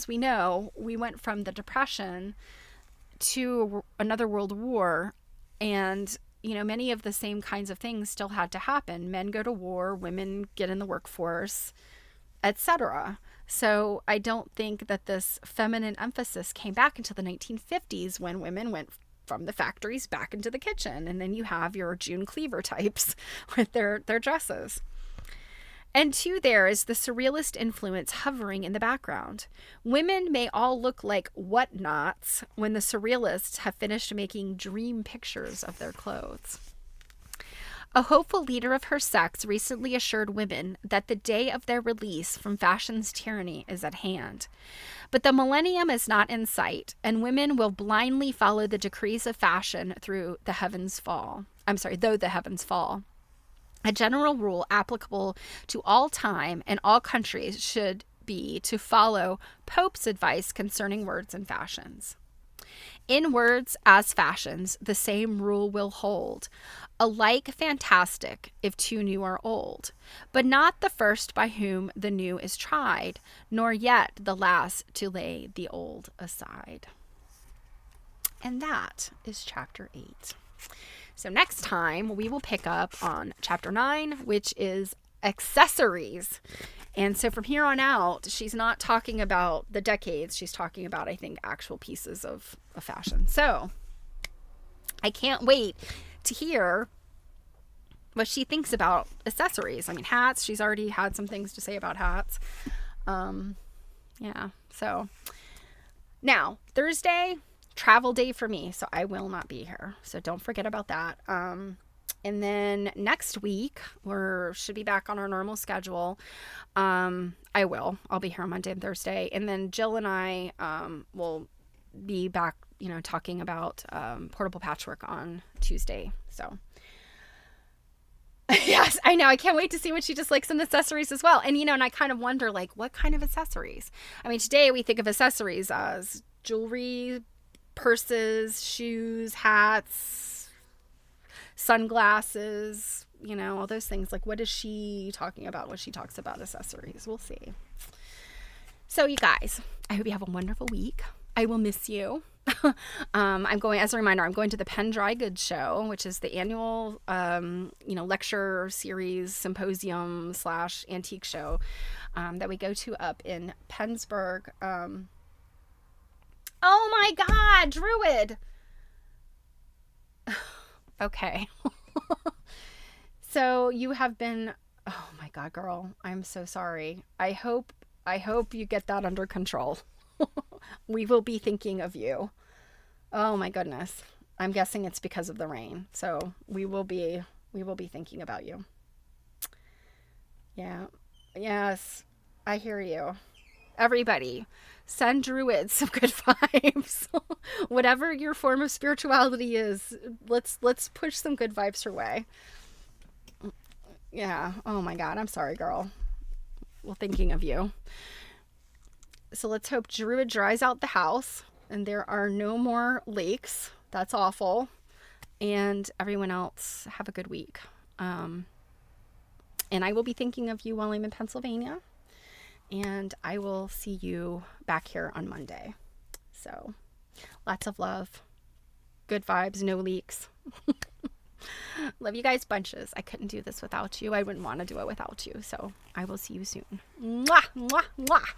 we know, we went from the Depression to another world war, and many of the same kinds of things still had to happen. Men go to war, women get in the workforce, etc. So I don't think that this feminine emphasis came back until the 1950s, when women went from the factories back into the kitchen. And then you have your June Cleaver types with their dresses. And two, there is the surrealist influence hovering in the background. Women may all look like whatnots when the surrealists have finished making dream pictures of their clothes. A hopeful leader of her sex recently assured women that the day of their release from fashion's tyranny is at hand. But the millennium is not in sight, and women will blindly follow the decrees of fashion though the heavens fall. A general rule applicable to all time and all countries should be to follow Pope's advice concerning words and fashions. In words as fashions, the same rule will hold, alike fantastic if too new or old, but not the first by whom the new is tried, nor yet the last to lay the old aside. And that is chapter 8. So next time we will pick up on chapter 9, which is accessories. And so from here on out, she's not talking about the decades. She's talking about, I think, actual pieces of fashion. So I can't wait to hear what she thinks about accessories. I mean, hats. She's already had some things to say about hats. Yeah. So now Thursday, travel day for me. So I will not be here. So don't forget about that. And then next week, should be back on our normal schedule. I'll be here on Monday and Thursday. And then Jill and I will be back, talking about portable patchwork on Tuesday. So, yes, I know. I can't wait to see what she just likes in accessories as well. And, and I kind of wonder, what kind of accessories? I mean, today we think of accessories as jewelry, purses, shoes, hats, sunglasses, all those things. What is she talking about when she talks about accessories? We'll see. So you guys, I hope you have a wonderful week. I will miss you. As a reminder, I'm going to the Penn Dry Goods Show, which is the annual, lecture series, symposium / antique show that we go to up in Pennsburg. Oh my God, Druid. Okay. So you have been, oh my God, girl, I'm so sorry. I hope you get that under control. We will be thinking of you. Oh my goodness. I'm guessing it's because of the rain. So we will be thinking about you. Yeah. Yes. I hear you. Everybody, send Druids some good vibes. Whatever your form of spirituality is, let's push some good vibes her way. Yeah. Oh my God. I'm sorry, girl. Well, thinking of you. So let's hope Druid dries out the house and there are no more leaks. That's awful. And everyone else, have a good week. And I will be thinking of you while I'm in Pennsylvania. And I will see you back here on Monday. So lots of love. Good vibes, no leaks. Love you guys bunches. I couldn't do this without you. I wouldn't want to do it without you. So I will see you soon. Mwah, mwah, mwah.